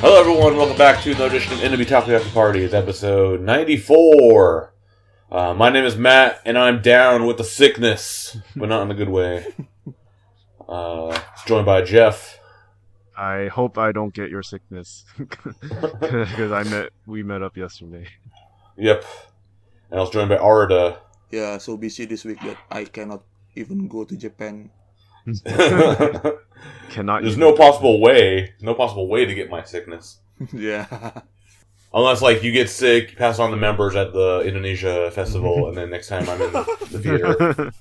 Hello everyone, welcome back to another edition of NMB Takoyaki Party. It's episode 94. My name is Matt, and I'm down with the sickness, but not in a good way. Joined by Jeff. I hope I don't get your sickness, because we met up yesterday. Yep. And I was joined by Arda. Yeah, so busy this week that I cannot even go to Japan. There's no possible way to get my sickness. Yeah. Unless, like, you get sick, you pass on the members at the Indonesia festival, and then next time I'm in the theater.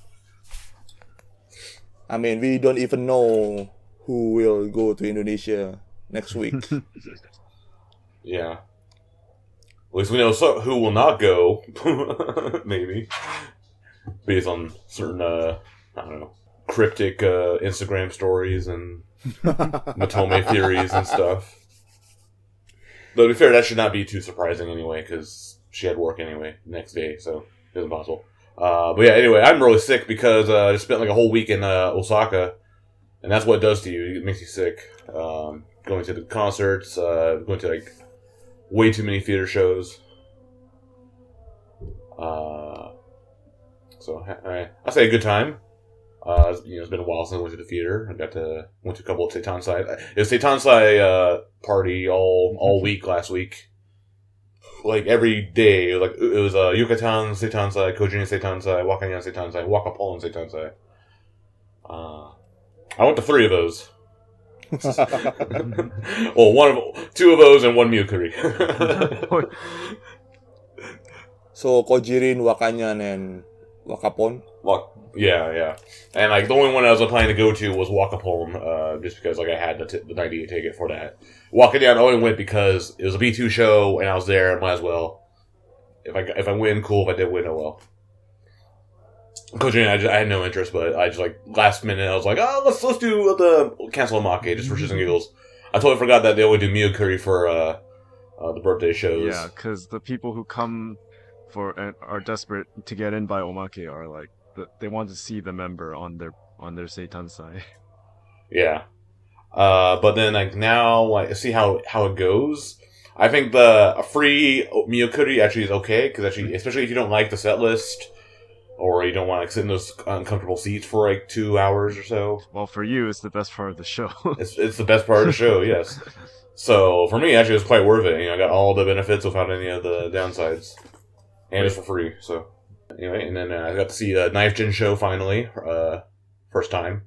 I mean, we don't even know who will go to Indonesia next week. Yeah. At least we know who will not go. Maybe. Based on certain, I don't know, cryptic Instagram stories and Matome theories and stuff. But to be fair, that should not be too surprising anyway, because she had work anyway next day, so it was impossible. But yeah, anyway, I'm really sick because I just spent like a whole week in Osaka, and that's what it does to you. It makes you sick. Going to the concerts, going to like way too many theater shows. So I say a good time. It's been a while since I went to the theater. Went to a couple of Seitansai. It was Seitansai party all week last week. Like every day, it was Yucatan Seitansai, Kojin Seitansai, Wakayan Seitansai, Wakapolon Seitansai. I went to 3 of those. Well, 2 of those and 1 Miyukuri. So Kojirin, Wakanyan, and Wakapon? Yeah. And like the only one I was planning to go to was Wakapon, just because like I had the 98 ticket for that. Wakayan only went because it was a B2 show and I was there. I might as well. If I win, cool. If I did win, oh well. Coaching, I had no interest, but I just like last minute I was like, oh, let's do the cancel Amake just for shits and giggles. I totally forgot that they only do Miyukuri for the birthday shows. Yeah, because the people who come are desperate to get in by Omake are like they want to see the member on their Seitansai. Yeah, but then like now I see how it goes. I think a free Miyukuri actually is okay because actually, especially if you don't like the set list or you don't want to sit in those uncomfortable seats for like 2 hours or so. Well, for you, it's the best part of the show. It's the best part of the show, yes. So for me, actually, it was quite worth it. I got all the benefits without any of the downsides. And it's for free, so. Anyway, and then I got to see the Knife Jin show finally. First time.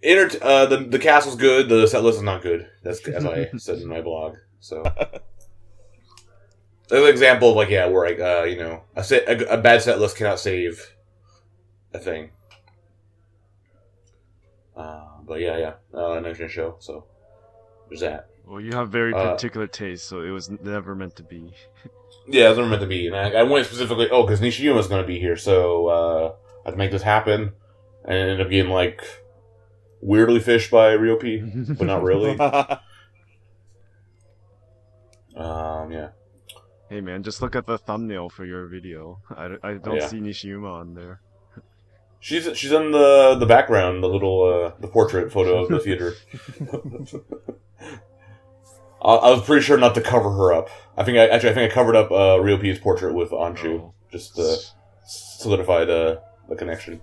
The cast was good, the set list is not good. That's as I said in my blog, so. There's an example of, like, yeah, where, like, a bad set list cannot save a thing. But yeah, Knife Jin show, so. There's that. Well, you have very particular taste, so it was never meant to be. Yeah, it was never meant to be. And I went specifically, because Nishiuma's going to be here, so I had to make this happen. And it ended up getting, like, weirdly fished by Ryopi, but not really. Yeah. Hey man, just look at the thumbnail for your video. I don't see Nishiuma on there. She's in the background, the little the portrait photo of the theater. I was pretty sure not to cover her up. I think I covered up Ryopi's portrait with Anshu, just to solidify the connection.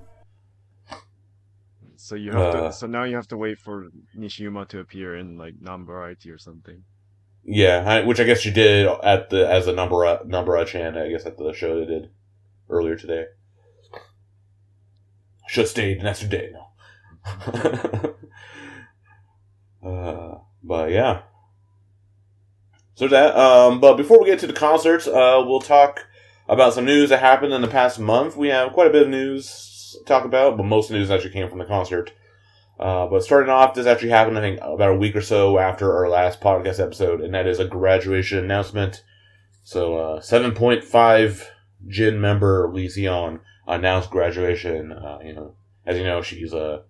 So you have so now you have to wait for Nishiuma to appear in like non-variety or something. Yeah, which I guess she did as a Nambara-chan, I guess, at the show they did earlier today. Should have stayed next day, no. But yeah. So that, but before we get to the concerts, we'll talk about some news that happened in the past month. We have quite a bit of news to talk about, but most news actually came from the concert. But starting off, this actually happened, I think, about a week or so after our last podcast episode, and that is a graduation announcement. So, 7.5 Jin member Lee Siyeon announced graduation. As you know, she's the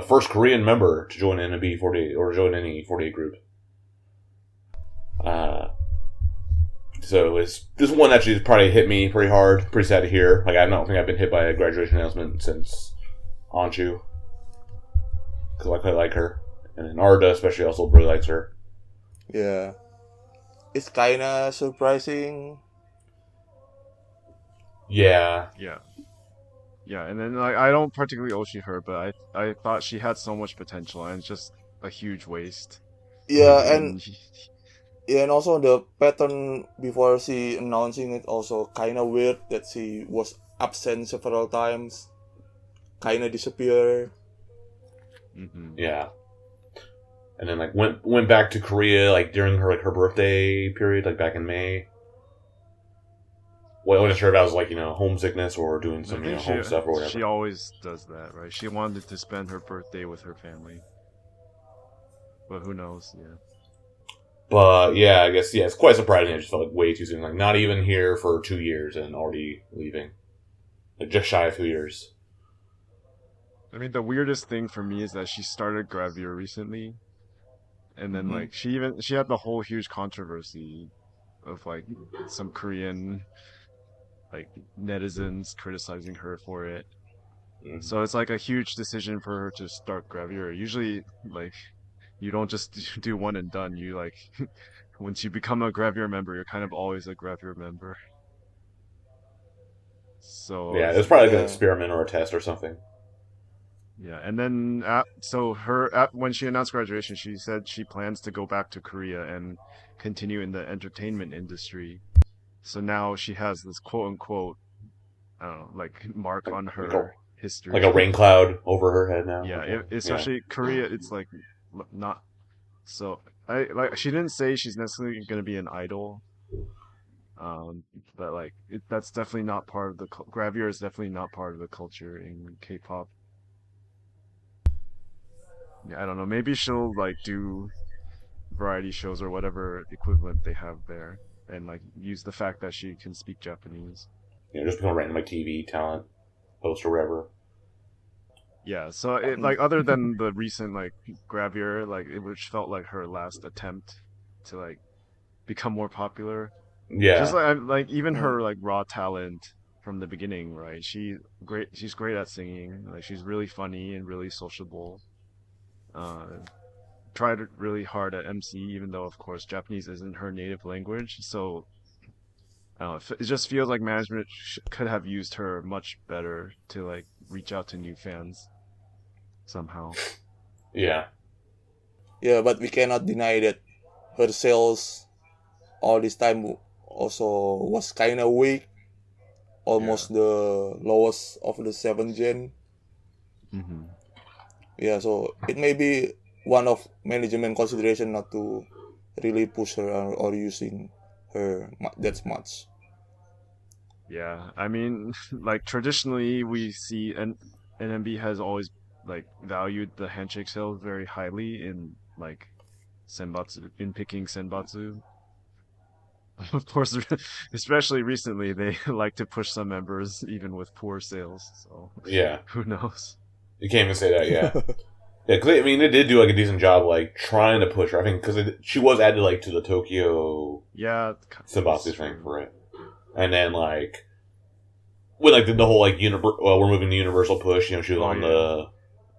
first Korean member to join NMB 48 or join any 48 group. So this one actually probably hit me pretty hard. Pretty sad to hear. Like, I don't think I've been hit by a graduation announcement since Anshu. Because I quite like her. And then Arda especially also really likes her. Yeah. it's kinda surprising. Yeah. Yeah. Yeah, and then like I don't particularly oshi her, but I thought she had so much potential and it's just a huge waste. Yeah, and And yeah, and also the pattern before she announcing it also kinda weird that she was absent several times, kinda disappear. yeah. And then like went back to Korea like during her birthday period, like back in May. Well, I wasn't sure if that was like homesickness or doing I some think home stuff or whatever. she always does that, right? She wanted to spend her birthday with her family. But who knows, yeah. But yeah, I guess it's quite surprising. It just felt like way too soon. Like not even here for 2 years and already leaving. Like just shy of 2 years. I mean, the weirdest thing for me is that she started Gravure recently, and then like she had the whole huge controversy of like some Korean like netizens criticizing her for it. Mm-hmm. So it's like a huge decision for her to start Gravure. Usually, like you don't just do one and done. You like once you become a Gravure member, you're kind of always a Gravure member. So Yeah, it was probably like an Yeah. experiment or a test or something. yeah, and then when she announced graduation, she said she plans to go back to Korea and continue in the entertainment industry. So now she has this quote unquote, I don't know, like mark on Like her history. a rain cloud over her head now. Yeah, Okay. especially Korea, it's like not so. I like she didn't say she's necessarily going to be an idol, but like that's definitely not part of the Gravure is definitely not part of the culture in K-pop. Yeah, I don't know. Maybe she'll like do variety shows or whatever equivalent they have there, and like use the fact that she can speak Japanese. Just become a random like TV talent host or whatever. Yeah, so it like other than the recent like Gravure, like it which felt like her last attempt to like become more popular. Just Yeah. like even her like raw talent from the beginning, right? She's great at singing. Like she's really funny and really sociable. Uh, Tried really hard at MC, even though of course Japanese isn't her native language. So I don't know. It just feels like management could have used her much better to like reach out to new fans somehow. Yeah. Yeah, but we cannot deny that her sales all this time also was kinda weak. Almost the lowest of the 7th gen. Yeah, so it may be one of management consideration not to really push her or using her that much. Yeah, I mean, like traditionally we see NMB has always like valued the handshake sales very highly in like senbatsu in picking senbatsu. Of course, especially recently, they like to push some members even with poor sales. So Yeah. who knows? You can't even say that. Yeah. Yeah, cause I mean, they did do like a decent job, like trying to push her. I think because she was added like to the Tokyo Symbiosis thing for it, and then like when like the whole like we're moving to Universal push. She was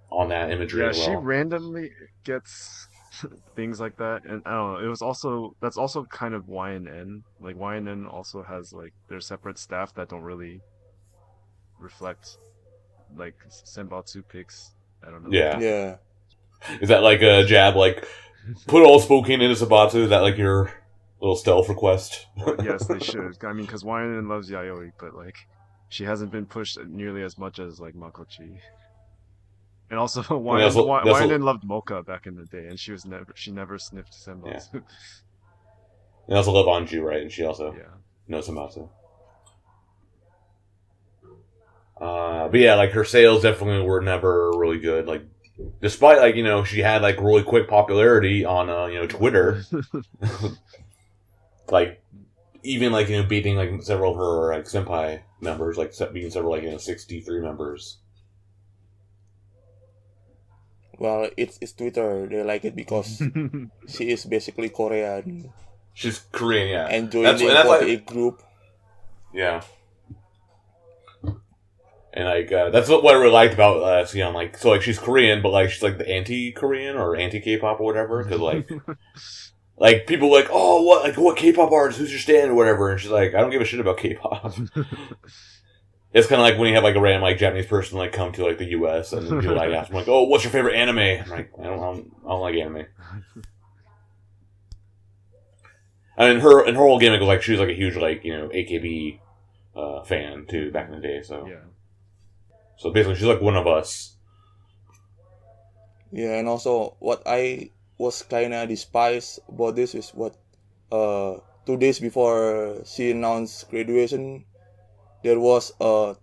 on that imagery Yeah, as well. she randomly gets things like that, and I don't know. That's also kind of YNN. Like YNN also has like their separate staff that don't really reflect like Senbatsu picks. I don't know. Yeah. Yeah. Is that like a jab? Like put all Spokane into Sabatsu? Is that like your little stealth request? Yes, they should. I mean, because YNN loves Yayoi, but like she hasn't been pushed nearly as much as like Makochi. And also, YNN loved Mocha back in the day, and she never sniffed Senbatsu. Yeah. They also love Anju, right? And she also Yeah. knows Samatsu. But yeah, like her sales definitely were never really good. Like, despite like she had like really quick popularity on Twitter, like even like beating like several of her like senpai members, like beating several like 63 members. Well, it's Twitter. They like it because she is basically Korean. She's Korean, yeah. And joining the 48 group. Yeah. And like that's what I really liked about Siyeon. Like, so like she's Korean, but like she's like the anti-Korean or anti-K-pop or whatever. Because like like people like, oh, what K-pop artist? Who's your stand or whatever? And she's like, I don't give a shit about K-pop. It's kind of like when you have like a random like Japanese person like come to like the U.S. and then people like ask them like, oh, what's your favorite anime? I'm like, I don't like anime. I mean, her whole gimmick was like she was like a huge like AKB fan too back in the day. So Yeah. So basically, she's like one of us. Yeah, and also what I was kinda despise about this is what 2 days before she announced graduation, there was a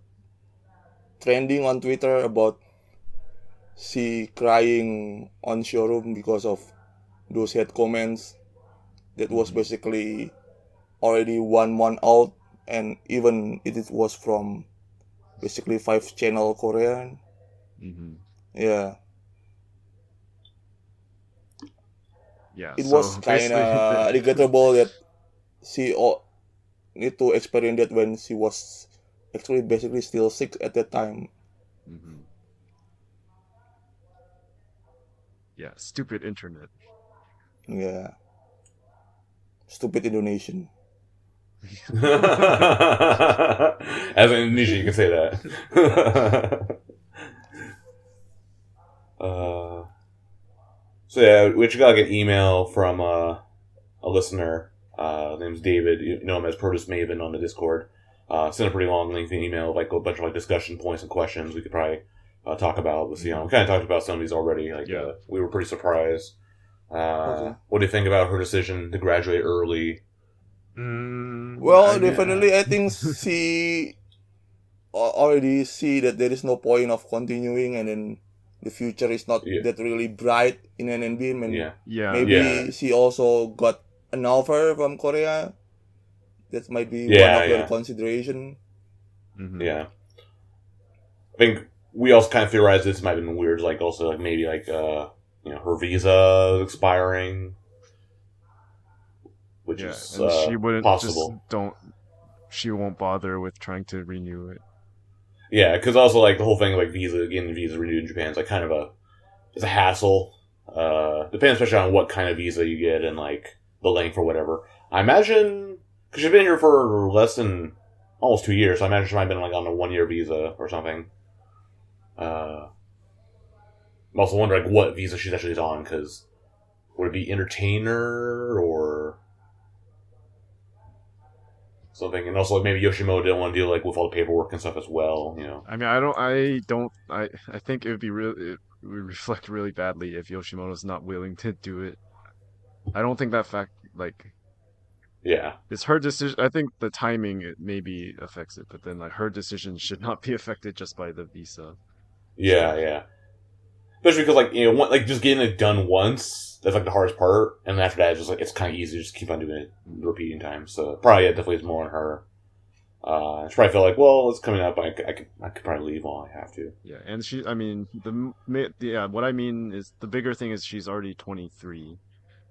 trending on Twitter about she crying on Showroom because of those hate comments that was basically already 1 month out, and even it was from basically 5 channel Korean. Mm-hmm. Yeah, Yeah. it So was basically, kinda regrettable that she need to experience that when she was actually basically still sick at that time. Mhm. Yeah, stupid internet. Yeah, stupid Indonesian. As an Indonesian, you can say that. So yeah, we actually got like an email from a listener. His name's David. You know him as Produce Maven on the Discord. Sent a pretty long, lengthy email, like a bunch of like discussion points and questions we could probably talk about with Siyeon. We kind of talked about some of these already. Like, Yeah. we were pretty surprised. Okay. What do you think about her decision to graduate early? Well, definitely, I think she already see that there is no point of continuing, and then the future is not Yeah. that really bright in NMB. And Yeah. Yeah. maybe Yeah. she also got an offer from Korea. That might be one Yeah, of your yeah. consideration. Mhm. Yeah. I think we also kind of theorized this might have been weird, like also like maybe like her visa expiring, which Yeah, is and she wouldn't possible. she won't bother with trying to renew it. Yeah, because also like the whole thing of like getting visa renewed in Japan is like kind of it's a hassle. Depends especially on what kind of visa you get and like the length or whatever. I imagine because she's been here for less than almost 2 years, so I imagine she might have been like on a 1 year visa or something. I'm also wondering like what visa she's actually on, because would it be entertainer or something? And also like maybe Yoshimoto didn't want to deal like with all the paperwork and stuff as well. I mean, I think it would it would reflect really badly if Yoshimoto's not willing to do it. I don't think that fact like Yeah, it's her decision. I think the timing it maybe affects it, but then like her decision should not be affected just by the visa. yeah, yeah. Especially because like like just getting it done once, that's like the hardest part, and after that it's just like it's kind of easy to just keep on doing it repeating times. So probably definitely is more on her. She probably felt like, well, it's coming up. I could probably leave while I have to. Yeah, and I mean, what I mean is the bigger thing is she's already 23,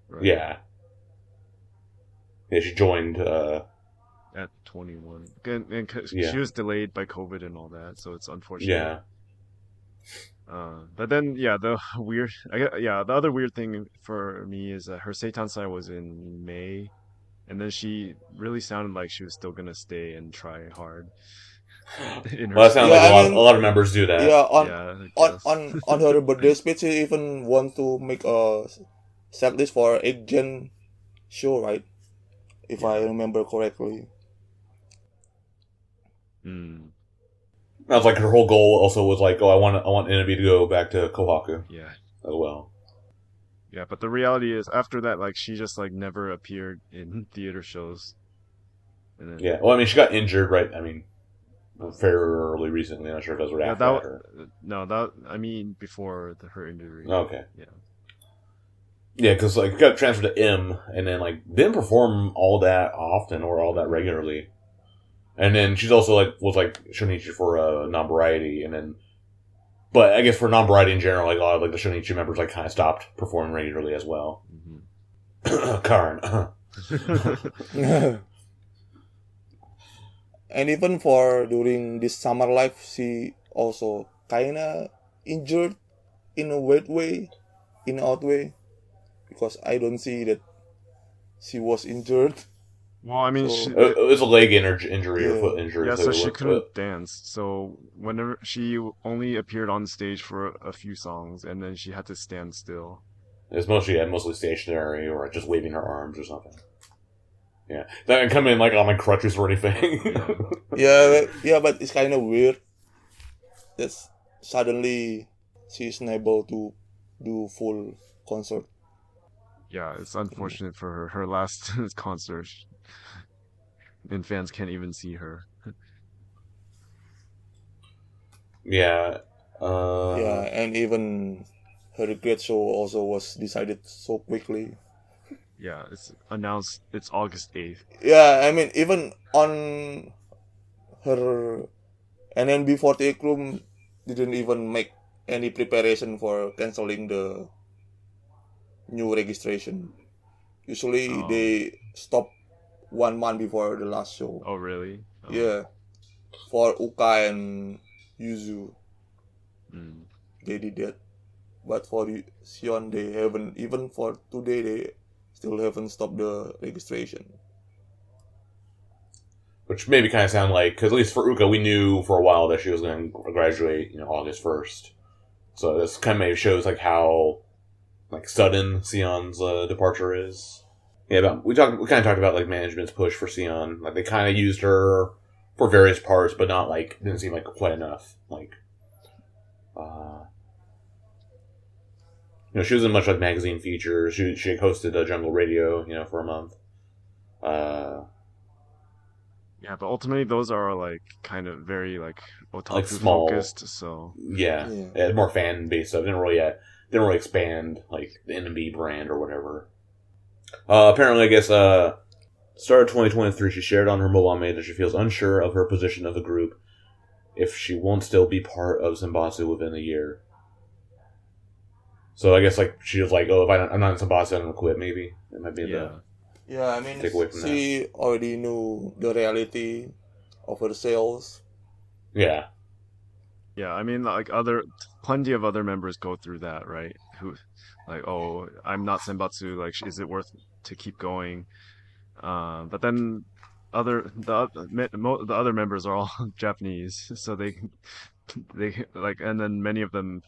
right? Yeah. Yeah, she joined. At 21, and 'cause Yeah. she was delayed by COVID and all that, so it's unfortunate. Yeah. But then, yeah, the the other weird thing for me is that her Seitan-sai was in May, and then she really sounded like she was still gonna stay and try hard. In her Well, that sounds Yeah, like I a mean, lot of members do that. Yeah, Yeah, I guess. on her birthday speech, she even want to make a set list for 8 Gen show, right? If I remember correctly. Mm, That was like her whole goal. Also was like, oh, I want NMB to go back to Kohaku yeah, as well. yeah. But the reality is, after that, like she just like never appeared in theater shows. And then, Yeah. Well, I mean, she got injured, right? I mean, fairly recently. I'm not sure if that was right yeah, after that. Or... no, that I mean before her injury. Okay. Yeah. Yeah, because like got transferred to M, and then like didn't perform all that often or all that regularly. And then she's also like was like Shonichi for non-variety, and then, but I guess for non-variety in general, like a lot of like the Shonichi members like kind of stopped performing regularly as well. Mm-hmm. Karen. And even for during this summer life, she also kinda injured in a weird way, in an odd way, because I don't see that she was injured. Well, I mean, So It was a leg injury or yeah, foot injury. yeah, So so it she was, couldn't dance. So whenever she only appeared on stage for a few songs, and then she had to stand still. it's mostly stationary or just waving her arms or something. Yeah, that didn't come in like on like crutches or anything. yeah, but it's kind of weird that suddenly she's unable to do full concert. Yeah, it's unfortunate for her. Her last concert, and fans can't even see her. Yeah. Yeah, and even her regret show also was decided so quickly. Yeah, it's announced it's August 8th. Yeah, I mean even on her NMB 48 room didn't even make any preparation for canceling the new registration. Usually Oh, they stop 1 month before the last show. oh really? Oh, Yeah, for Uka and Yuzu mm. they did that, but for Siyeon they haven't. Even for today they still haven't stopped the registration. Which maybe kind of sound like, because at least for Uka, we knew for a while that she was going to graduate, August 1st. So this kind of maybe shows like how like sudden Sion's departure is. Yeah, but we kind of talked about like management's push for Sion. Like they kind of used her for various parts, but not like didn't seem like quite enough. Like, she was in much like magazine features. She hosted a Jungle Radio, for a month. Yeah, but ultimately those are like kind of very like Like otaku small, focused. So yeah, Yeah. more fan based stuff. Didn't really expand like the NMB brand or whatever. Apparently, I guess, start of 2023, she shared on her Moame that she feels unsure of her position of the group if she won't still be part of Senbatsu within a year. So I guess like she was like, oh, if I'm not in Senbatsu, I'm gonna quit. Maybe it might be yeah, Yeah, I mean, take away from she already knew the reality of her sales. yeah, yeah. I mean, like plenty of other members go through that, right? Who, like, oh, I'm not Senbatsu. Like, is it worth to keep going? But then the other members are all Japanese, so they like, and then many of them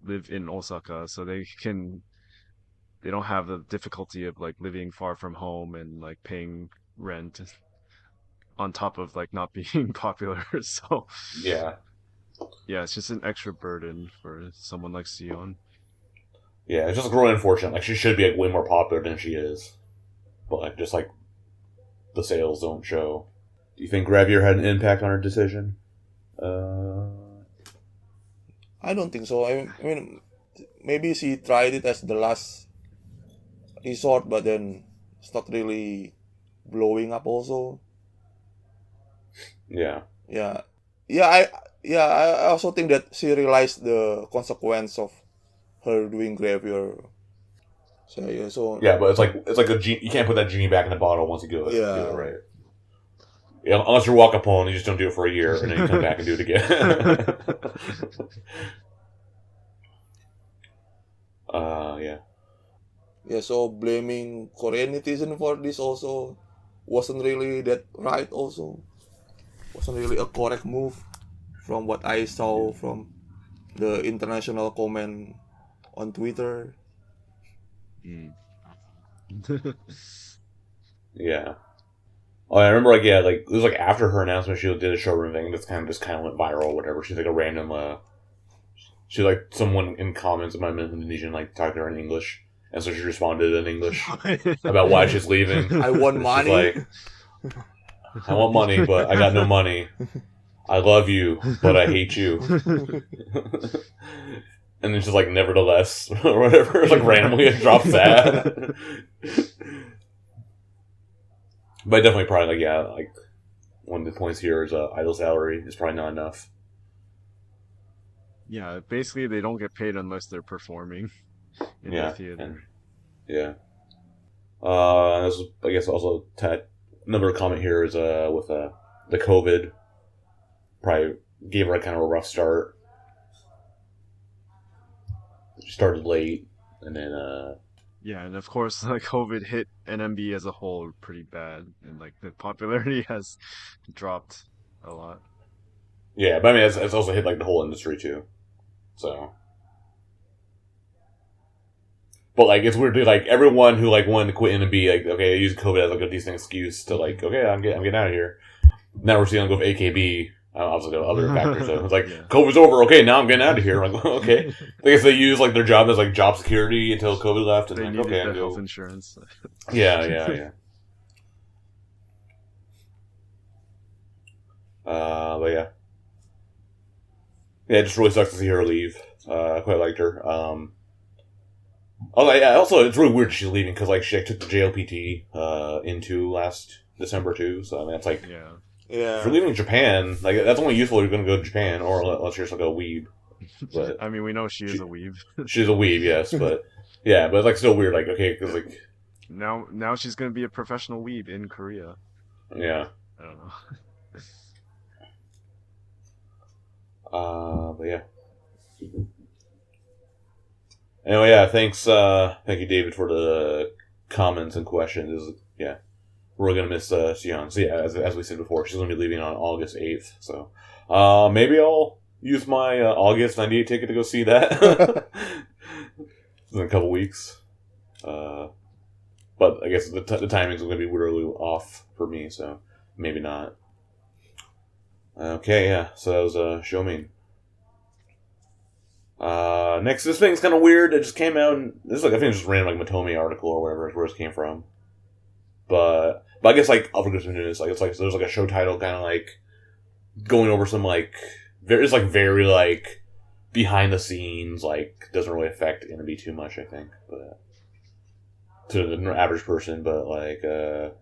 live in Osaka, so they don't have the difficulty of like living far from home and like paying rent on top of like not being popular. So yeah, yeah, it's just an extra burden for someone like Sion. yeah. It's just really unfortunate. Like she should be like way more popular than she is, but like just like the sales don't show. Do you think Gravier had an impact on her decision? I don't think so. I mean, maybe she tried it as the last resort, but then it's not really blowing up. Also, Yeah. yeah, I also think that she realized the consequence of her doing Graveyard. So yeah, so Yeah, but it's like a genie, you can't put that genie back in the bottle once you do it. Yeah. Do it right. Yeah, unless you're Wakapone, you just don't do it for a year, and then you come back and do it again. Yeah. yeah, so blaming Korean netizen for this also wasn't really that right. Also, wasn't really a correct move from what I saw from the international comment on Twitter. Mm. Yeah. Oh, I remember, like, yeah, like, it was, like, after her announcement, she did a showroom thing that's kind of went viral or whatever. She's, like, a random, she, like, someone in comments about Indonesian, like, talked to her in English, and so she responded in English about why she's leaving. I want She's money. like, I want money, but I got no money. I love you, but I hate you. And then she's like, nevertheless, or whatever, like, randomly it drops that. But definitely probably, like, yeah, like, one of the points here is idle salary is probably not enough. Yeah, basically they don't get paid unless they're performing in the Yeah, theater. and, yeah. This is, I guess, also another comment here is with the COVID. Probably gave her a kind of a rough start. She started late, and then Yeah, and of course, like COVID hit NMB as a whole pretty bad, and like the popularity has dropped a lot. Yeah, but I mean, it's also hit like the whole industry too. So, but like it's weird to like everyone who like wanted to quit NMB, like okay, I use COVID as like a decent excuse to like okay, I'm getting out of here. Now we're seeing them go with AKB. Obviously, there are other factors. So it's like Yeah. COVID's over. Okay, now I'm getting out of here. I'm like, okay. I guess they use like their job as like job security until COVID left, and They like needed okay, the I'm health go. insurance. Yeah. But yeah, it just really sucks to see her leave. I quite liked her. Also, it's really weird she's leaving because like she took the JLPT into last December too. So I mean, it's like Yeah. if you're leaving Japan, like that's only useful if you're going to go to Japan, or unless you're just like a weeb. But I mean, we know she is a weeb. she's a weeb, yes, but yeah, but it's like still weird. Like okay, because like Now she's gonna be a professional weeb in Korea. yeah, I don't know. but yeah. Anyway, yeah, thanks, thank you, David, for the comments and questions. Yeah, we're gonna miss Siyeon. So yeah, as we said before, she's gonna be leaving on August 8th. So maybe I'll use my August '98 ticket to go see that in a couple weeks. But I guess the timing's gonna be really off for me, so maybe not. Okay, yeah. So that was Show Me. Next, this thing's kind of weird. It just came out, and this is like I think it's just random like Matome article or whatever where it came from. But I guess like other good news, like it's like so there's like a show title kind of like going over some like very like behind the scenes, like doesn't really affect NMB too much, I think, but to the average person. But like the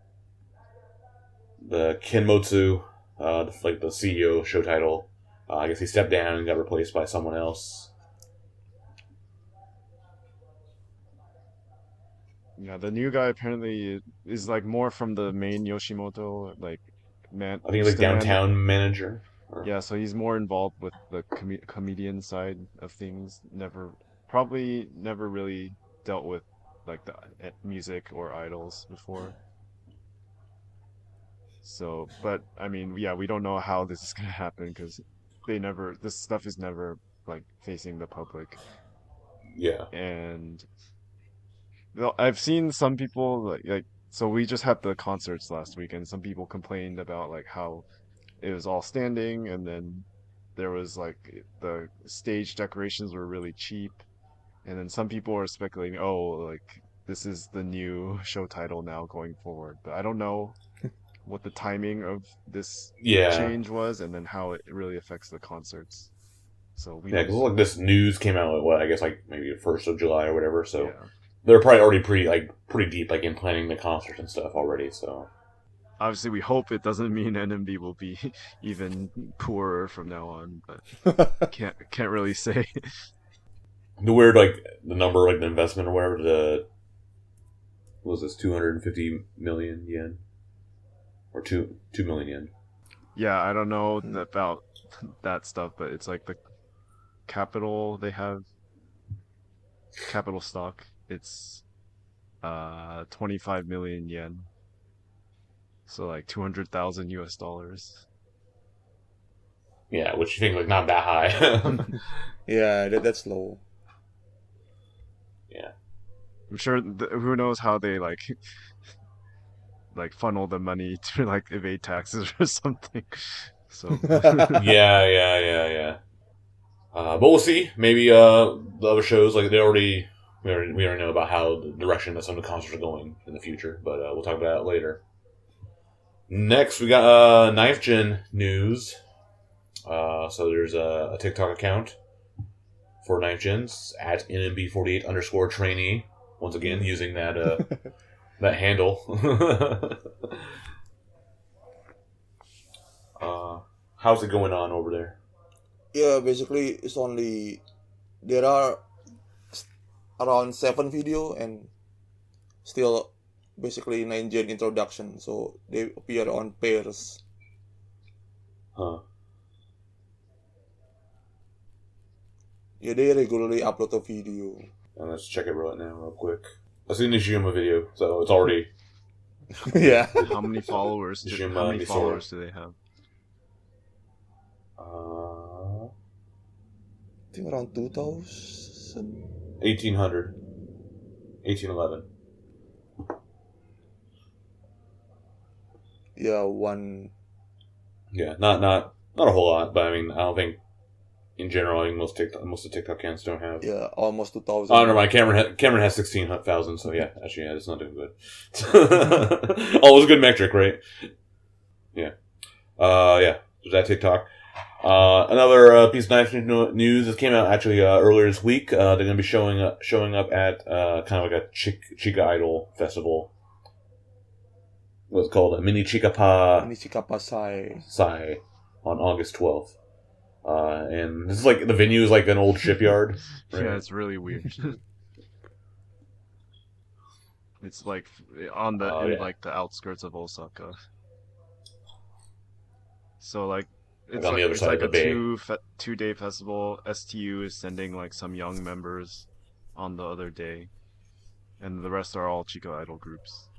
Kinmotsu, like the CEO of Showtitle, I guess he stepped down and got replaced by someone else. Yeah, the new guy apparently is like more from the main Yoshimoto, like man. I think he's like downtown manager. Yeah, so he's more involved with the comedian side of things. Probably never really dealt with like the music or idols before. So, but I mean, yeah, we don't know how this is gonna happen because this stuff is never like facing the public. Yeah. And I've seen some people so we just had the concerts last week, and some people complained about like how it was all standing, and then there was like the stage decorations were really cheap, and then some people are speculating, oh, like this is the new show title now going forward. But I don't know what the timing of this change was, and then how it really affects the concerts. So we because like this news came out like what I guess like maybe the 1st of July or whatever. So they're probably already pretty deep like in planning the concerts and stuff already. So obviously we hope it doesn't mean NMB will be even poorer from now on, but can't really say. The weird like the number like the investment or whatever what was this 250 million yen or 2 million yen. Yeah, I don't know about that stuff, but it's like the capital they have capital stock. It's 25 million yen. So like 200,000 US dollars. Yeah, which you think like not that high. Yeah, that's low. Yeah. I'm sure who knows how they like funnel the money to like evade taxes or something. So yeah. But we'll see. Maybe the other shows like we already know about how the direction that some of the concerts are going in the future. But we'll talk about that later. Next, we got Ninth Gen news. So there's a TikTok account for Ninth Gens at NMB48_trainee. Once again, using that that handle. How's it going on over there? Yeah, basically it's only there are around 7 video and still basically 9 gen introduction, so they appear on pairs. Huh. Yeah, they regularly upload a video. Let's check it right now real quick. I've seen the Shiyuma video, so it's already Yeah. How many followers? Jim, How many Misora. followers do they have? I think around 2000. 1800. 1811. Yeah, one. Yeah, not a whole lot, but I mean, I don't think in general, I mean, most of TikTok accounts don't have. Yeah, almost 2000. Oh, never mind. Cameron has 16,000, so yeah, actually, yeah, it's not doing good. Always a good metric, right? Yeah. Yeah. So that TikTok. Another piece of nice news that came out actually earlier this week. They're going to be showing up at kind of like a Chika Idol festival. What's it called? A mini Chikapa Nishikapa Sai. Sai on August 12th. And this is like the venue is like an old shipyard. Right? Yeah, it's really weird. It's like on the in yeah. like the outskirts of Osaka. So like it's on the like, other it's side like of the a bay. 2-day festival. STU is sending like some young members on the other day, and the rest are all Chico Idol groups.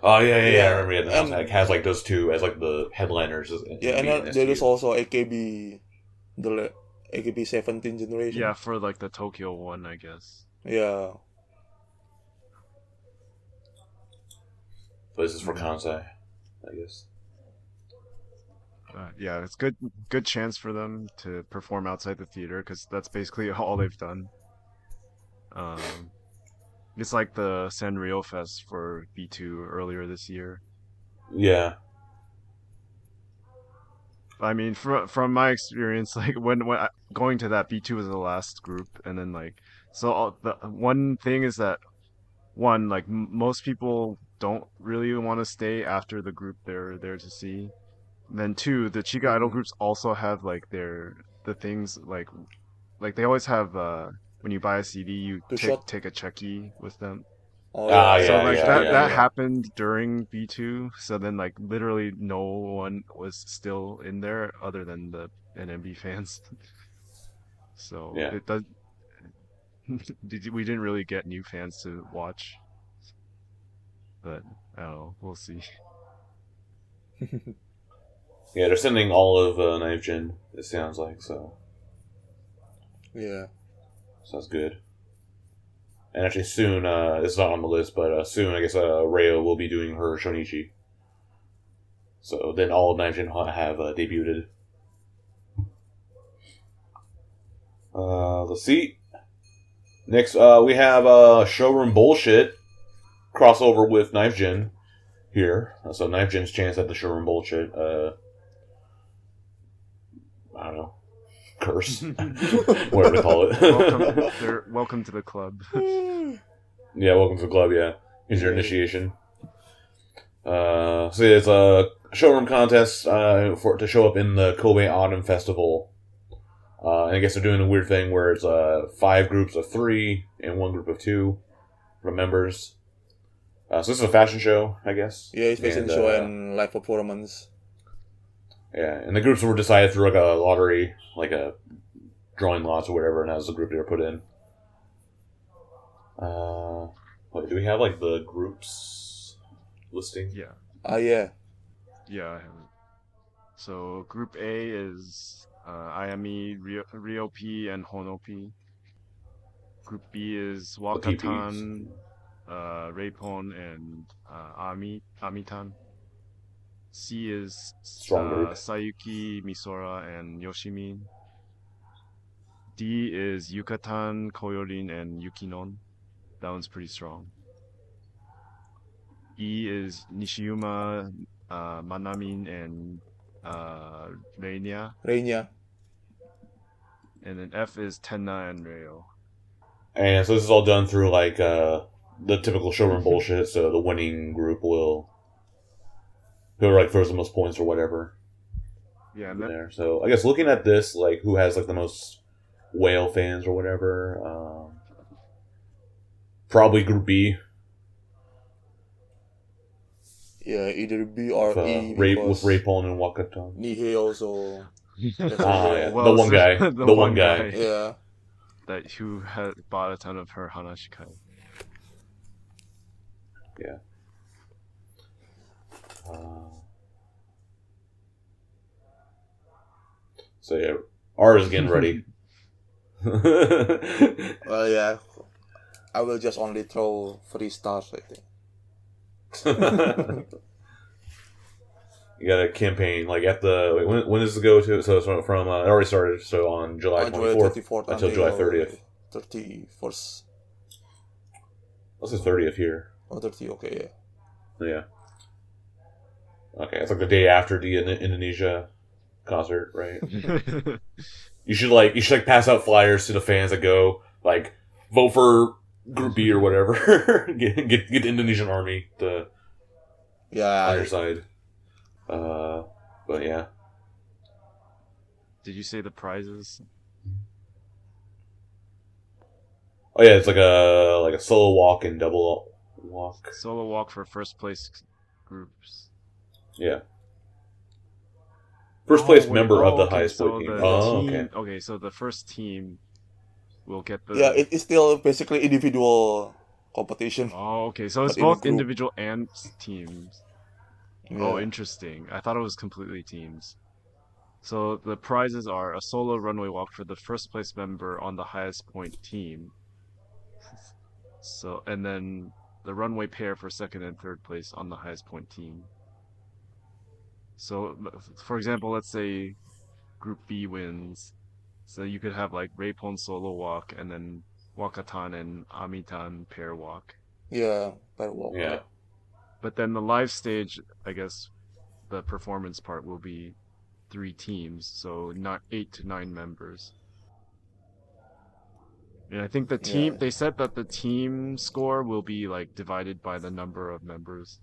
Oh yeah. I Yeah, remember it like, has like those two as like the headliners. Yeah, and then there is also AKB, AKB 17 generation. Yeah, for like the Tokyo one, I guess. Yeah. But this is for Kansai, I guess. Yeah, it's good chance for them to perform outside the theater because that's basically all they've done. It's like the Sanrio Fest for B2 earlier this year. Yeah. I mean, from my experience, like when going to that, B2 was the last group, and then like the one thing is that one like most people don't really want to stay after the group they're there to see. And then two, the Chika Idol groups also have like the things like they always have when you buy a CD you take a checky with them. Oh, yeah. So like that yeah. happened during B2. So then like literally no one was still in there other than the NMB fans. So Yeah. it does. We didn't really get new fans to watch, but I don't know. We'll see. Yeah, they're sending all of Knife Gen, it sounds like, so. Yeah. Sounds good. And actually soon, it's not on the list, but soon, I guess, Rhea will be doing her Shonichi. So then all of Knife Gen have debuted. Let's see. Next, we have Showroom Bullshit crossover with Knife Gen here. So Knife Gen's chance at the Showroom Bullshit. I don't know. Curse. Whatever to call it. Welcome to the club. Yeah, welcome to the club, yeah. Here's your initiation. So yeah, it's a showroom contest to show up in the Kobe Autumn Festival. And I guess they're doing a weird thing where it's 5 groups of 3 and 1 group of 2 from members. So this is a fashion show, I guess. Yeah, it's fashion show and live performance. Yeah, and the groups were decided through like a lottery, like a drawing lots or whatever, and that was the group they were put in. Wait, do we have like the groups listing? Yeah. Yeah. Yeah, I have it. So Group A is Ayami, Ryo P, and Hono P. Group B is Wakatan, Reipon, and Amitan. C is Sayuki, Misora, and Yoshimin. D is Yukatan, Koyorin, and Yukinon. That one's pretty strong. E is Nishiyuma, Manamin, and Reinya. And then F is Tenna and Reo. And so this is all done through like the typical showroom bullshit. So the winning group will whoever like throws the most points or whatever. Yeah, there. So I guess looking at this, like who has like the most whale fans or whatever, probably Group B. Yeah, either B or E. With Raypon and Wakatan. Nihei also. Yeah. Well, the one guy. Yeah. That who had bought a ton of her Hanashikai. Yeah. So yeah, R is getting ready. Well, yeah. I will just only throw 3 stars, I think. You got a campaign like at the when does it go to? So it's from it already started. So on July 24th until July 30th. 31st. What's the 30th here? Oh, 30, okay, yeah. Yeah. Okay, it's like the day after the Indonesia concert, right? You should pass out flyers to the fans that go like vote for Group B or whatever. get the Indonesian army on your side. But yeah. Did you say the prizes? Oh yeah, it's like a solo walk and double walk. Solo walk for first place groups. Yeah. First place member of the highest so point team. the team. Okay, so the first team will get the. Yeah, it's still basically individual competition. Oh, okay. So it's both individual and teams. Yeah. Oh, interesting. I thought it was completely teams. So the prizes are a solo runway walk for the first place member on the highest point team. So, and then the runway pair for second and third place on the highest point team. So, for example, let's say Group B wins. So you could have like Raypon solo walk and then Wakatan and Amitan pair walk. Yeah, pair walk. Yeah. But then the live stage, I guess, the performance part will be 3 teams, so not 8 to 9 members. And I think the team, they said that the team score will be like divided by the number of members.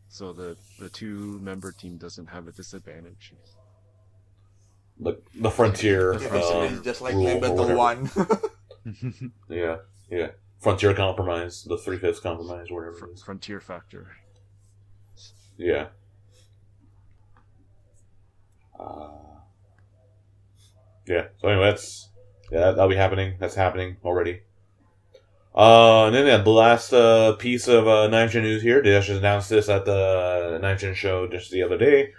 So the 2-member team doesn't have a disadvantage. The Frontier. Just like Battle 1. Yeah. Frontier Compromise, the 3/5 Compromise, whatever it is. Frontier Factor. Yeah. Yeah. So anyway, that'll be happening. That's happening already. And then the last piece of 9gen news here. They just announced this at the 9gen show just the other day.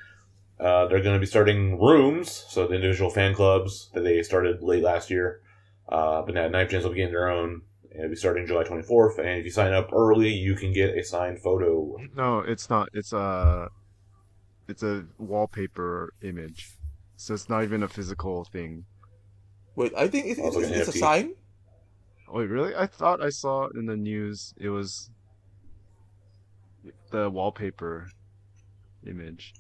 They're going to be starting rooms, so the individual fan clubs that they started late last year. But now 9gens will be getting their own. It'll be starting July 24th, and if you sign up early, you can get a signed photo. No, it's not. It's a wallpaper image, so it's not even a physical thing. Wait, I think it's a sign. Oh, wait, really? I thought I saw in the news it was the wallpaper image.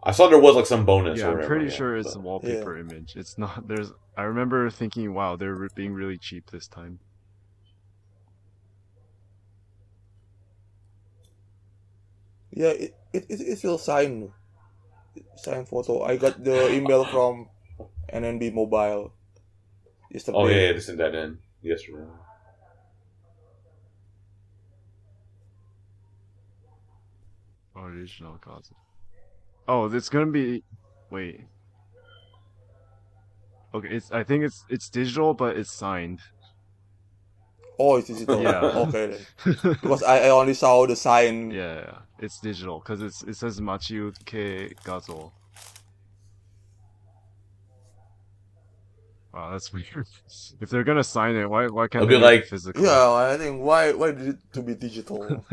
I saw there was like some bonus. Yeah, or whatever, I'm pretty sure it's a wallpaper image. It's not. I remember thinking, wow, they're being really cheap this time. Yeah, it's still signed photo. I got the email from NMB Mobile yesterday. Oh yeah, they sent that in yesterday. Original cause. Oh, it's gonna be. Wait. Okay, I think it's digital, but it's signed. Oh, it's digital. Yeah. Okay. Because I only saw the sign. Yeah, it's digital because it says Machiuke Gazo. Wow, that's weird. If they're gonna sign it, why can't they make it physical? Yeah, I think why did it to be digital?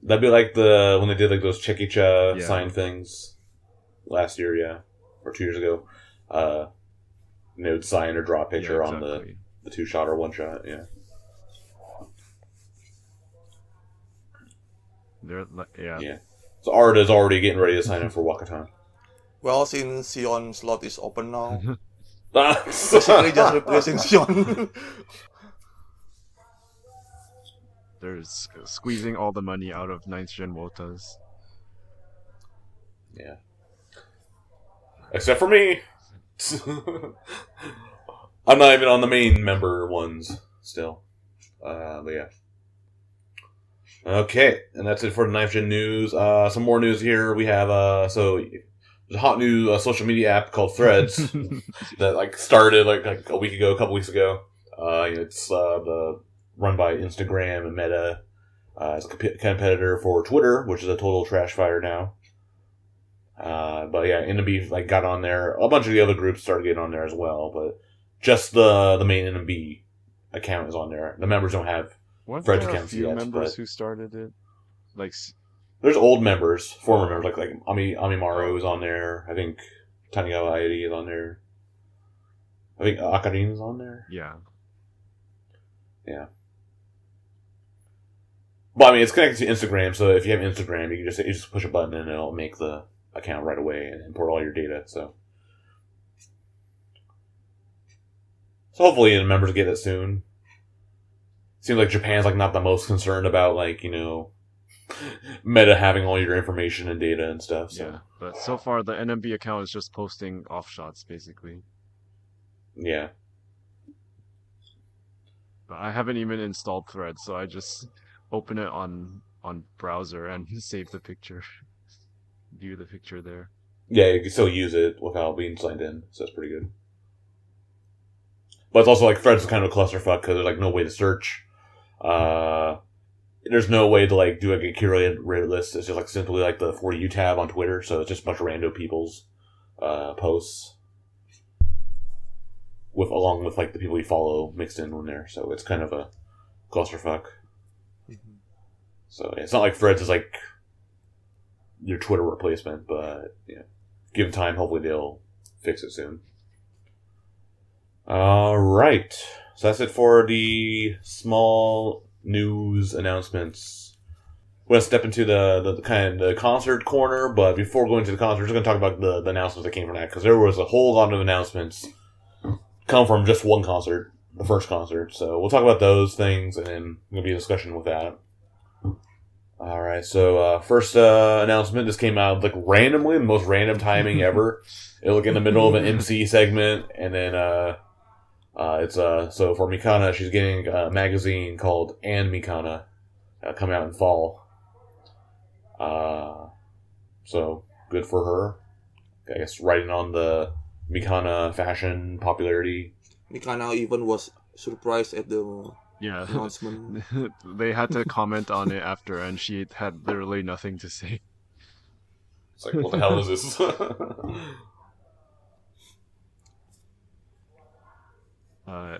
That'd be like when they did like those Chekicha sign things last year, or 2 years ago. They would sign or draw a picture on the 2-shot or 1-shot. Yeah. Yeah. So Arda's already getting ready to sign up for Wakatan. Well, since Siyeon slot is open now, basically just replacing Siyeon. They're squeezing all the money out of 9th Gen Wotas. Yeah. Except for me. I'm not even on the main member ones still. But yeah. Okay, and that's it for the 9th Gen news. Some more news here. We have there's a hot new social media app called Threads that started a couple weeks ago. It's run by Instagram and Meta. As a competitor for Twitter, which is a total trash fire now. But yeah, NMB like got on there. A bunch of the other groups started getting on there as well, but just the main NMB account is on there. The members don't have Weren't Fred's there a accounts few yet. members But who started it? Like, there's old members, former members, like Amimaru is on there. I think Tanigawa Airi is on there. I think Akarin is on there. yeah. Yeah. But I mean, it's connected to Instagram, so if you have Instagram, you just push a button and it'll make the account right away and import all your data. So hopefully the members get it soon. Seems like Japan's like not the most concerned about like Meta having all your information and data and stuff. So. Yeah, but so far the NMB account is just posting offshots basically. Yeah. But I haven't even installed Thread, so I just open it on browser and save the picture. View the picture there. Yeah, you can still use it without being signed in, so that's pretty good. But it's also like Thread's kind of a clusterfuck because there's like no way to search. There's no way to like do like a curated list. It's just like simply like the For You tab on Twitter, so it's just a bunch of random people's posts along with like the people you follow mixed in there. So it's kind of a clusterfuck. Mm-hmm. So yeah, it's not like Threads is like your Twitter replacement, but yeah, give it time. Hopefully they'll fix it soon. All right, so that's it for the small news announcements. We're gonna step into the kind of the concert corner, but before going to the concert, we're just gonna talk about the announcements that came from that because there was a whole lot of announcements come from just one concert, the first concert. So we'll talk about those things, and then there'll be a discussion with that. All right, so first announcement. This came out like randomly, the most random timing ever. It looked in the middle of an MC segment, and then it's so for Mikana, she's getting a magazine called And Mikana coming out in fall. So good for her. I guess riding on the Mikana fashion popularity. Mikana even was surprised at the Yeah. announcement. They had to comment on it after, and she had literally nothing to say. It's like, what the hell is this?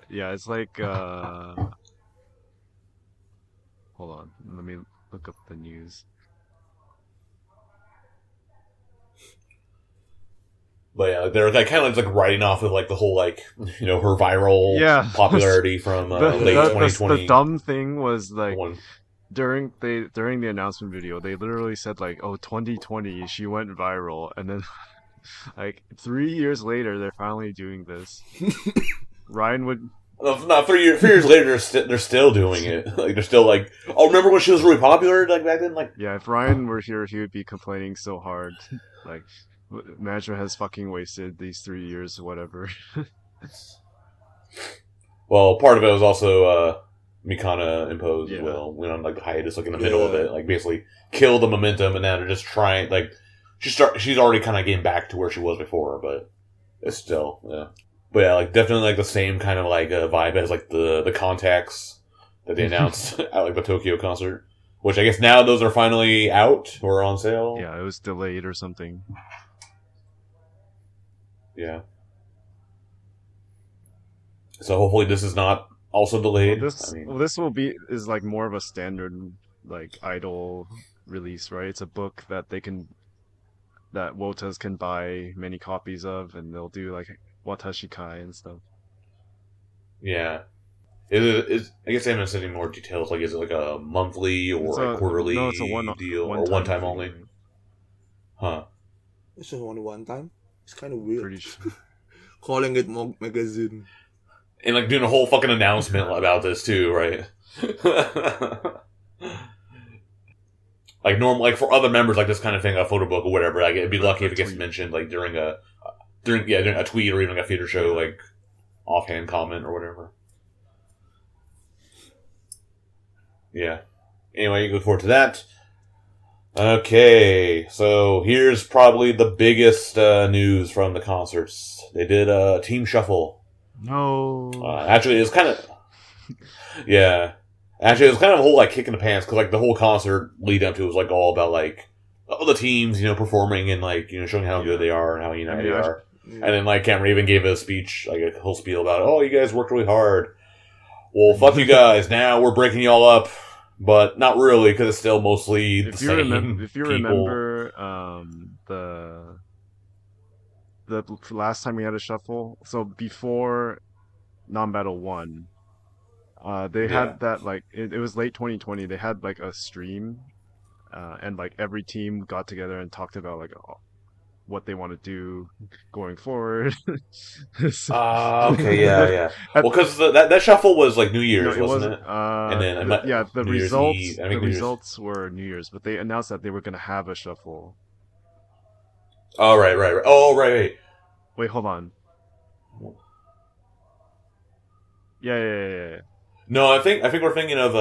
Yeah, it's like, hold on, let me look up the news. But yeah, they're like kind of like writing off of like the whole like her viral popularity from late 2020. The dumb thing was like One. during the announcement video, they literally said like, "Oh, 2020, she went viral," and then like 3 years later, they're finally doing this. Ryan would. No, 3 years later, they're still doing it. Like they're still like, oh, remember when she was really popular like back then? Like, yeah, if Ryan were here, he would be complaining so hard. Like, management has fucking wasted these 3 years, whatever. Well, part of it was also Mikana imposed as Yeah. well. Went on like the hiatus, like in the middle of it, like basically killed the momentum, and now they're just trying. Like she's already kind of getting back to where she was before, but it's still yeah. But yeah, like definitely like the same kind of like vibe as like the contacts that they announced at like the Tokyo concert, which I guess now those are finally out or on sale. Yeah, it was delayed or something. Yeah. So hopefully this is not also delayed. This is like more of a standard like idol release, right? It's a book that that Wotas can buy many copies of, and they'll do like Watashi Kai and stuff. Yeah. I guess they haven't said any more details. Like, is it like a monthly or a quarterly no, it's a deal or one time only? Right? Huh. It's just only one time. It's kind of weird. Pretty sure. Calling it magazine. And like doing a whole fucking announcement about this too, right? Like normal, like for other members, like this kind of thing, a photo book or whatever. Like it'd be lucky if it gets mentioned, like during a tweet or even a theater show, like offhand comment or whatever. Yeah. Anyway, look forward to that. Okay, so here's probably the biggest news from the concerts. They did a team shuffle. No. Actually, it's kind of... Yeah. Actually, it was kind of a whole like kick in the pants because like the whole concert lead up to it was like all about like all the teams, performing and like showing how good they are and how united they are. And then like Cameron even gave a speech, like a whole spiel about, oh, you guys worked really hard. Well, fuck you guys. Now we're breaking you all up, but not really because it's still mostly the same. If you people. remember, the last time we had a shuffle, so before non-battle 1, they had that like it was late 2020. They had like a stream, and like every team got together and talked about like what they want to do going forward. Okay, yeah. Well, because that shuffle was like New Year's, wasn't it? And then the New Year's results Eve, the results were New Year's, but they announced that they were going to have a shuffle. Oh right. Oh right. Wait, hold on. Yeah. No, I think we're thinking of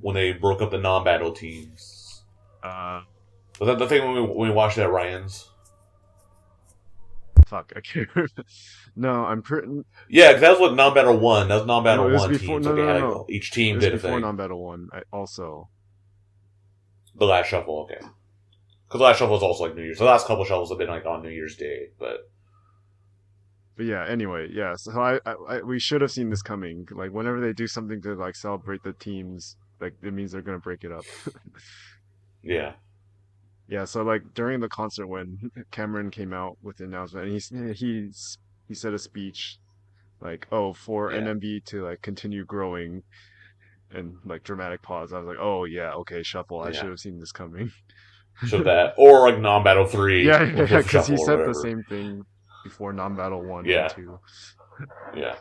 when they broke up the non-battle teams. Was that the thing when we watched it at Ryan's? Fuck, I can't remember. No, I'm pretty. Yeah, because that was what non-battle 1. That was non-battle 1 before, teams. No, like no, had, no. Each team did a thing. Before non-battle 1, also. The last shuffle, okay. Because the last shuffle was also like New Year's. The last couple shuffles have been like on New Year's Day, but yeah. Anyway, yeah. So we should have seen this coming. Like whenever they do something to like celebrate the teams, like it means they're gonna break it up. Yeah. Yeah, so like during the concert when Cameron came out with the announcement, and he said a speech like, "Oh, for NMB to like continue growing," and like dramatic pause. I was like, "Oh yeah, okay, shuffle. I should have seen this coming." So that or like non-battle 3. Yeah, because he said the same thing before non-battle 1 and 2. Yeah.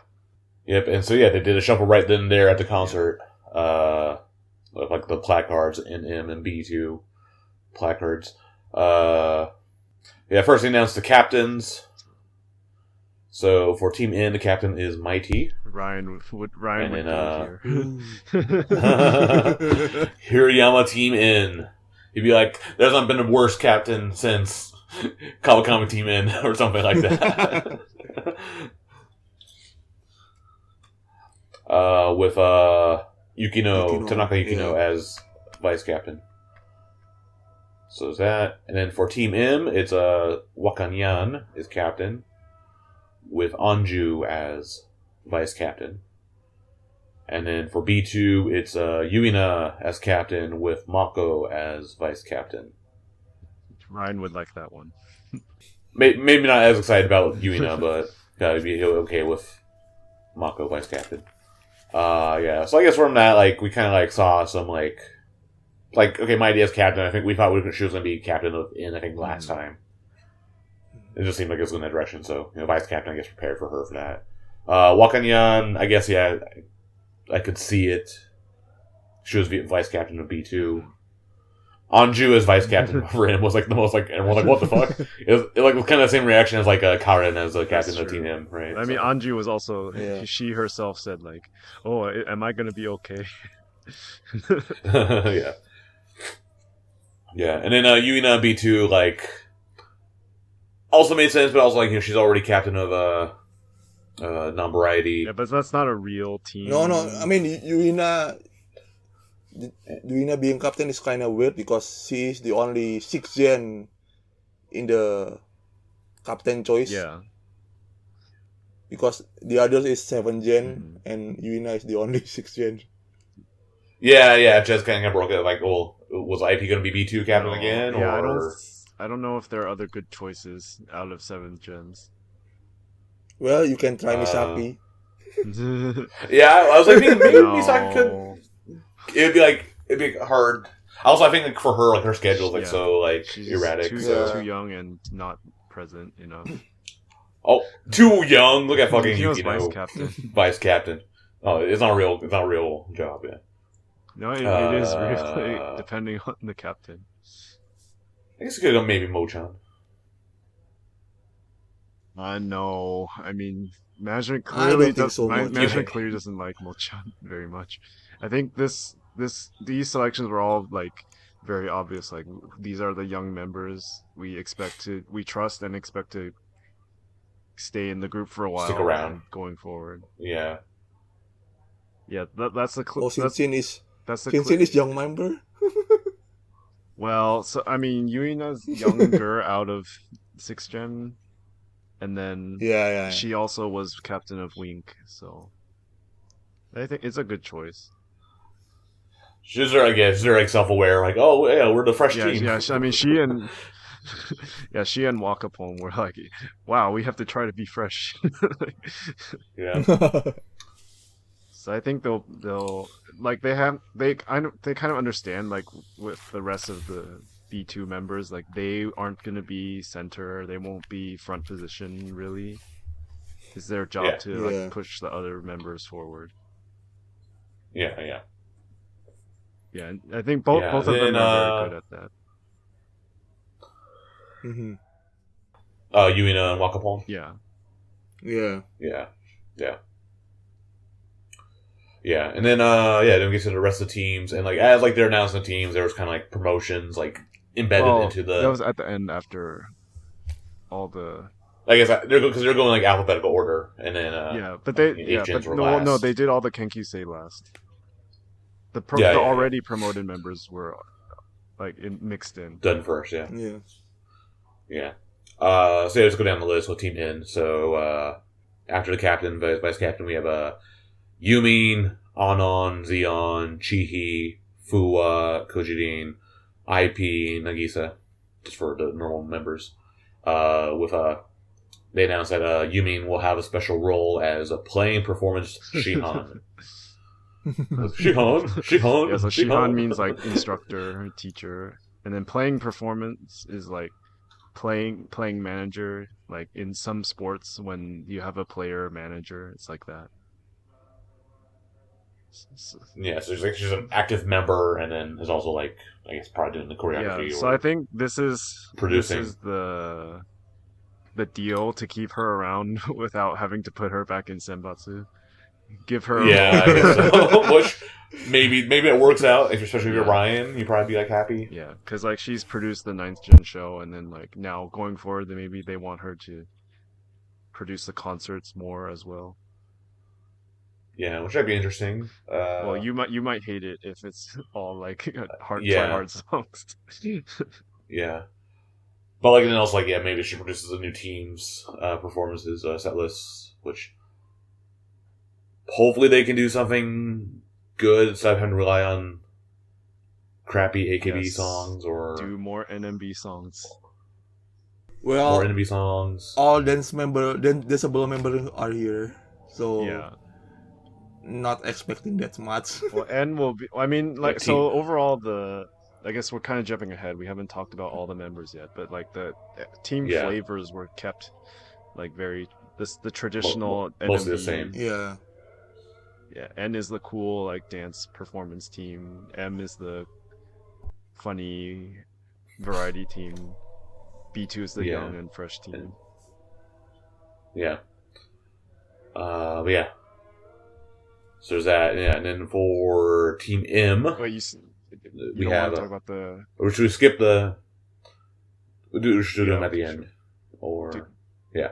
Yep, and so they did a shuffle right then and there at the concert. With like the placards NM and B2 placards. First they announced the captains. So for Team N, the captain is Mighty. Ryan would be here. Hirayama Team N. He'd be like, there's not been a worse captain since Kawakami Team N or something like that. With Tanaka Yukino as vice captain. So there's that. And then for Team M, it's Wakanyan is captain, with Anju as vice captain. And then for B2, it's Yuina as captain, with Mako as vice captain. Ryan would like that one. Maybe not as excited about Yuina, but gotta be okay with Mako vice captain. So I guess from that, like, we kind of like saw some like okay, Mighty as captain. I think we thought she was going to be captain of N. I think last time. It just seemed like it was going that direction. So vice captain, I guess, prepared for her for that. Wakanyan, I guess, I could see it. She was vice captain of B2. Anju as vice captain for him was like the most like everyone was like, what the fuck? It was kind of the same reaction as like Karen as a captain of Team M, right? I mean, Anju was also she herself said like, "Oh, am I gonna be okay?" And then Yuina B2 like also made sense, but also like she's already captain of non-variety. Yeah, but that's not a real team. No. I mean, Yuina being captain is kind of weird because she is the only 6th gen in the captain choice. Yeah. Because the others is 7th gen and Yuina is the only 6th gen. Yeah. Just kind of broke it. Like, well, was IP going to be B2 captain again? Yeah, or... I don't know if there are other good choices out of 7th gens. Well, you can try Misaki. I was like, maybe Misaki could. It'd be hard. Also, I think like, for her, like her schedule is like so like she's erratic. Too young and not present, Oh, too young. Look at fucking vice captain. Vice captain. Oh, it's not a real job. Yeah. No, it is really depending on the captain. I guess it could go maybe Mochan. No. I mean, management clearly clearly doesn't like Mochan very much. I think these selections were all like very obvious. Like these are the young members we trust and expect to stay in the group for a while. Stick around going forward. Yeah. Yeah, that's the Oh, Shinshin is that's the Shinshin is young member. Well, so I mean, Yuina's younger out of 6th gen, and then Yeah, yeah, she also was captain of Wink, so I think it's a good choice. She's very, I guess, very like self-aware. Like, oh yeah, we're the fresh Yeah, team. yeah. I mean, she and yeah, she and Wakapon were like, wow, we have to try to be fresh. Yeah, yeah. So I think they'll like they kind of understand like with the rest of the B2 members, like they aren't gonna be center, they won't be front position really. It's their job yeah, to like Yeah. push the other members forward. yeah, yeah. Yeah, and I think Yeah, both of them then are very good at that. hmm Yuina and Wakapon. Yeah. Yeah. Yeah, yeah, yeah. And then then we get to the rest of the teams, and like as like they're announcing the teams, there was kind of like promotions like embedded Well, into that the. was at the end after all the I guess they're going like alphabetical order, and then yeah, but they yeah, Asians but were no, last. they did all the Kenkyusei last. The Yeah, the yeah, already promoted members were like mixed in. done first. Yeah, Yeah. yeah. So let's go down the list with Team N. So after the captain, vice captain, we have Yumin, Anon, Zeon, Chihi, Fuwa, Kojirin, IP, Nagisa, just for the normal members. They announced that Yumin will have a special role as a playing performance Shihan. Shihan. Yeah, so Shihan means like instructor, teacher, and then playing performance is like playing manager. Like in some sports, when you have a player manager, it's like that. Yeah, so she's an active member, and then is also like I guess probably doing the choreography. Yeah, so or I think this is producing. the deal to keep her around without having to put her back in Senbatsu. Give her a Yeah, role. I guess so. Which maybe it works out, especially if you're Yeah. Ryan. You'd probably be like happy. Yeah, because like she's produced the 9th gen show, and then like now going forward, then maybe they want her to produce the concerts more as well. Yeah, which would be interesting. Well, you might hate it if it's all like hard Yeah. try hard songs. Yeah, but like and then also like yeah, maybe she produces a new team's performances set lists, which hopefully they can do something good instead of having to rely on crappy AKB Yes. songs or Do more NMB songs. Well, more NMB songs. all Decibel members are here, so Yeah. not expecting that much. Well, N will be. I mean, like Like so team. overall, I guess we're kind of jumping ahead. We haven't talked about all the members yet, but like the team Yeah. flavors were kept like very the traditional Mostly the NMB. same. Yeah. Yeah, N is the cool like dance performance team. M is the funny variety team. B2 is the Yeah. young and fresh team. Yeah. But yeah. So there's that. Yeah, and then for Team M, Wait, you we don't have. want to talk about the Or should we skip the? We should do them Yeah, at the sure. end, or Do- yeah,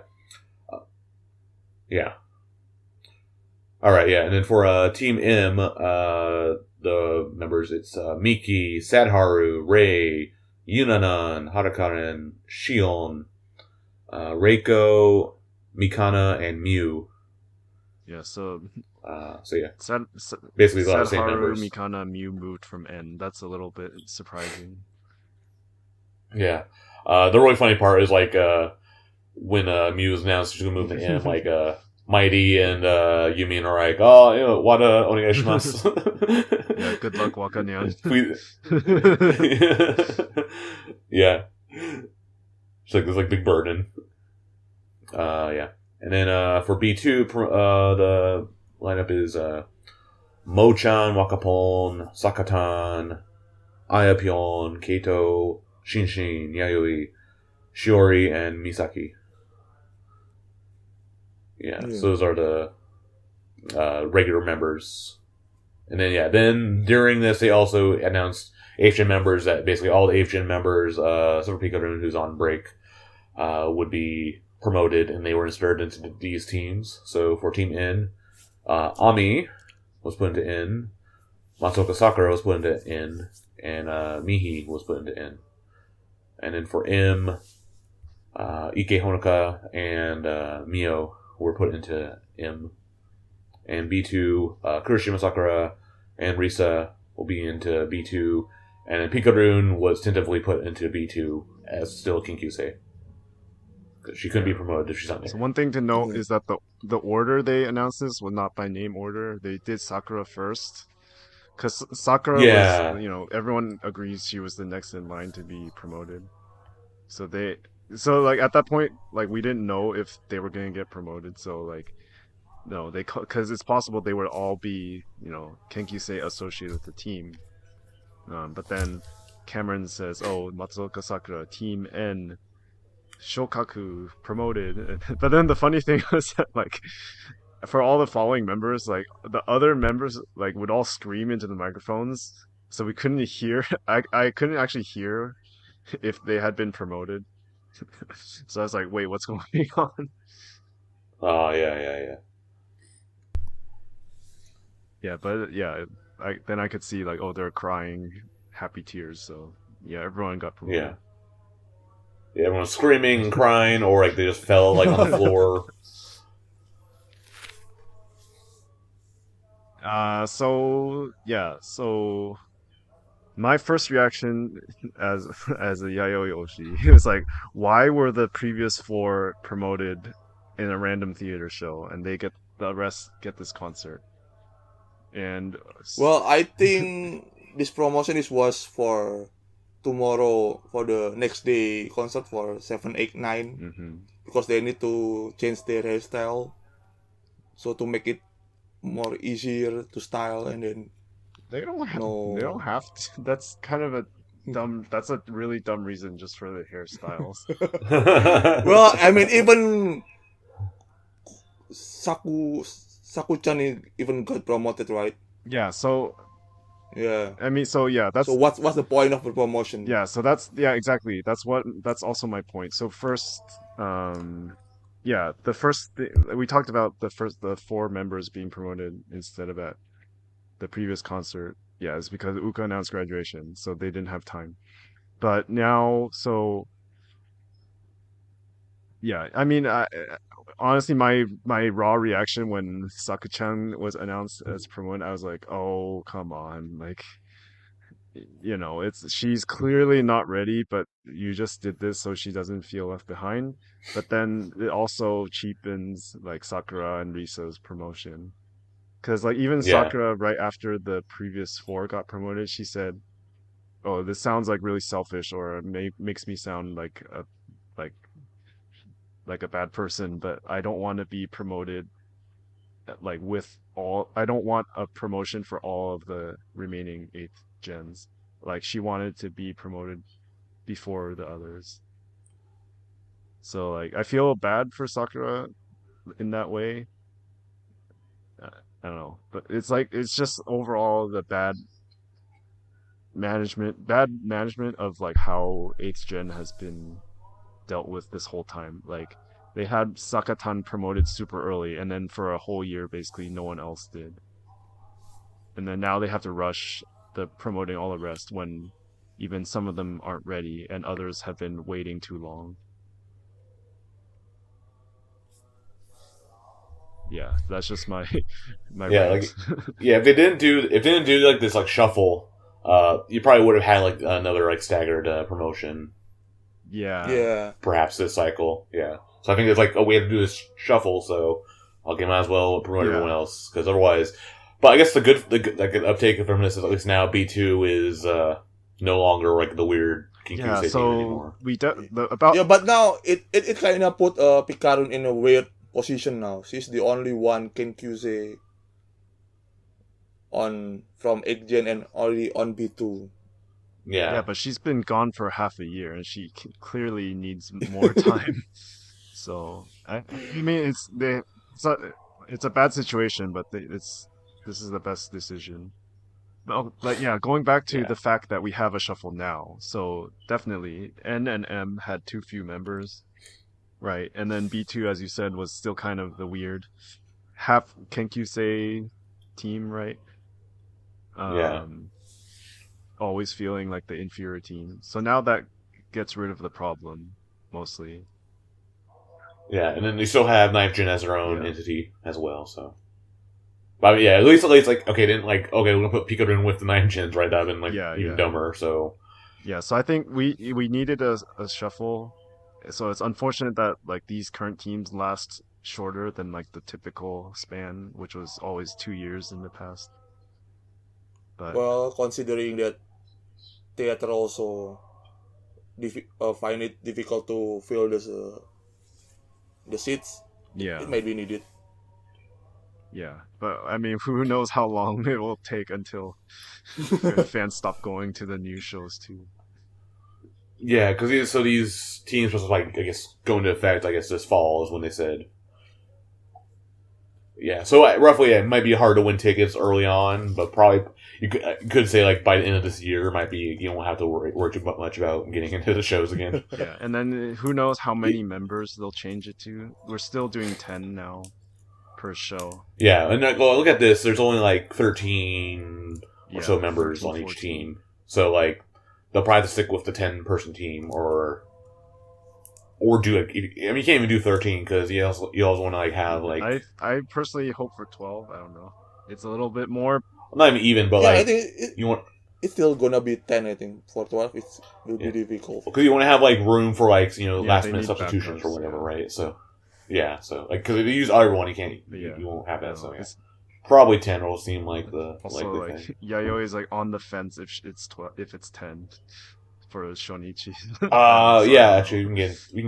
yeah. All right, yeah, and then for Team M, the members it's Miki, Sadharu, Rei, Yunanan, Harakaren, Shion, Reiko, Mikana, and Mew. yeah. So So yeah, Sad, basically a lot of the same Sadharu, members. Mikana, Mew moved from N. That's a little bit surprising. Yeah. The really funny part is like when Muse announced she's gonna move to M, like Mighty and Yumin are like, oh, you know, wada onegaishimasu. Yeah, good luck, Wakanyan. Yeah. It's like this like big burden. Yeah. And then for B2, the lineup is Mochan, Wakapon, Sakatan, Ayapyeon, Kato, Shinshin, Yayoi, Shiori, and Misaki. Yeah, Yeah. so those are the regular members. And then during this, they also announced HN members that basically all the HN members, Super Pico, who's on break, would be promoted, and they were inserted into these teams. So for Team N, Ami, was put into N. Matsuoka Sakura was put into N. And Mihi was put into N. And then for M, Ike Honoka and Mio were put into M. And B2, Kurashima Sakura and Risa will be into B2. And then Pikarun was tentatively put into B2 as still Kinkyusei. She couldn't be promoted if she's not there. So one thing to note is that the order they announced this was not by name order. They did Sakura first. Because Sakura was, you know, everyone agrees she was the next in line to be promoted. So like at that point, like we didn't know if they were going to get promoted. So like, no, because it's possible they would all be, you know, Kenkyusei associated with the team. But then Cameron says, oh, Matsuoka Sakura, Team N, Shokaku, promoted. But then the funny thing was that, like, for all the following members, like, the other members, like, would all scream into the microphones, so we couldn't hear. I couldn't actually hear if they had been promoted. So I was like, wait, what's going on? Oh, yeah. Yeah, but yeah, then I could see, like, oh, they're crying happy tears, so yeah, everyone got promoted. Yeah, everyone was screaming and crying, or like they just fell like on the floor. So my first reaction as a Yayoi Oshi was like, why were the previous 4 promoted in a random theater show and the rest get this concert? And well, I think this promotion was for tomorrow, for the next day concert for 7, 8, 9, because they need to change their hairstyle, so to make it more easier to style. And then they don't have to. That's kind of a that's a really dumb reason just for the hairstyles. Well, I mean, even Saku-chan even got promoted, right? Yeah, so yeah. I mean, so yeah, that's so what's the point of the promotion? Yeah, so exactly. That's also my point. So first, yeah, we talked about the 4 members being promoted instead of at the previous concert. Yeah, it's because Uka announced graduation, so they didn't have time. But now, so yeah, I mean, honestly, my raw reaction when Saku-chan was announced as promoted, I was like, oh, come on, like, you know, she's clearly not ready, but you just did this so she doesn't feel left behind. But then it also cheapens like Sakura and Risa's promotion, because like even Sakura, right after the previous 4 got promoted, she said, "Oh, this sounds like really selfish, or makes me sound like a bad person, but I don't want to be promoted like with all. I don't want a promotion for all of the remaining 8th gens." Like she wanted to be promoted before the others. So like I feel bad for Sakura in that way. I don't know, but it's just overall the bad management of like how 8th gen has been dealt with this whole time. Like they had Sakatan promoted super early, and then for a whole year basically no one else did. And then now they have to rush the promoting all the rest when even some of them aren't ready and others have been waiting too long. Yeah, that's just my rant. If they didn't do like this like shuffle, you probably would have had like another like staggered promotion. Yeah. Perhaps this cycle. Yeah. So I think it's like, we have to do this shuffle, so I'll might as well promote everyone else, because otherwise. But I guess the good uptake from this is at least now B2 is no longer like the weird Kinkyusei team anymore. But now it kind of put Pikarun in a weird position now. She's the only one Kinkyusei from 8th gen and already on B2. Yeah, but she's been gone for half a year, and she clearly needs more time. So I mean, it's a bad situation, but this is the best decision. But yeah, going back to the fact that we have a shuffle now, so definitely N and M had too few members, right? And then B2, as you said, was still kind of the weird half Kenkyusei team, right? Yeah. Always feeling like the inferior team. So now that gets rid of the problem mostly. Yeah, and then you still have Ninth Gen as their own Yeah. entity as well. So, but yeah, at least like okay, didn't like okay, we're gonna put Picodin with the Ninth Gens, right? That'd been like Yeah, even yeah. dumber. So Yeah, so I think we needed a shuffle. So it's unfortunate that like these current teams last shorter than like the typical span, which was always 2 years in the past. But Well, considering that theater also find it difficult to fill the seats, yeah, it might be needed. yeah. But I mean, who knows how long it will take until fans stop going to the new shows too. yeah, because these teams was like I guess go into effect. I guess this fall is when they said. Yeah, so roughly it might be hard to win tickets early on, but probably you could say like by the end of this year might be you won't have to worry too much about getting into the shows again. Yeah, and then who knows how many members they'll change it to. We're still doing 10 now per show. Yeah, and look at this. There's only like 13 or Yeah, so members 13, on each 14. team, so like they'll probably have to stick with the 10-person team or do like I mean you can't even do 13 because you also want to like have like I personally hope for 12. I don't know. It's a little bit more. not even but Yeah, I like think you want it's still gonna be 10. I think for 12 it will Yeah. be difficult. because you want to have like room for like Yeah, last they minute need substitutions or backups, whatever, yeah. right? So yeah, so like because if you use everyone, you can't Yeah. you won't have I that. don't So know, yeah. it's Probably 10 will seem like the also likely like thing. Yayoi is like on the fence if it's 12, if it's 10 for Shonichi. So Yeah, I don't actually know. we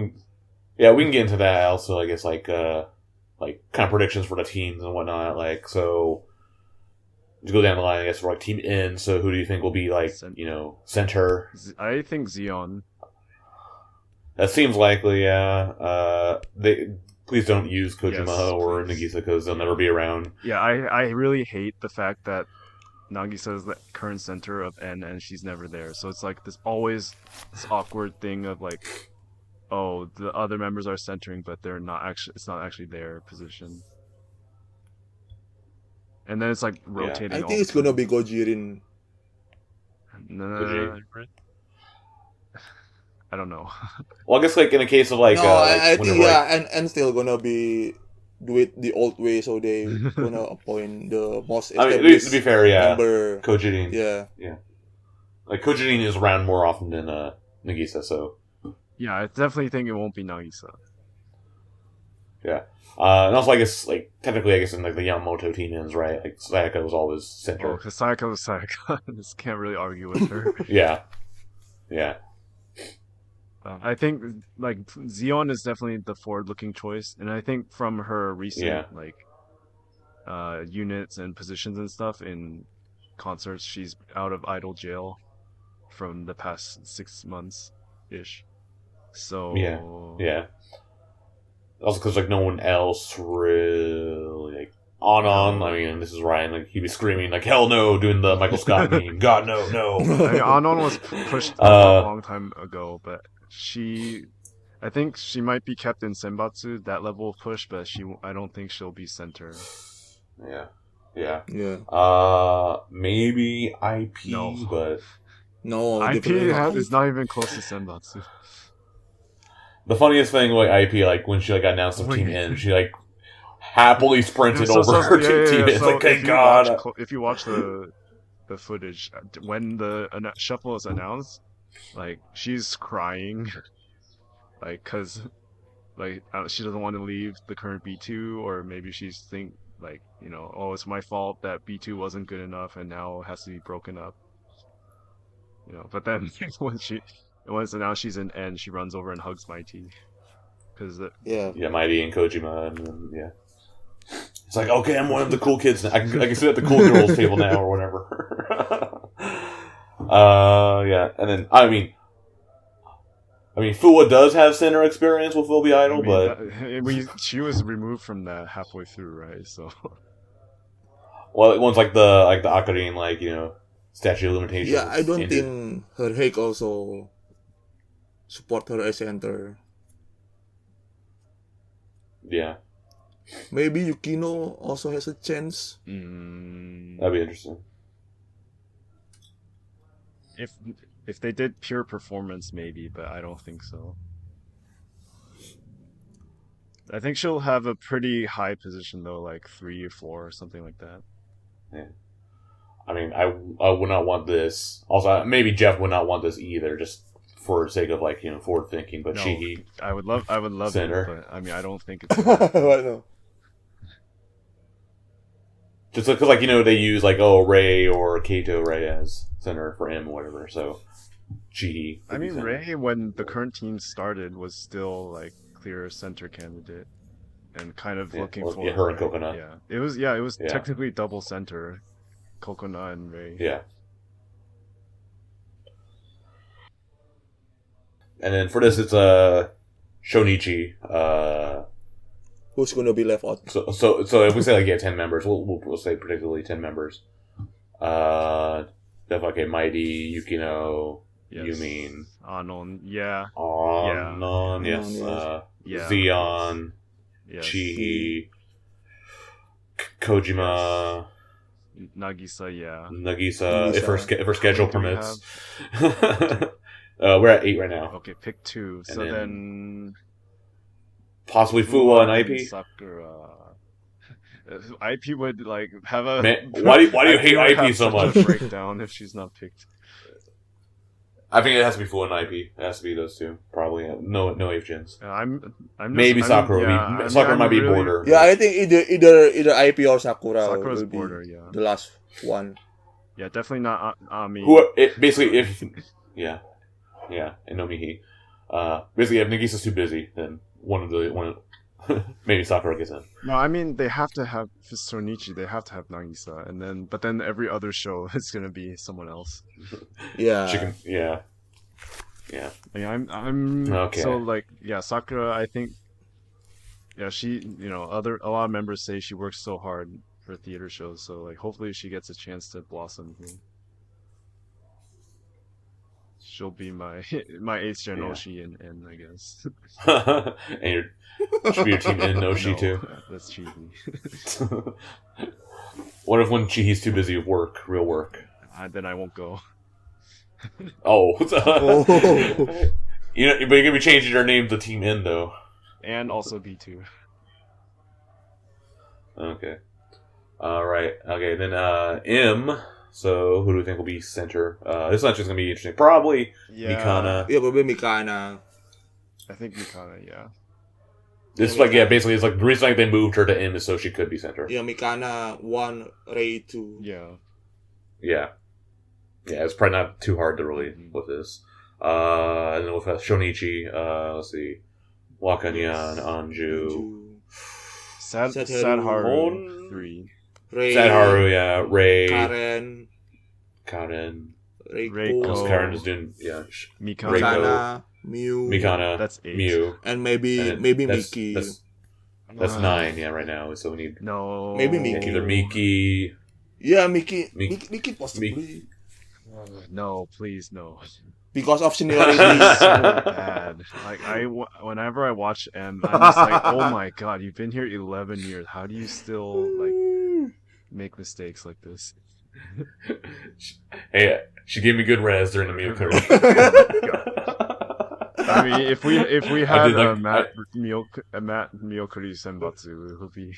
can get into that also. I guess like kind of predictions for the teams and whatnot. Like so, to go down the line, I guess for like Team N. So who do you think will be like center? I think Siyeon. That seems likely. Yeah. They please don't use Kojima Yes, or please. Nagisa because they'll never be around. Yeah, I really hate the fact that Nagisa is the current center of N and she's never there. So it's like this always this awkward thing of like, oh, the other members are centering, but they're not actually. It's not actually their position. And then it's like rotating. I all think the it's gonna time. be Gojirin. Koji. I don't know. Well, I guess like in a case of like No, like I when think they're, yeah, and still gonna be do it the old way, so they gonna appoint the most I mean, established to be fair, yeah, member. Kojin. Yeah, Like Kojin is around more often than Nagisa, so Yeah, I definitely think it won't be Nagisa. yeah. And also, I guess like technically, I guess in like the Yamamoto team ends right. Like Sayaka was always center. Oh, because Sayaka was Sayaka. Just can't really argue with her. Yeah. I think like Siyeon is definitely the forward-looking choice, and I think from her recent like units and positions and stuff in concerts, she's out of idol jail from the past 6 months ish. So Yeah. Also, because like no one else really like on. I mean, this is Ryan. Like he'd be screaming like "Hell no!" doing the Michael Scott meme. God no. I mean, Anon was pushed a long time ago, but I think she might be kept in Senbatsu, that level of push, but I don't think she'll be center. Yeah. yeah. Maybe IP, No. but No, IP definitely not. is not even close to Senbatsu. the funniest thing, like IP, like when she like got announced of Team N, she like happily sprinted over her team. It's like, thank God. If you watch the footage when the shuffle is announced, like she's crying, like because like she doesn't want to leave the current B2, or maybe she's like oh, it's my fault that B2 wasn't good enough and now it has to be broken up. But then when it's announced she's in N, she runs over and hugs Mighty because Yeah, Mighty and Kojima, and then, it's like, okay, I'm one of the cool kids now. I can sit at the cool girls table now or whatever. And then I mean, Fuwa does have center experience with Will Be Idol, but she was removed from that halfway through, right? So well, one's like the Akarin, like statute of limitations. yeah. I don't think her Hake also support her as center. Yeah. Maybe Yukino also has a chance. That'd be interesting. If they did pure performance, maybe, but I don't think so. I think she'll have a pretty high position though, like 3 or 4 or something like that. Yeah. I mean, I would not want this. Also, maybe Jeff would not want this either, just for the sake of like forward thinking. But No, Chihi, I would love Center. it, but I mean, I don't think it's. What no? just because like they use like Ray or Kato right as center for him or whatever. So Chihi. I could be mean, center. Ray, when the current team started, was still like clear center candidate, and kind of looking well, for her and Coconut. Yeah, it was. Yeah, it was Yeah. technically double center, Coconut and Ray. Yeah. And then for this, it's Shonichi. Who's gonna be left out? So if we say like 10 members, we'll say particularly 10 members. Definitely Mighty, Yukino, Yes. Yumin, Anon, yeah. Anon, yes. Yeah. Zeon, Yes. Chihi, Kojima, Nagisa, yeah. Nagisa. Nagisa. If her schedule How many do we permits. We're at 8 right now. Okay, pick 2. And So then then Possibly Fuwa and IP. Sakura. IP would like have a. Man, why do you hate would IP have so such much? a breakdown if she's not picked. I think it has to be Fuwa and IP. It has to be those two. Probably. No AFGens. I'm Maybe just, Sakura. Sakura might be really- border. Yeah, I think either IP or Sakura Sakura's will be border, yeah. the last one. Yeah, definitely not Ami. Basically, if yeah, and Nomihi. Basically, if Nagisa's too busy, then maybe Sakura gets in. No, I mean they have to have for Sonichi. They have to have Nagisa, but then every other show it's gonna be someone else. Yeah. Yeah. I mean, I'm Okay. so like Sakura. I think she a lot of members say she works so hard for theater shows. So like hopefully she gets a chance to blossom here. She'll be my 8th gen Yeah. Oshi and I guess. And should be your team in Oshi No, too. that's cheesy. What if when Chihi's too busy with work, real work? Then I won't go. Oh. Oh. But you're gonna be changing your name to Team N though. And also B2. Okay. Alright. Okay, then M. So who do we think will be center? This match is gonna be interesting. Probably Mikana. Yeah, probably Mikana. I think Mikana, yeah. This is like basically it's like the reason they moved her to M is so she could be center. Yeah, Mikana 1, Ray 2. Yeah. Yeah. Yeah, it's probably not too hard to really with this. And then with Shonichi, let's see. Wakanyan, Anju. Sadharu 3. Ray. Sadharu, yeah. Ray. Karen. Reiko. Because Karen is doing, Mikana. Reiko. Mikana. Mew. Mikana. That's 8. Mew. And maybe And then Miki. That's 9, right now. So we need No. Maybe Miki. either Miki. Yeah, Miki. Miki. Miki possibly. No, please, no. Because of seniority. So bad. Like whenever I watch M, I'm just like, oh my god, you've been here 11 years. How do you still like make mistakes like this? Hey, she gave me good res during the Miyoko. I mean, if we had like- Matt Miyokuri Senbatsu, it would be.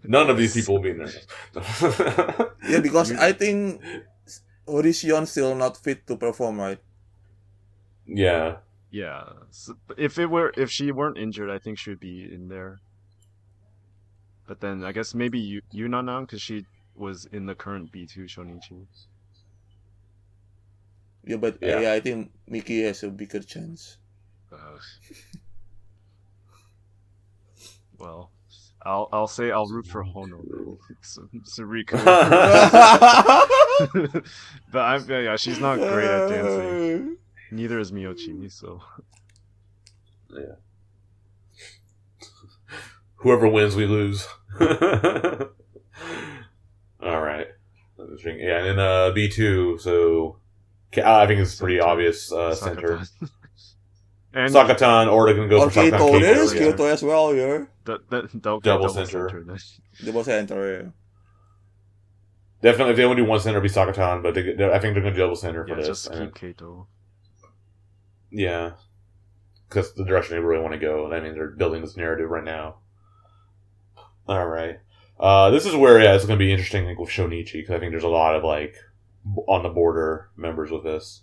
None of these people will be in there. Yeah, because I think Siyeon still not fit to perform, right? Yeah. Yeah. So, if she weren't injured, I think she would be in there. But then I guess maybe Yuna now because she was in the current B2 Shonichi. Yeah, but Yeah. I think Miki has a bigger chance. Well, I'll say I'll root for Hono. Sariko. But she's not great at dancing. Neither is Miyochi, so. Yeah. Whoever wins, we lose. Alright. Yeah, and then B2, so I think it's pretty obvious center. And Sakatan, or they're going to go Or for Sakatan Kato. There is yeah. Kato as well, yeah. double center. then. Double center, yeah. Definitely, if they only do one center, it'll be Sakatan, but I think they're going to double center for Yeah, this. just keep Kato. Yeah. Because the direction they really want to go. I mean, they're building this narrative right now. Alright. This is where, it's going to be interesting with Shonichi, because I think there's a lot of, on the border members with this.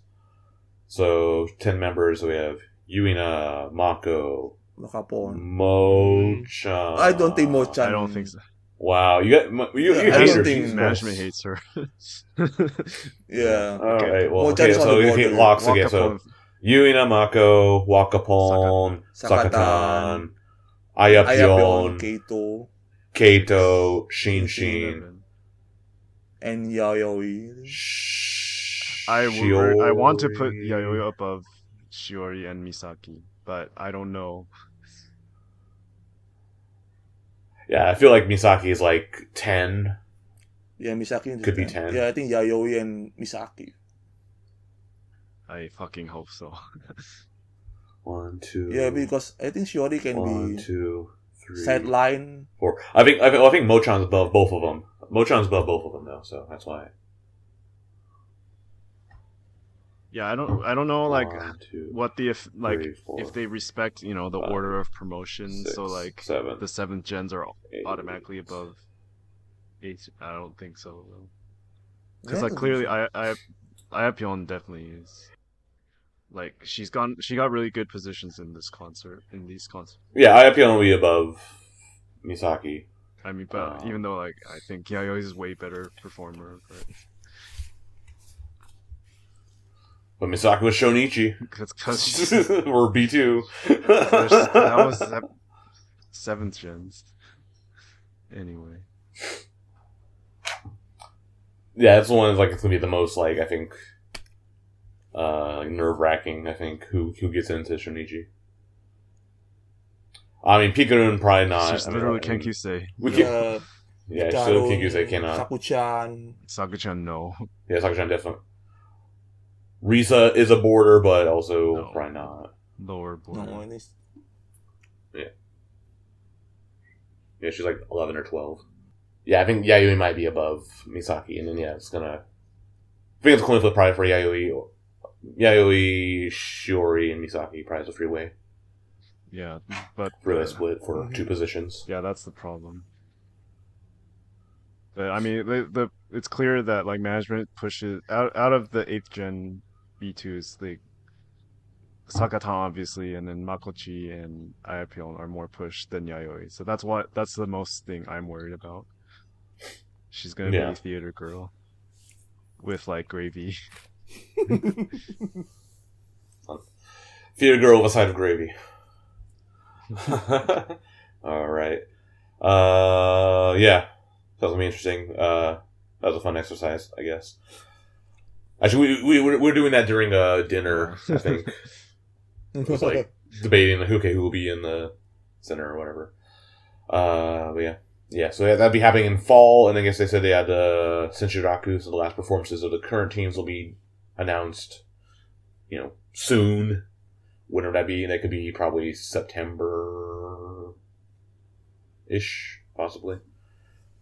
So, 10 members, we have Yuina, Mako, Nakapon. Mo-chan. I don't think Mo-chan. I don't think so. Wow, you I hate don't her. think Jesus Management Christ. hates her. Yeah. Alright, well, Mo-chan is on so the you hate border. locks again. So, Wakapon, Yuina, Mako, Wakapon, Sakatan, Ayapyeon, Kato, Kato, Shinshin, Eleven. and Yayoi. I want to put Yayoi above Shiori and Misaki, but I don't know. Yeah, I feel like Misaki is 10. Yeah, Misaki is Could be 10. 10. Yeah, I think Yayoi and Misaki. I fucking hope so. 1, 2. Yeah, because I think Shiori can 1, be 2, 3, sideline. 4. I think Mo-chan's above both of them. Mo-chan's above both of them though, so that's why. Yeah, I don't know 1, 2, what the 3, 4, if they respect the 5, order of promotion. 6, So 7, the 7th gens are 8. automatically above 8. I don't think so. Yeah, Because clearly Ayapyeon definitely is. She got really good positions in these concerts. Yeah, Ayapyeon will be above Misaki. I mean, but even though I think Yayoi is way better performer, But Misaki was Shonichi. because or B2. that was 7th gens. Anyway. Yeah, that's the one that's it's gonna be the most I think nerve wracking, I think, who gets into Shonichi. I mean Pikarun probably not. It's just literally Kenkyusei. Yeah, still Kenkyusei cannot. Sakuchan, no. Yeah, Sakuchan definitely. Risa is a border, but also No. probably not. Lower border. No, it is. Yeah, she's 11 or 12. Yeah, I think Yayoi might be above Misaki, and then it's gonna. I think it's a coin flip probably for Yayoi, Shiori, and Misaki. Probably is a freeway. Yeah, but Really split for 2 positions. yeah, that's the problem. But I mean, it's clear that management pushes out of the 8th gen B2s, Sakatan obviously, and then Makochi and Ayapyeon are more pushed than Yayoi. So that's the most thing I'm worried about. She's gonna be a theater girl with gravy. Theater girl with a side of gravy. Alright. Yeah. That was gonna be interesting. That was a fun exercise, I guess. Actually, we're doing that during dinner, I think. It was debating who will be in the center or whatever. But yeah. Yeah, so that'd be happening in fall, and I guess they said they had Senshiraku, so the last performances of the current teams will be announced, soon. Whenever that be, that could be probably September-ish, possibly.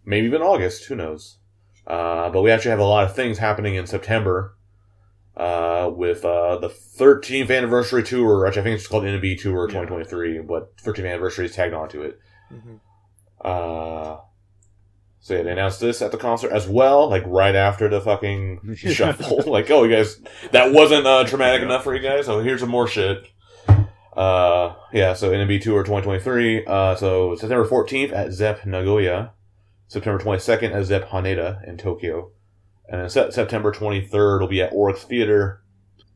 Maybe even August, who knows. But we actually have a lot of things happening in September, with the 13th anniversary tour, which I think it's called NMB Tour 2023, but 13th anniversary is tagged onto it. Mm-hmm. So yeah, they announced this at the concert as well, right after the fucking shuffle. Oh, you guys, that wasn't traumatic enough for you guys, so here's some more shit. Yeah, so NMB Tour 2023, so September 14th at ZEP Nagoya, September 22nd at ZEP Haneda in Tokyo, and then September 23rd will be at Oryx Theater,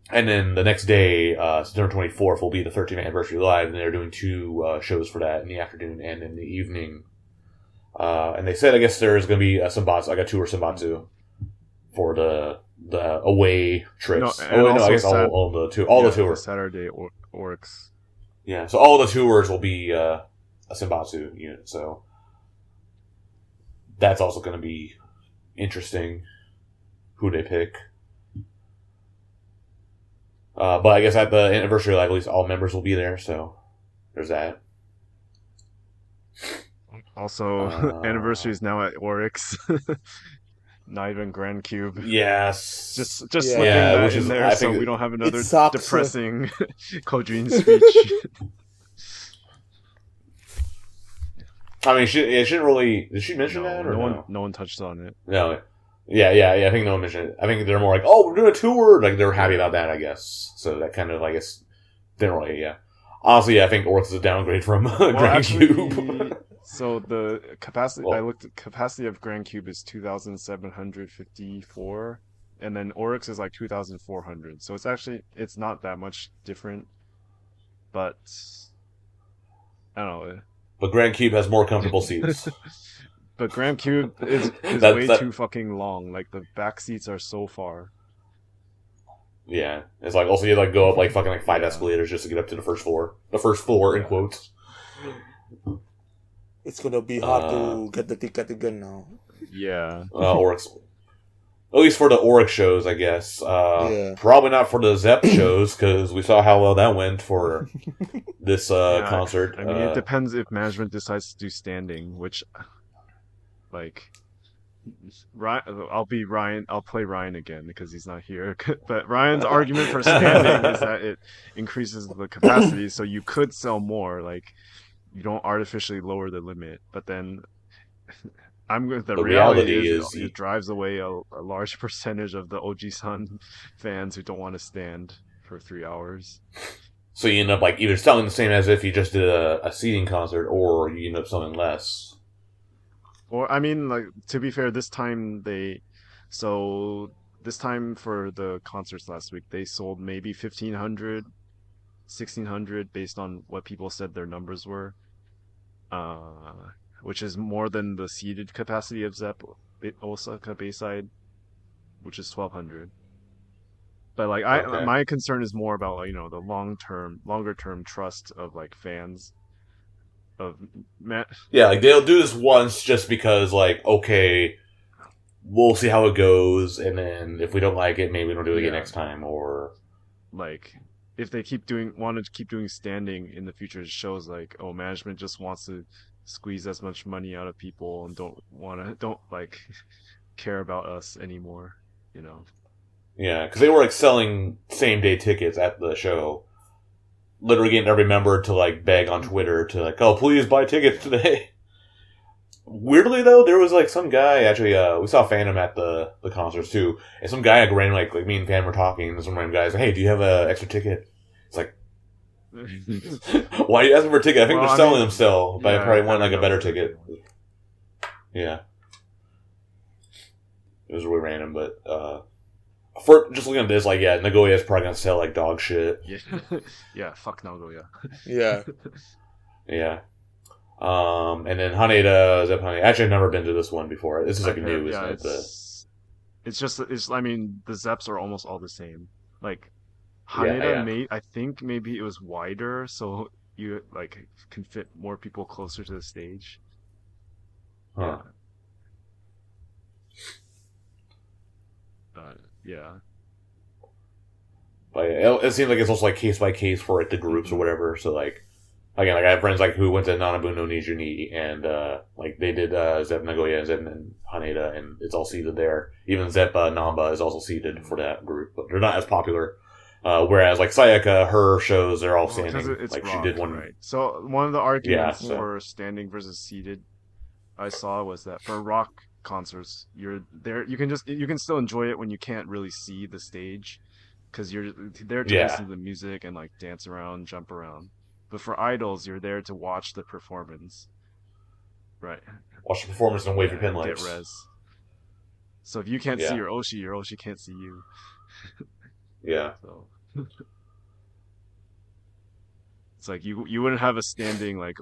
and then the next day, September 24th, will be the 13th anniversary live, and they're doing 2 shows for that in the afternoon and in the evening. And they said, I guess there's going to be a Sambatsu, a tour Sambatsu for the away trips. I guess all the tours. Saturday Oryx. Yeah, so all the tours will be a Sambatsu unit, so that's also going to be interesting who they pick. But I guess at the anniversary live, at least all members will be there, so there's that. Also, anniversary is now at Oryx. Not even Grand Cube. Yes. Just Yeah. slipping Yeah, that which in is- there I so think we don't have another sucks. depressing Kojin speech. I mean, she didn't really. Did she mention that or no one touched on it. No. Yeah. I think no one mentioned it. I think they're more like, oh, we're doing a tour. Like they're happy about that, I guess. So that kind of, I guess, didn't really. Yeah. Honestly, I think Oryx is a downgrade from Grand Cube. So the capacity, Well- I looked at capacity of Grand Cube is 2,754, and then Oryx is like 2,400. So it's not that much different, but I don't know. But Grand Cube has more comfortable seats. But Grand Cube is That- way that- too fucking long. Like the back seats are so far. Yeah, it's like also you like go up like fucking like 5 Yeah. escalators just to get up to the first floor. The first floor in quotes. It's gonna be hard to get the ticket again now. Yeah. Oryx. At least for the Oryx shows, I guess. Yeah. Probably not for the Zepp shows because we saw how well that went for this Yeah, concert. I mean, it depends if management decides to do standing, which, like, I'll play Ryan again because he's not here. But Ryan's argument for standing is that it increases the capacity, so you could sell more. Like, you don't artificially lower the limit. But then, the reality is it drives away a large percentage of the OG-san fans who don't want to stand for 3 hours. So you end up like either selling the same as if you just did a seating concert, or you end up selling less. Or I mean, like, to be fair, this time for the concerts last week, they sold maybe 1,500, 1,600 based on what people said their numbers were. Which is more than the seated capacity of Zepp Osaka Bayside, which is 1,200. But like, Okay. my concern is more about, like, the longer term trust of like fans of Yeah, like they'll do this once just because, like, okay, we'll see how it goes, and then if we don't like it, maybe we don't do it again Yeah. next time, or like, if they want to keep doing standing in the future, it shows like, oh, management just wants to squeeze as much money out of people and don't like care about us anymore, yeah, because they were like selling same day tickets at the show, literally getting every member to like beg on Twitter to like, oh, please buy tickets today. Weirdly though, there was like some guy actually. We saw Phantom at the concerts too, and some guy like ran like me and Phantom were talking, and some random guy's like, hey, do you have an extra ticket? It's like, why are you asking for a ticket? I think Well, they're I selling mean, them still, but I yeah, probably want like a know. better ticket. Yeah. It was really random, but for just looking at this, like, yeah, Nagoya is probably gonna sell like dog shit. Yeah, yeah. Fuck Nagoya. Yeah. Yeah. And then Haneda, Zepp Haneda. Actually, I've never been to this one before. This is like new, isn't it? I mean, the Zeps are almost all the same. Like, Yeah, Haneda I think maybe it was wider, so you like can fit more people closer to the stage. Huh. Yeah. But it seems like it's also like case by case for like the groups or whatever. So like, again, like I have friends like who went to Nanabu no Nijuni and like they did Zepp Nagoya and Zepp and Haneda, and it's all seated there. Even Zepp Namba is also seated for that group, but they're not as popular. Whereas like Sayaka, her shows they're all standing. It's Like rock, she did one. right? So one of the arguments Yeah, so- for standing versus seated I saw was that for rock concerts, you're there. You can still enjoy it when you can't really see the stage, because you're there to Yeah. listen to the music and like dance around, jump around. But for idols, you're there to watch the performance, right? Watch the performance and wave your pin Get lights. res. So if you can't Yeah. see your Oshi can't see you. Yeah. So it's like you wouldn't have a standing like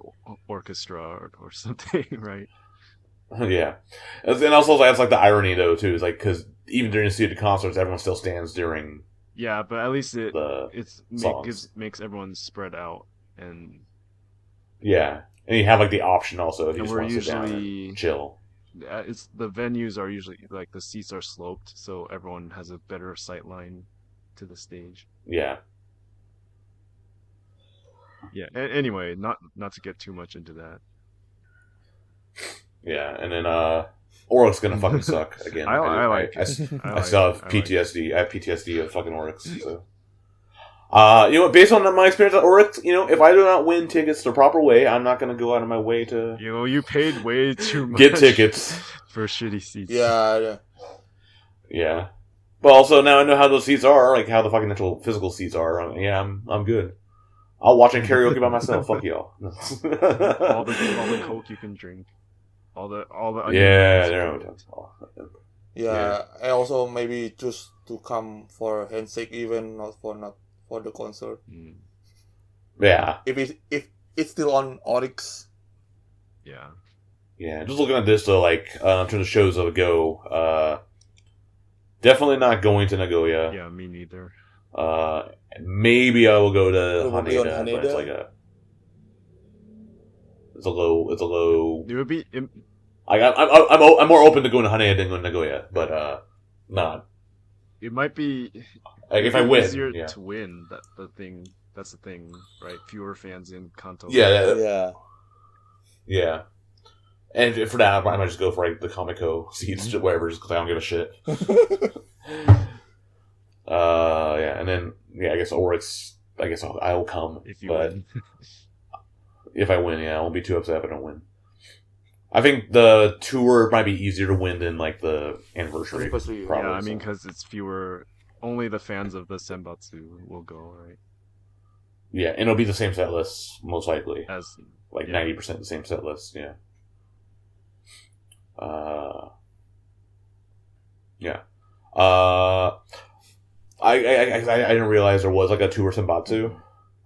orchestra or something, right? Yeah. And also that's like the irony though too, is like because even during the seated concerts, everyone still stands during Yeah, but at least the songs. makes everyone spread out, and Yeah, and you have like the option also if you And just we're want to sit down usually- and chill. it's the venues are usually like the seats are sloped, so everyone has a better sight line to the stage. Yeah, Yeah. Anyway, not to get too much into that. Yeah, and then Oryx gonna fucking suck again. I like I it. still have I like PTSD. I have PTSD of fucking Oryx. So, you know, based on my experience at Oryx, you know, if I do not win tickets the proper way, I'm not gonna go out of my way to You know, you paid way too much get tickets. for shitty seats. Yeah. Yeah, but also now I know how those seats are, like how the fucking actual physical seats are. Yeah, I'm good. I'll watch in karaoke by myself. Fuck y'all. all the Coke you can drink. All the onion Yeah, rings you there. can eat. Yeah, I also maybe choose to come for handshake even, not for the concert. Mm, Yeah, If it's still on Oryx. yeah. yeah. Just looking at this though, like in terms of shows that would go, definitely not going to Nagoya. Yeah, me neither. Maybe I will go to Probably on Haneda, but it's Haneda? like it's a low. It would be I'm more open to going to Haneda than going to Nagoya, but not it might be like if I win. easier Yeah, to win. That's the thing, right? Fewer fans in Kanto. Yeah. yeah. And for that, I might just go for like the Comico seats, whatever, just because I don't give a shit. Yeah, and then I guess Oryx. I guess I will come If you but win. if I win, I won't be too upset if I don't win. I think the tour might be easier to win than like the anniversary. Anniversary, Probably, Yeah, I mean, so. because it's fewer. Only the fans of the Senbatsu will go, right? Yeah, and it'll be the same set list most likely, As like yeah. 90% the same set list. Yeah. Yeah. I didn't realize there was like a tour Senbatsu.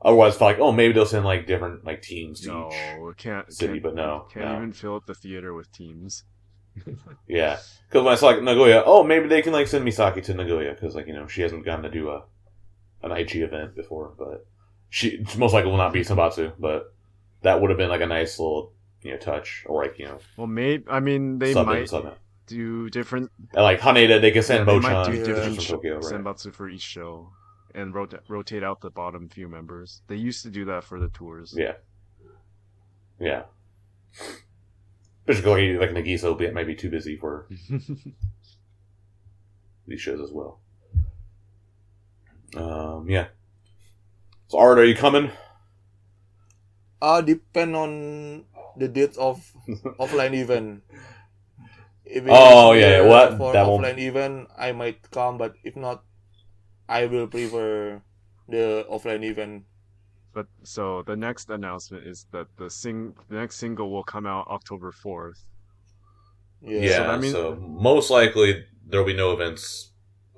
Otherwise, I felt like, oh, maybe they'll send like different like teams to no, each can't city, but no, can't no. even fill up the theater with teams. Yeah, because when I saw like Nagoya, oh, maybe they can like send Misaki to Nagoya because like she hasn't gotten to do an IG event before, but she most likely will not be Senbatsu, but that would have been like a nice little touch or like Well, maybe I mean they sub in, might sub out. do different. And like Haneda, they can send They might Mochan do Yeah. different from Tokyo, right? Senbatsu for each show, and rotate out the bottom few members. They used to do that for the tours. Yeah, yeah. Especially like Nagisa might be too busy for these shows as well. Yeah. So Art, are you coming? Depend on the dates of offline event. If Oh, it's yeah, near what? for That won't- offline event, I might come, but if not, I will prefer the offline event. But so the next announcement is that the next single will come out October 4th. Yeah. Yeah, So that means- so most likely there'll be no events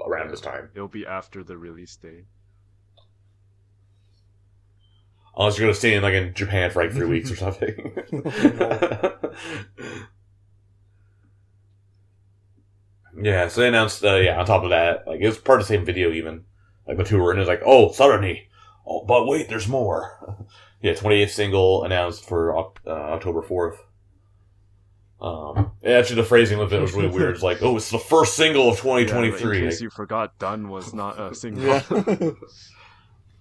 around this time. It'll be after the release date. Unless you're going to stay in Japan for like 3 weeks or something. Yeah, so they announced, on top of that, like, it was part of the same video even, like, the tour, and it was like, oh, suddenly, oh, but wait, there's more. Yeah, 28th single announced for October 4th. And actually, the phrasing of it was really weird. It's like, oh, it's the first single of Yeah, but 2023. in case you forgot, Done was not a single. Yeah.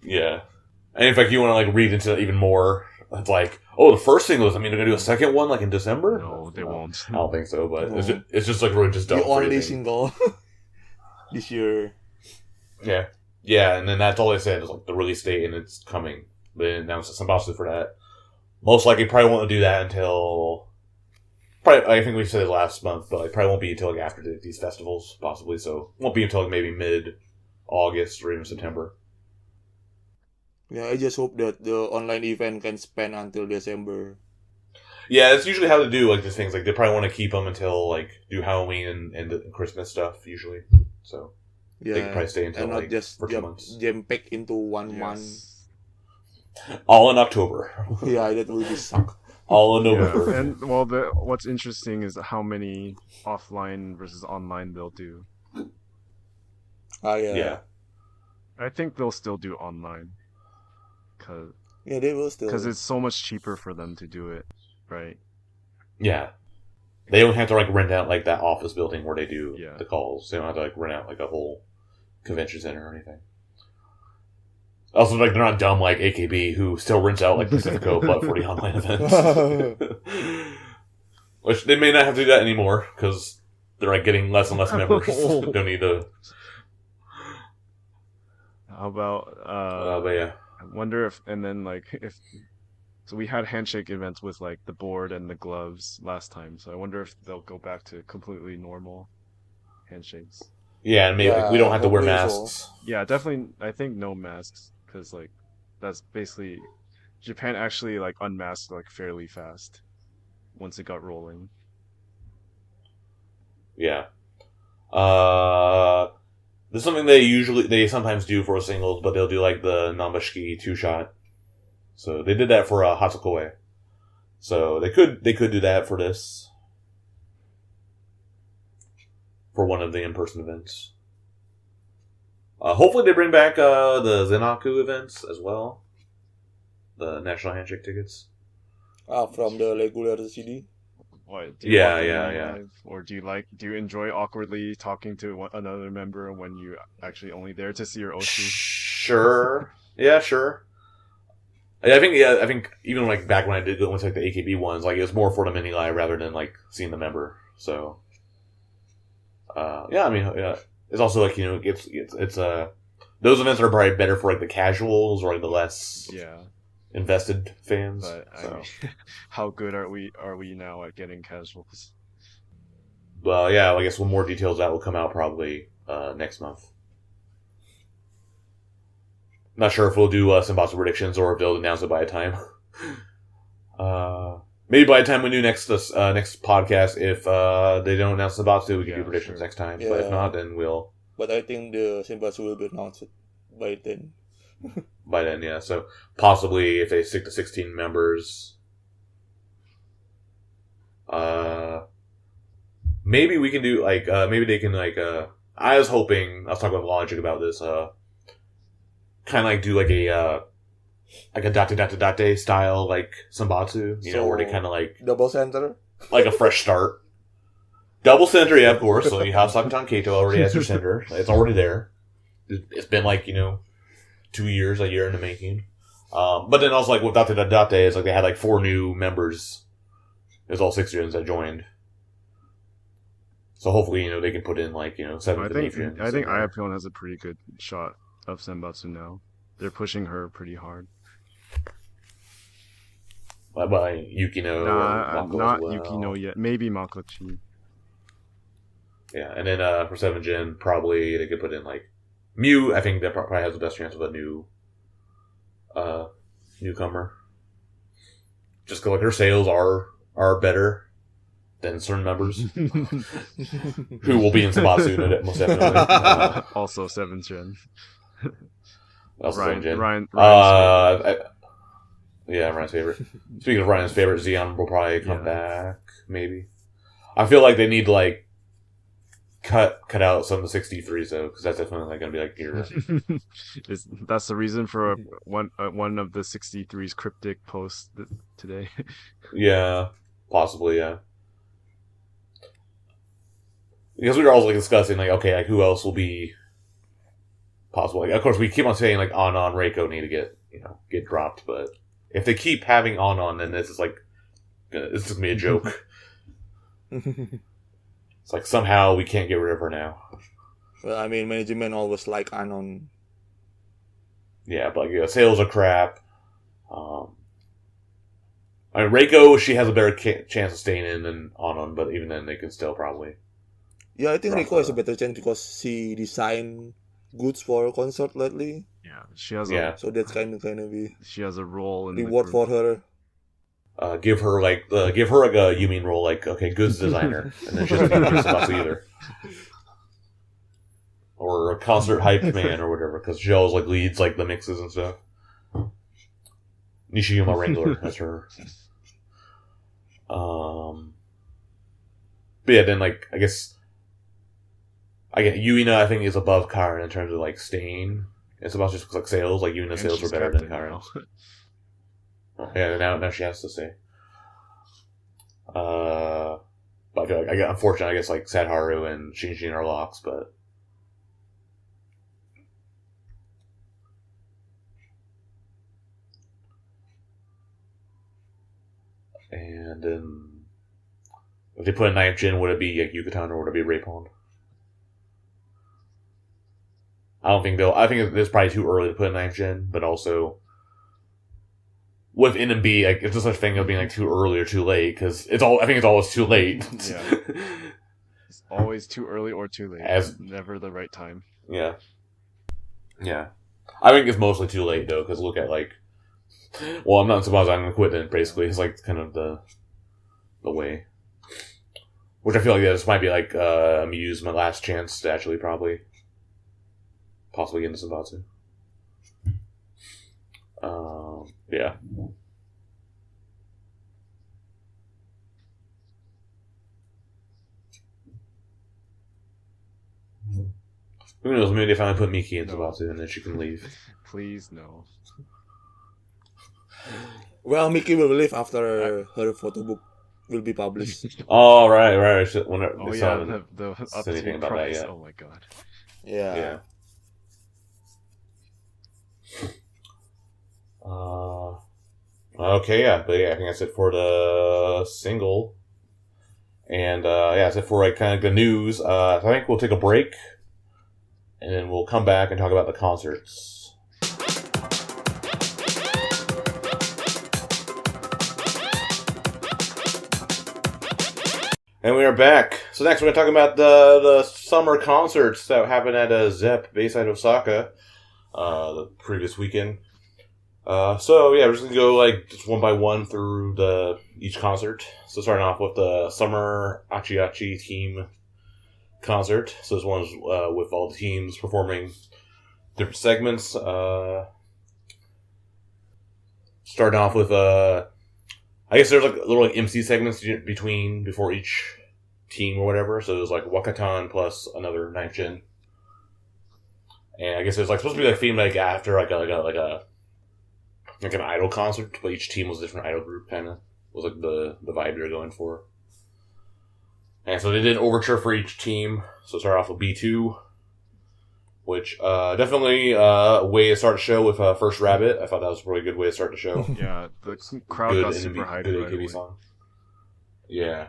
Yeah. And in fact, you want to, like, read into that even more. It's like, oh, the first single is, they're going to do a second one, like, in December? No, they won't. I don't think so, but No. it's just like, really just dumb The only phrasing. single this year. Yeah. Yeah, and then that's all they said is like the release date and it's coming. They announced some possibly for that. Most likely probably won't do that until I think we said it last month, but probably won't be until like after these festivals, possibly. So won't be until like maybe mid-August or even September. Yeah, I just hope that the online event can span until December. Yeah, that's usually how they do like these things. Like they probably want to keep them until like do Halloween and the Christmas stuff usually. So Yeah, they can probably stay until and not like just for 2 months. jam packed into 1 month. Yes. All in October. Yeah, that will be suck. All in Yeah, November. and well, what's interesting is how many offline versus online they'll do. Yeah. Yeah. I think they'll still do online, Yeah, they will still. because it's so much cheaper for them to do it, right? Yeah. They don't have to like rent out like that office building where they do Yeah. the calls. They don't have to like rent out like a whole convention center or anything. Also, like, they're not dumb like AKB, who still rents out, like, Pacifico but for the online events. Which they may not have to do that anymore, because they're, like, getting less and less members. Don't need to... How about, but yeah. I wonder if, and then, like, if, so we had handshake events with, like, the board and the gloves last time, so I wonder if they'll go back to completely normal handshakes. Yeah, and maybe like, we don't have to wear masks. So. Yeah, definitely, I think no masks, because, like, that's basically, Japan actually, like, unmasked, like, fairly fast once it got rolling. Yeah. This is something they sometimes do for singles, but they'll do like the Namashiki 2-shot. So they did that for Hatsukoe. So they could do that for this. For one of the in-person events. Hopefully they bring back the Zenaku events as well. The National Handshake tickets. From the regular CD. What? Yeah. Or do you enjoy awkwardly talking to another member when you're actually only there to see your Oshi? Sure. Yeah, sure. I think even like back when I did go into like the AKB ones, like it was more for the mini live rather than like seeing the member. So, yeah, I mean, yeah, it's also like it's those events are probably better for like the casuals or like the less invested fans. But I mean, how good are we now at getting casuals? Well, yeah, I guess more details that will come out probably next month. Not sure if we'll do Senbatsu predictions or if they'll announce it by a time. Maybe by the time we do next podcast, if they don't announce Senbatsu, we can do predictions next time. Yeah. But if not, then we'll... But I think the Senbatsu will be announced by then. By then, yeah. So possibly if they stick to 16 members, maybe we can do like maybe they can like I was talking with Logic about this kind of like do like a date style like Senbatsu, know, where they kind of like double center, like a fresh start. Double center, yeah, of course. So you have Sakutan Kato already as your center. It's already there. It's been like 2 years, a year in the making. But then also like with Date, it's like they had like 4 new members. It's all 6 gens that joined. So hopefully, they can put in like, 7 I think Ayapion has a pretty good shot of Senbatsu now. They're pushing her pretty hard. By Yukino. Not well. Yukino yet. Maybe Makochi. Yeah, and then for 7 gen, probably they could put in like Mew. I think that probably has the best chance of a newcomer. Just because like her sales are better than certain members who will be in Senbatsu most definitely. Also 7 gen. Also Ryan, 7 gen. Ryan's Ryan's favorite. Speaking of Ryan's favorite, Xeon will probably come back. Maybe. I feel like they need to like cut out some of the 63s though, because that's definitely like going to be like your. That's the reason for one of the 63's cryptic posts today. Yeah, possibly, yeah. Because we were also like discussing like, okay, like who else will be possible? Like, of course, we keep on saying like Anon, Reiko need to get dropped, but if they keep having Anon, then this is like this is gonna be a joke. It's like somehow we can't get rid of her now. Well, I mean, management always like Anon. Yeah, but sales are crap. I mean, Reiko, she has a better chance of staying in than Anon, but even then, they can still probably. Yeah, I think Reiko has a better chance because she designed goods for concert lately. Yeah, she has. So that's kind of be. She has a role in reward for her. Give her like a Yumin role, like okay, goods designer, and then she doesn't need Senbatsu either, or a concert hype man or whatever, because she always like leads like the mixes and stuff. Nishiyama Wrangler, that's her. But yeah, then like I guess Yuina I think is above Karen in terms of like staying. It's about just like sales, like Yuina sales were better than Karen. Yeah, now she has to stay. But I feel like unfortunately, I guess like Sadharu and Shinshin are locks, but And then if they put a ninth gen, would it be like Yucatan or would it be Raypon? I don't think they'll. I think it's probably too early to put a ninth gen, but also with NMB, like it's just such a thing of being like too early or too late because it's all. I think it's always too late. Yeah. It's always too early or too late. Never the right time. Yeah. Yeah. I think it's mostly too late though, because look at like. Well, I'm not surprised I'm gonna quit then. Basically, it's like kind of the way. Which I feel like this might be like Muse, my last chance to actually probably possibly get into Sabatsu. Yeah. Who knows? Maybe they finally put Miki in Sabatsu and then she can leave. Please, no. Well, Miki will leave after her photo book will be published. Oh, right. Whenever the update about price. that, yeah. Oh my god. Yeah. Okay, yeah. But yeah, I think that's it for the single. And that's it for like kind of the news. I think we'll take a break. And then we'll come back and talk about the concerts. And we are back. So next we're going to talk about the summer concerts that happened at ZEP Bayside Osaka the previous weekend. So yeah, we're just going to go like just one by one through each concert. So starting off with the Summer Achi team concert. So this one's with all the teams performing different segments. Starting off with I guess there's like little like MC segments before each team or whatever. So there's like Wakatan plus another ninth gen, and I guess there's like supposed to be like theme like after like an idol concert, but each team was a different idol group. Kind of was like the vibe they're going for. And so they did overture for each team. So start off with B2, which definitely a way to start the show with First Rabbit. I thought that was a really good way to start the show. Yeah, the crowd got super hyped right away. Song. Yeah.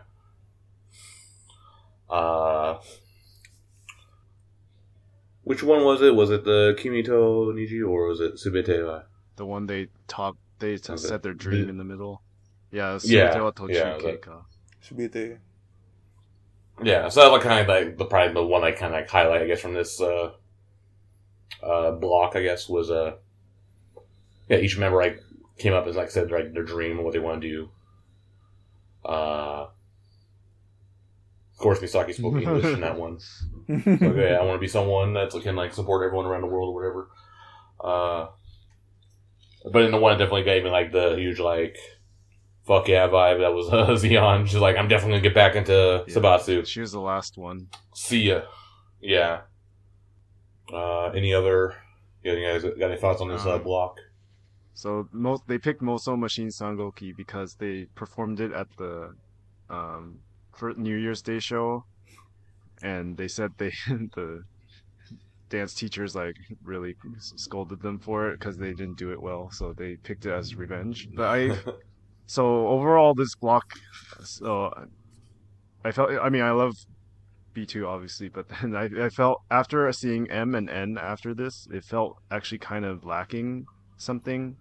Which one was it? Was it the Kimito Niji or was it Subete wa? The one they said their dream in the middle. Yeah, Yeah, Subete wa Tochi Keika. Subite. Yeah, so that was kind of like probably the one I kind of like highlight, I guess, from this block. I guess was each member like came up as like said like their dream and what they want to do. Of course, Misaki spoke English in that one. So, okay, I want to be someone that can like support everyone around the world or whatever. But in the one, it definitely gave me like the huge like fuck yeah vibe that was Siyeon. She's like, I'm definitely gonna get back into Sabatsu. She was the last one. See ya. Yeah. Any other? You guys got any thoughts on this block? So they picked Moso Machine Sangoki because they performed it at the for New Year's Day show, and they said the dance teachers like really scolded them for it because they didn't do it well, so they picked it as revenge. But so overall this block, so I love B2 obviously, but then I felt after seeing M and N after this, it felt actually kind of lacking something.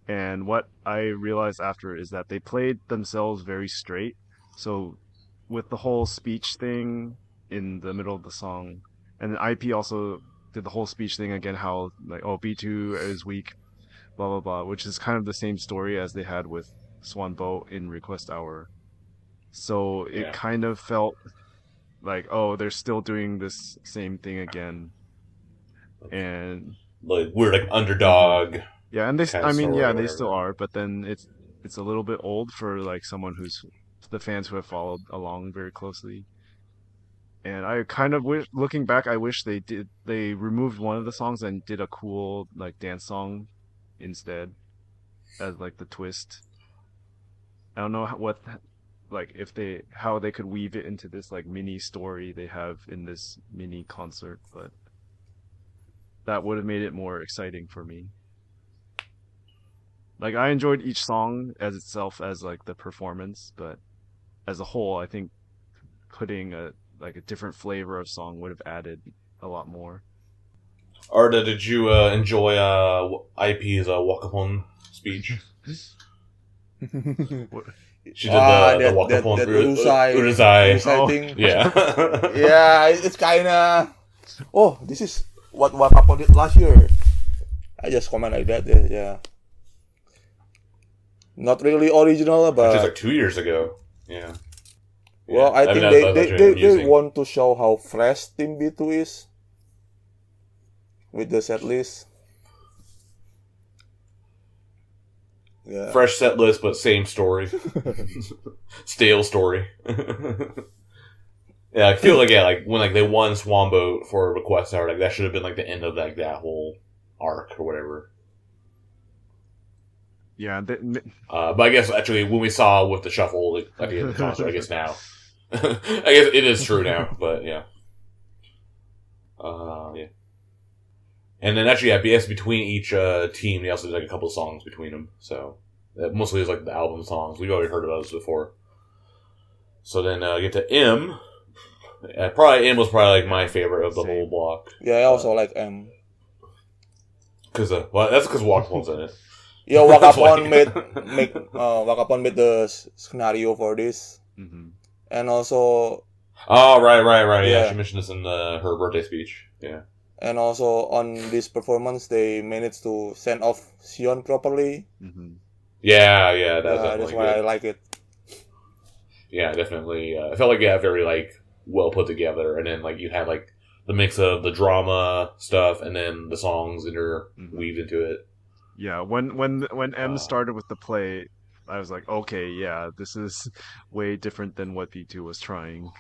And what I realized after is that they played themselves very straight. So with the whole speech thing in the middle of the song, and then IP also did the whole speech thing again, how like, oh, B2 is weak, blah blah blah, which is kind of the same story as they had with Swan Boat in Request Hour. So it kind of felt like, oh, they're still doing this same thing again, and like we're like underdog. Yeah, and they still are, but then it's a little bit old for like someone who's the fans who have followed along very closely. And I kind of wish, looking back, I wish they removed one of the songs and did a cool like dance song instead as like the twist. I don't know how they could weave it into this like mini story they have in this mini concert, but that would have made it more exciting for me. Like I enjoyed each song as itself as like the performance, but as a whole, I think putting a different flavor of song would have added a lot more. Arda, did you enjoy IP's Walk Upon speech? What- She did the Walk that Upon Urusai Oh. thing. Yeah. Yeah, it's kinda. Oh, this is what happened last year. I just comment like that. Yeah, not really original, but Which is like 2 years ago. Yeah. well, I think that's they amusing. want to show how fresh Team B2 is with the set list. Yeah. Fresh set list, but same story. Stale story. Yeah, I feel like like when like they won Swamboat for Request Hour, like that should have been like the end of like that whole arc or whatever. Yeah, But I guess actually when we saw with the shuffle like, at the end of the concert, I guess now, I guess it is true now. But yeah, yeah. And then actually, yeah, BS between each team, they also did like a couple of songs between them. So mostly it's like the album songs. We've already heard of those before. So then get to M. Probably M was probably like my favorite of the whole block. Yeah, I also like M. Cause well, that's because Walkman's in it. Yeah, Wakapon made the scenario for this, Mhm. and also Oh right. Yeah, Yeah. she mentioned this in her birthday speech. Yeah. and also on this performance they managed to send off Siyeon properly. Mhm. Yeah, that was That's definitely why I good. like it. Yeah, definitely. I felt like very like well put together, and then like you had like the mix of the drama stuff, and then the songs interweaved into it. Yeah, when M Uh, started with the play, I was like, okay, yeah, this is way different than what B2 was trying.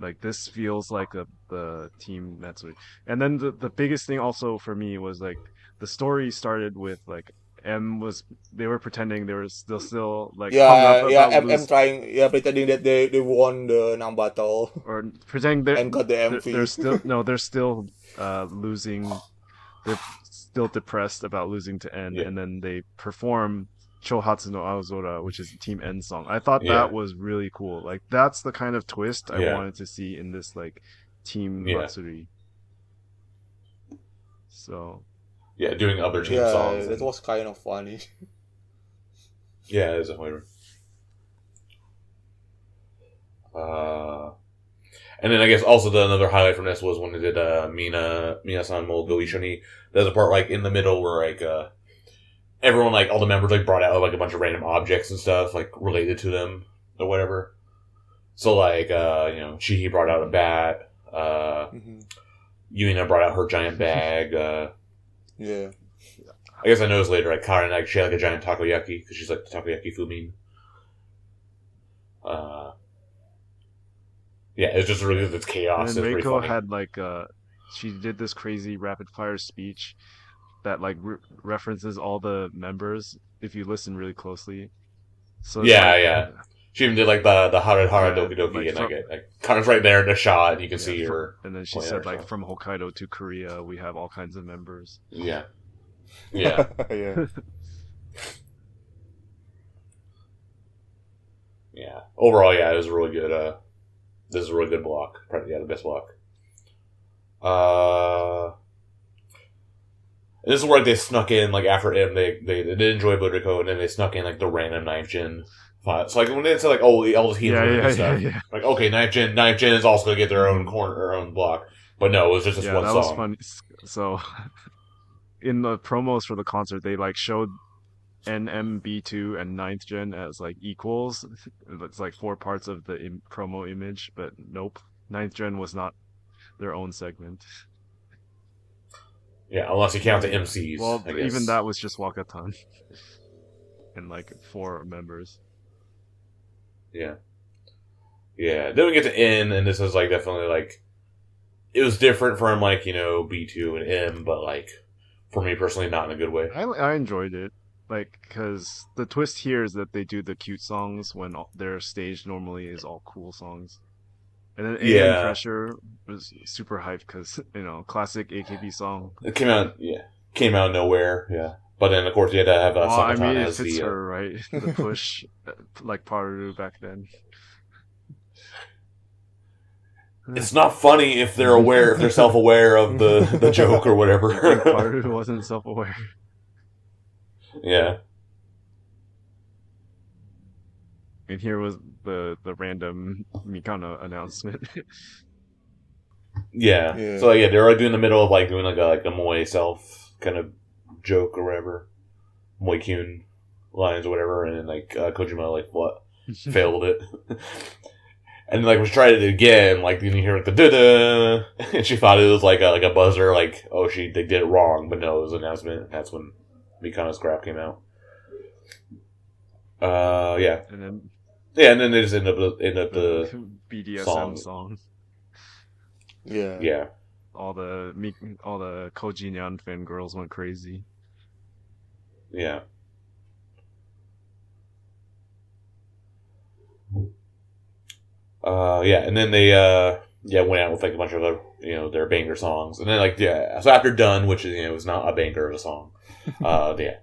Like this feels like the team Matsuri. And then the biggest thing also for me was like the story started with like they were pretending they were still like hung up Yeah, about M trying pretending that they won the Nam battle or pretending they're and got the they're MV. still no they're still losing, they're still depressed about losing to N, yeah, and then they perform Chohatsu no Aozora, which is Team N song. I thought yeah, that was really cool. Like that's the kind of twist I yeah, wanted to see in this like Team yeah, Matsuri. So yeah. Doing other team Yeah, songs. that was kind of funny. Yeah, it was definitely. And then I guess also another highlight from this was when they did Mina-san mo go ishoni. There's a part like in the middle where like everyone like all the members like brought out like a bunch of random objects and stuff like related to them or whatever. So like Chihi brought out a bat. Mhm. Yuina brought out her giant bag. Yeah. I guess I noticed later like Karen like she had like a giant takoyaki because she's like the takoyaki fumin. Yeah, it's just really it's chaos. and then It's pretty Reiko funny. had like she did this crazy rapid fire speech that like references all the members if you listen really closely. So it's Yeah, like, yeah. She even did like the hara Yeah, doki doki like and from- like Karen's right there in the shot and you can yeah, see her. and then she pointing said at her like stuff. from Hokkaido to Korea we have all kinds of members. Yeah. Yeah. Yeah. Yeah. Overall, yeah, it was a really good this is a really good block. Probably the best block. And this is where like, they snuck in like after M they did enjoy Buddhiko and then they snuck in like the random Ninth Gen fight. So like when they said like all the teams were and stuff, yeah. like okay, Ninth Gen is also gonna get their own corner, their own block. But no, it was just this Yeah, one that song. was funny. So in the promos for the concert, they like showed NMB2 and Ninth Gen as like equals. It's like 4 parts of the promo image, but nope, Ninth Gen was not their own segment. Yeah, unless you count the MCs. Well, I guess. even that was just Wakatan and like 4 members. Yeah. Yeah. Then we get to N, and this is like definitely like it was different from like B2 and M, but like for me personally, not in a good way. I enjoyed it, like because the twist here is that they do the cute songs when their stage normally is all cool songs. And then AM Yeah. Pressure was super hyped because, classic AKB song. It came out of nowhere. Yeah. But then, of course, you had to have Well, I Sakutan mean, it as fits the. her, right? The push, like Paru back then. It's not funny if they're self-aware of the joke or You think whatever. Paru wasn't self-aware? Yeah, And here was the random Mikana announcement. yeah. Yeah. So yeah, they're like doing the middle of like doing like a Moe self kind of joke or whatever, Moe Kyun lines or whatever, and then like Kojima like what failed it. And like was tried it again, like you hear like the da da, and she thought it was like a buzzer, like oh they did it wrong, but no, it was an announcement. That's when Mikana's crap came out. Yeah, And then yeah, and then they just end up the BDSM song. Yeah. yeah, All the Koji Nyan fangirls went crazy. yeah. Yeah, and then they went out with like a bunch of other their banger songs, and then like so after Done, which is was not a banger of a song, yeah.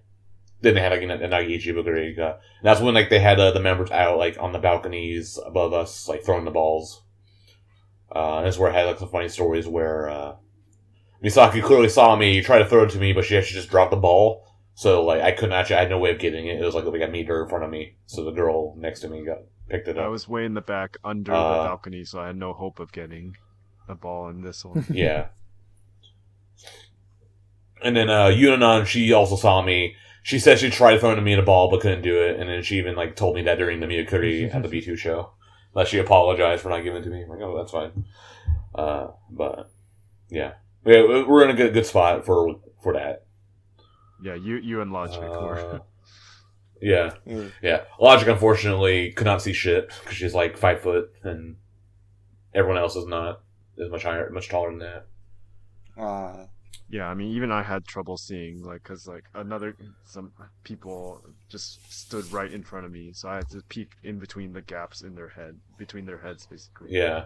Then they had like a Nagiichi Bugariga. That's when like they had the members out like on the balconies above us, like throwing the balls. And that's where I had like some funny stories where Misaki clearly saw me, tried to throw it to me, but she actually just dropped the ball. So like I had no way of getting it. It was like we got meter in front of me, so the girl next to me picked it up. I was way in the back under the balcony, so I had no hope of getting a ball in this one. Yeah. And then Yunanon, she also saw me. She said she tried throwing me in a ball but couldn't do it, and then she even like told me that during the Miyakuri at the B2 show. That she apologized for not giving it to me. I'm like, oh, that's fine. But yeah, we're in a good spot for that. Yeah, you and Logic were. Yeah. Logic unfortunately could not see shit because she's like 5 foot, and everyone else is not is much taller than that. Yeah, I mean, even I had trouble seeing, like, because, like, some people just stood right in front of me, so I had to peek in between the gaps in between their heads, basically. Yeah.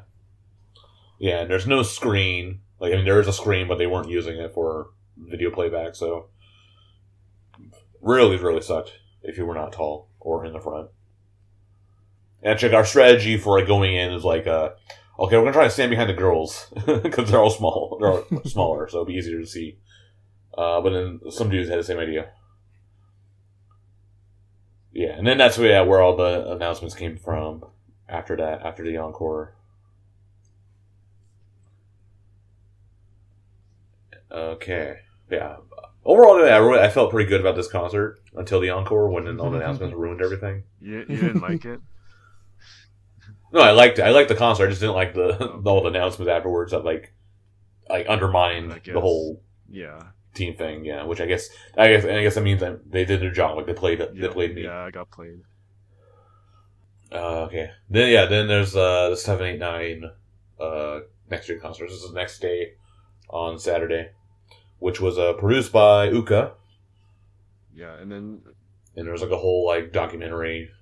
Yeah, and there's no screen. Like, I mean, there is a screen, but they weren't using it for video playback, so really sucked if you were not tall or in the front. And check our strategy for like, going in is like, okay, we're gonna try to stand behind the girls because they're all small. They're all smaller, so it'll be easier to see. But then some dudes had the same idea. Yeah, and then that's where all the announcements came from. After that, after the encore. Okay, yeah. Overall, I felt pretty good about this concert until the encore, when all the announcements ruined everything. You didn't like it? No, I liked it. I liked the concert. I just didn't like all the announcements afterwards that like undermined the whole team thing. Yeah, which I guess that means that they did their job. Like they played me. Yeah, I got played. Okay. Then there's the 789 next year concert. This is the next day on Saturday, which was produced by Yuuka. Yeah, and there was like a whole like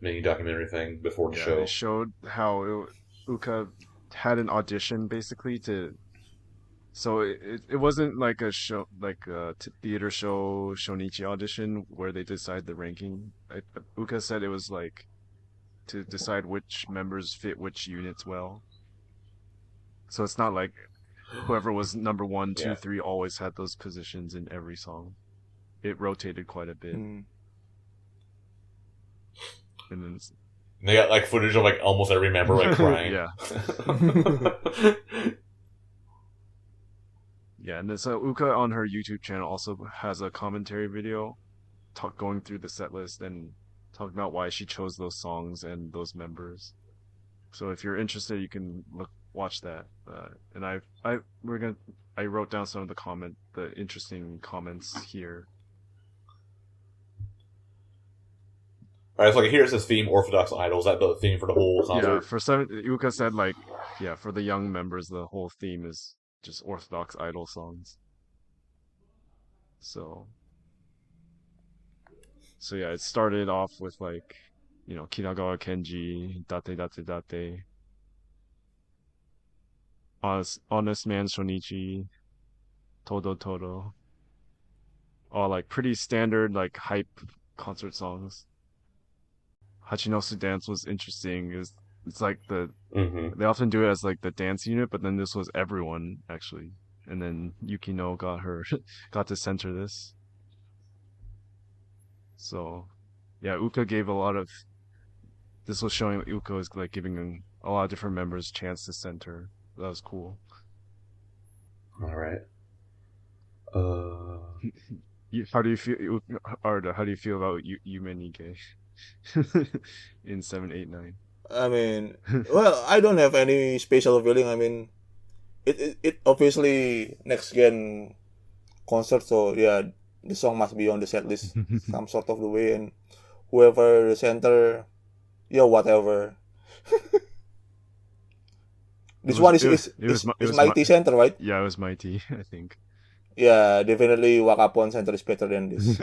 mini documentary thing before the show. They showed how Yuuka had an audition basically so it wasn't like a show, like a theater show Shonichi audition where they decide the ranking. Yuuka said it was like to decide which members fit which units well. So it's not like whoever was number 1, 2, 3 always had those positions in every song. It rotated quite a bit. And then they got like footage of like almost every member like crying. Yeah. Yeah, and then so Yuuka on her YouTube channel also has a commentary video going through the set list and talking about why she chose those songs and those members. So if you're interested, you can watch that. And I wrote down some of the interesting comments here. Alright, so like here's his theme, Orthodox Idols. Is that the theme for the whole concert? Yeah, Yuuka said for the young members, the whole theme is just Orthodox Idol songs. So yeah, it started off with like, Kinagawa Kenji, Date Date Date, Honest Man Shonichi, Todo Todo. all like pretty standard like hype concert songs. Hachinosu Dance was interesting. It's like Mm-hmm. they often do it as like the dance unit, but then this was everyone actually. And then Yukino got her got to center this. So yeah, Uka gave a lot of this was showing Uka was like giving a lot of different members chance to center. That was cool. All right. Uh, How do you feel, Arda? How do you feel about Yume Nige in 789? I mean, well, I don't have any special feeling. I mean, it obviously next gen concert, so yeah, the song must be on the set list some sort of the way, and whoever the center, yeah, whatever. This one is Mighty Center, right? Yeah, it was Mighty, I think. Yeah, definitely Wakapon Center is better than this.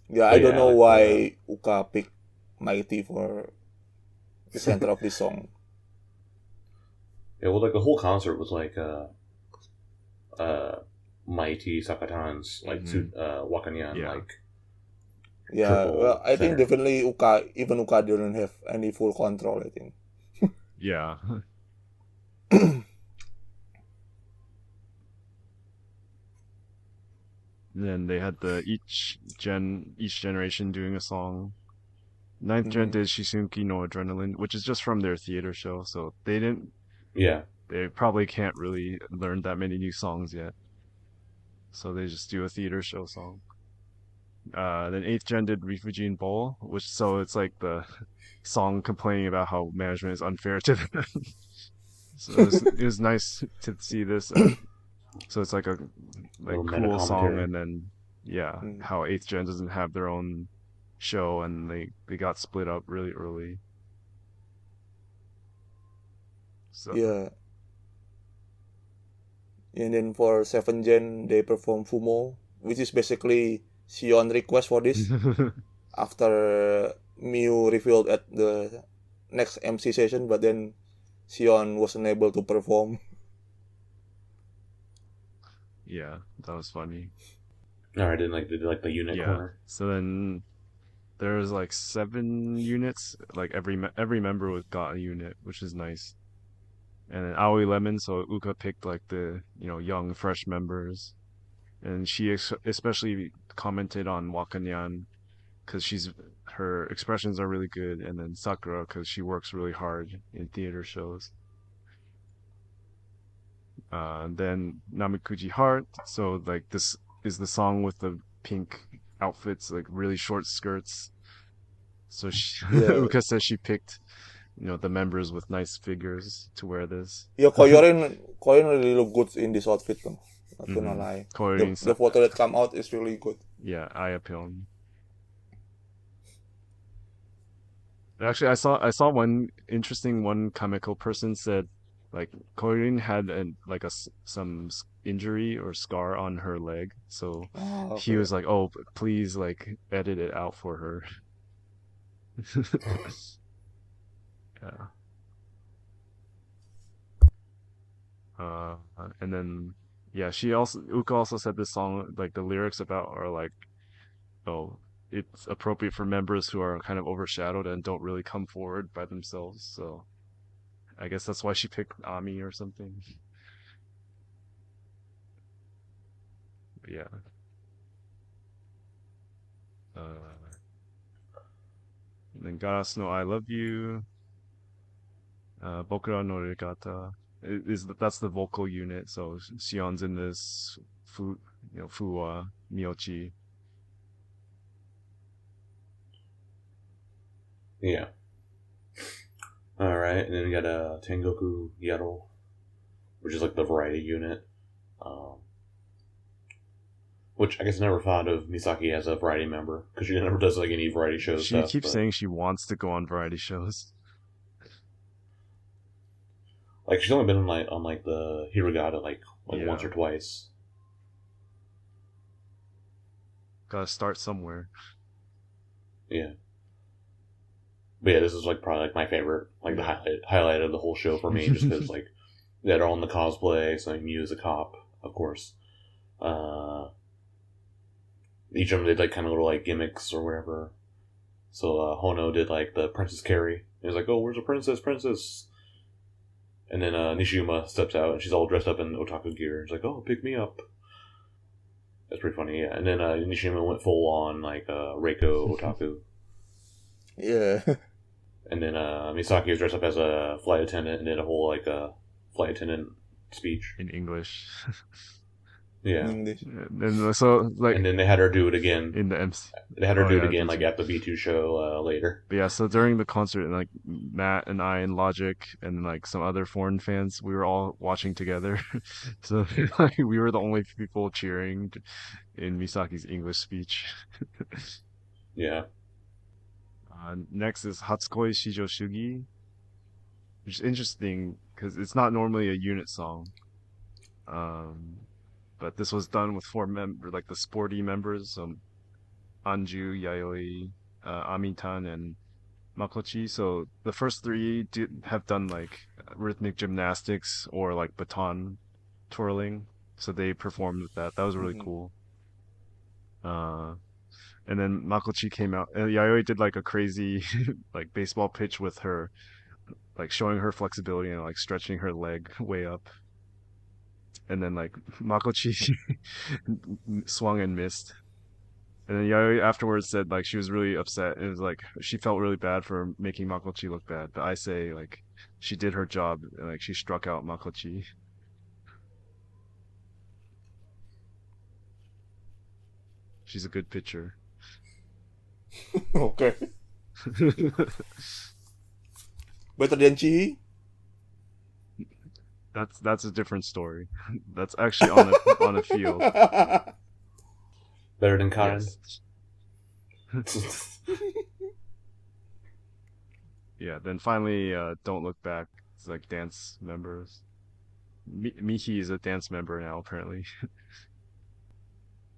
Yeah, I don't know why Uka picked Mighty for the center of this song. Yeah, well, like the whole concert was like Mighty Sakatan's like Wakanyan Yeah. like. Yeah, well, I think definitely Uka didn't have any full control, I think. Yeah. Then they had each generation doing a song. Ninth gen did Shisunki no Adrenaline, which is just from their theater show, so they didn't. Yeah. They probably can't really learn that many new songs yet, so they just do a theater show song. Then eighth gen did Refugee in Bowl, which so it's like the song complaining about how management is unfair to them. So it was nice to see this. So it's like a cool song, and then how eighth gen doesn't have their own show, and they got split up really early. So yeah. And then for 7th gen, they perform Fumo, which is basically Siyeon request for this. After Miu revealed at the next MC session, but then Siyeon wasn't able to perform. Yeah, that was funny. Alright, then they did like the unit corner. So then there's like 7 units. Like every member got a unit, which is nice. And then Aoi Lemon, so Uka picked like the young fresh members, and she especially commented on Wakanyan because her expressions are really good, and then Sakura because she works really hard in theater shows. Then Namikuji Heart, so like this is the song with the pink outfits, like really short skirts. So Uka says she picked the members with nice figures to wear this. Yeah, Koyorin really look good in this outfit though. Not gonna lie. The photo that come out is really good. Yeah, Ayapilm. Actually, I saw one comical person said like Koyorin had some injury or scar on her leg, so he was like, "Oh, please like edit it out for her." Yeah. And then Uka also said this song, like the lyrics about are like, oh, it's appropriate for members who are kind of overshadowed and don't really come forward by themselves. So I guess that's why she picked Ami or something. But yeah. And then Garas no I Love You. Bokura no Regata. That's the vocal unit. So Sion's in this, Fuwa, Miyochi. Yeah. All right, and then we got Tengoku Yero, which is like the variety unit. Which I guess I never thought of Misaki as a variety member because she never does like any variety shows. She keeps saying she wants to go on variety shows. Like she's only been on the Hiragata like once or twice. Gotta start somewhere. Yeah. But yeah, this is like probably like my favorite, like the highlight of the whole show for me, just because like they're all in the cosplay, so Mew is a cop, of course. Each of them did like kind of little like gimmicks or whatever. So Hono did like the Princess Carrie. He was like, "Oh, where's the princess?" And then Nishiyuma steps out and she's all dressed up in otaku gear. She's like, "Oh, pick me up." That's pretty funny, yeah. And then Nishiyuma went full on like Reiko otaku. Yeah. And then Misaki was dressed up as a flight attendant and did a whole like flight attendant speech in English. Yeah. And so like, and then they had her do it again in the MC. They had her do it again, like at the B2 show later. But yeah, so during the concert, like Matt and I and Logic and like some other foreign fans, we were all watching together. So like, we were the only people cheering in Misaki's English speech. Yeah. Next is Hatsukoi Shijo Shugi, which is interesting because it's not normally a unit song. But this was done with four members, like the sporty members, Anju, Yayoi, Amintan, and Makochi. So the first three have done like rhythmic gymnastics or like baton twirling. So they performed with that. That was really cool. And then Makochi came out, and Yayoi did like a crazy like baseball pitch with her, like showing her flexibility and like stretching her leg way up. And then like Makochi swung and missed. And then Yayoi afterwards said like she was really upset. It was like she felt really bad for making Makochi look bad. But I say like she did her job and like she struck out Makochi. She's a good pitcher. Okay. Better than Chihi? That's a different story. That's actually on a field. Better than Karen. Yes. Yeah. Then finally, Don't Look Back. It's like dance members. Mihi is a dance member now, apparently.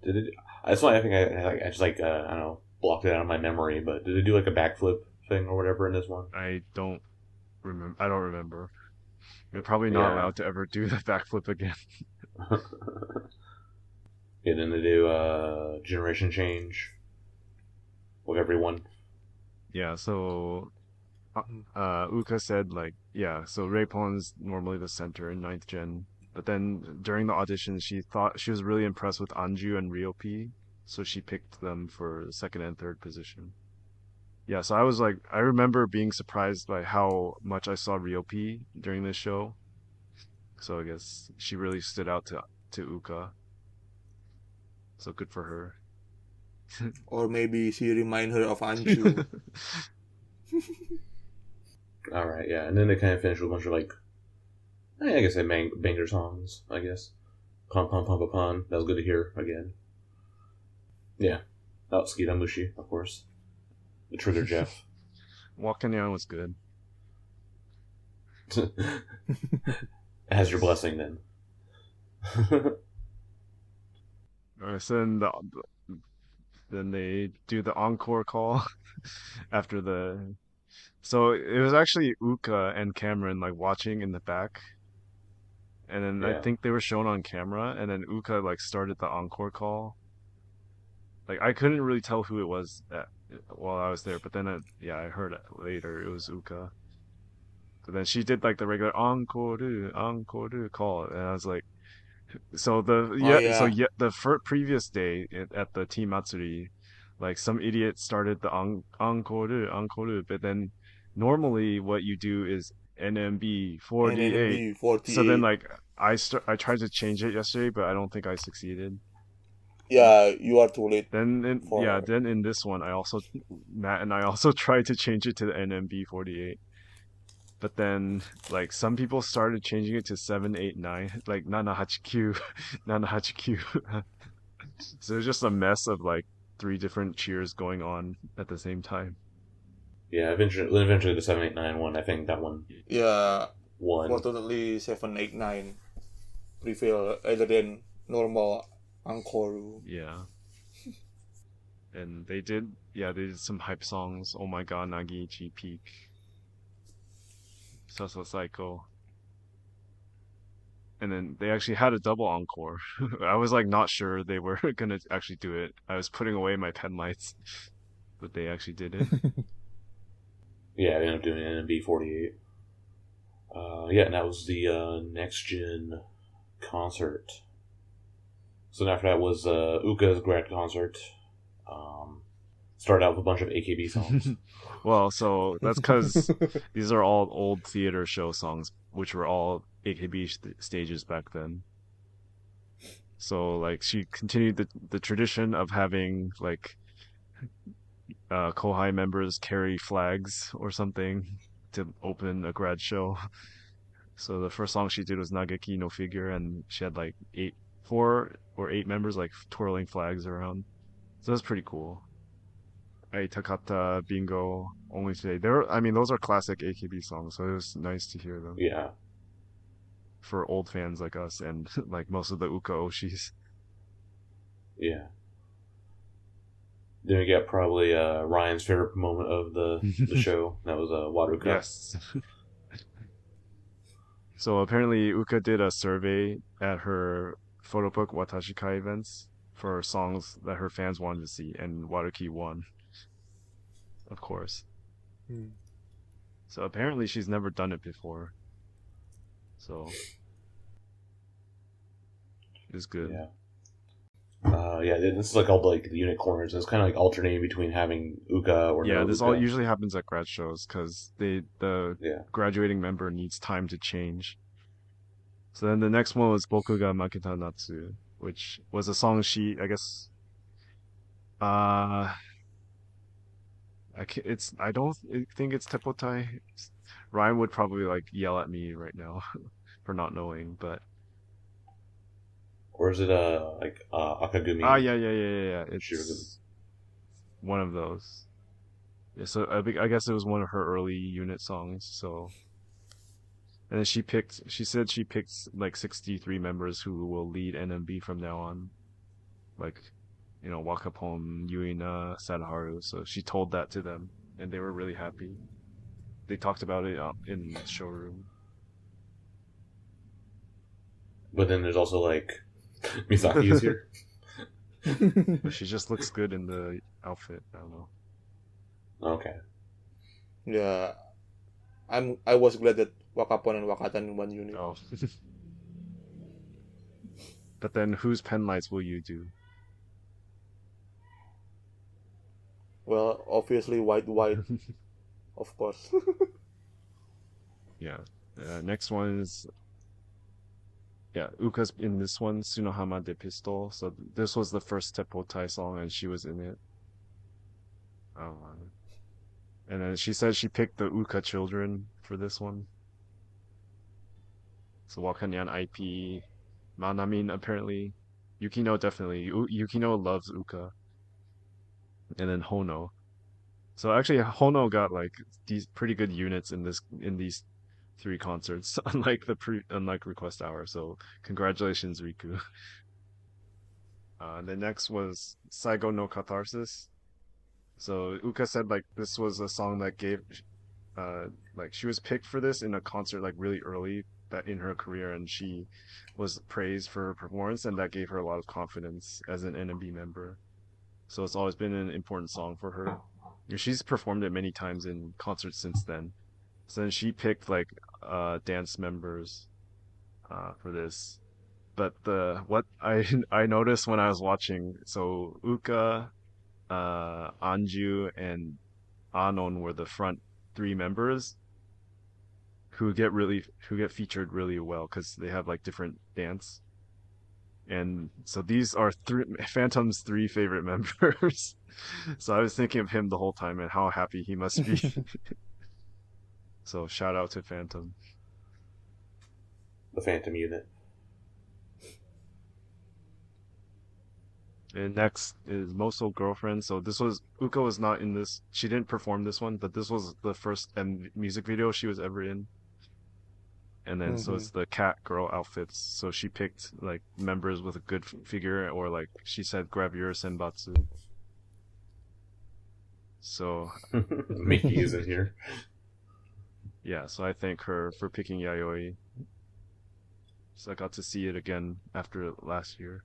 Did it? That's why I think I just like I don't know, blocked it out of my memory. But did it do like a backflip thing or whatever in this one? I don't remember. You're probably not allowed to ever do the backflip again. Yeah, then they do generation change with everyone. Yeah, so Yuuka said like, so Raypon's normally the center in 9th gen. But then during the audition, she thought she was really impressed with Anju and Ryopi, so she picked them for the 2nd and 3rd position. Yeah, so I remember being surprised by how much I saw Ryopi during this show. So I guess she really stood out to Yuuka. So good for her. Or maybe she remind her of Anju. Alright, yeah. And then they kind of finish with a bunch of like, I guess they banger songs, I guess. Pom Pom Pom Pom Pom. That was good to hear again. Yeah. Oh, Skita Mushi, of course. The Trigger Jeff. Wakanyan was good. It has your blessing then. Alright, so then they do the encore call after the. So it was actually Yuuka and Cameron like watching in the back, and then I think they were shown on camera, and then Yuuka like started the encore call. Like I couldn't really tell who it was while I was there, but then I heard it later it was Yuuka. But then she did like the regular encore call, and I was like, so the previous day at the Team Matsuri, like some idiot started the encore, but then normally what you do is NMB 48. So then like I tried to change it yesterday, but I don't think I succeeded. Yeah, you are too late. Then in this one Matt and I also tried to change it to the NMB 48. But then, like, some people started changing it to 789, like, 789, 789. So it was just a mess of, like, 3 different cheers going on at the same time. Yeah, eventually the 789 one, I think that one. Yeah, won. Fortunately, 789 prevail rather than normal encore. Yeah. And they did some hype songs. Oh my god, Nagiichi Peak, Saso Psycho. And then they actually had a double encore. I was like not sure they were gonna actually do it. I was putting away my pen lights, but they actually did it. Yeah, they ended up doing NMB 48. Yeah, and that was the next gen concert. So then after that was Yuuka's grad concert. Started out with a bunch of AKB songs. Well, so that's because these are all old theater show songs, which were all AKB stages back then. So like she continued the tradition of having like Kohai members carry flags or something to open a grad show. So the first song she did was Nageki no Figure, and she had like 4 or 8 members like twirling flags around. So that's pretty cool. Takata, Bingo, Only Today. I mean, those are classic AKB songs, so it was nice to hear them Yeah. for old fans like us and like most of the Uka Oshis. Yeah. Then we got probably Ryan's favorite moment of the show. That was Water Cup. Yes. So apparently Uka did a survey at her photobook Watashikai events for songs that her fans wanted to see, and Waterkey won, of course. So apparently she's never done it before. So it's good. Yeah. Yeah, this is like all like the unit corners. It's kind of like alternating between having Uka or Yeah, no this Uka. all usually happens at grad shows because the Yeah. graduating member needs time to change. So then the next one was Boku ga Maketa Natsu, which was a song I guess I don't think it's Teppotai. Ryan would probably like yell at me right now for not knowing, but Or is it like Akagumi? yeah. It's one of those. Yeah, so I guess it was one of her early unit songs. So, and then she said she picked like 63 members who will lead NMB from now on, like, you know, Wakapon, Yuina, Sadaharu. So she told that to them, and they were really happy. They talked about it in the showroom. But then there's also like Misaki is here. But she just looks good in the outfit. I don't know. Okay. Yeah, I was glad that Wakapon and Wakatan in one unit. Oh. But then whose pen lights will you do? Well, obviously white, of course. Yeah. Next one is Uka's in this one, Tsunohama de Pistol. So this was the first Teppotai song, and she was in it. And then she said she picked the Uka children for this one. So Wakanyan IP, Manamin apparently, Yukino definitely. Yukino loves Uka, and then Hono. So actually, Hono got like these pretty good units in these 3 concerts, unlike Request Hour. So congratulations, Riku. The next was Saigo no Catharsis. So Uka said like this was a song that gave, like she was picked for this in a concert like really early that in her career, and she was praised for her performance, and that gave her a lot of confidence as an NMB member. So it's always been an important song for her. She's performed it many times in concerts since then. So then she picked like dance members for this. But what I noticed when I was watching, so Uka, Anju, and Anon were the front 3 members who get featured really well because they have like different dance. And so these are Phantom's 3 favorite members. So I was thinking of him the whole time and how happy he must be. So shout out to Phantom. The Phantom unit. And next is Moso Girlfriend. So Uka was not in this. She didn't perform this one, but this was the first music video she was ever in. And then so it's the cat girl outfits. So she picked like members with a good figure, or like she said, grab your senbatsu. So Mickey is in here. yeah, so I thank her for picking Yayoi. So I got to see it again after last year.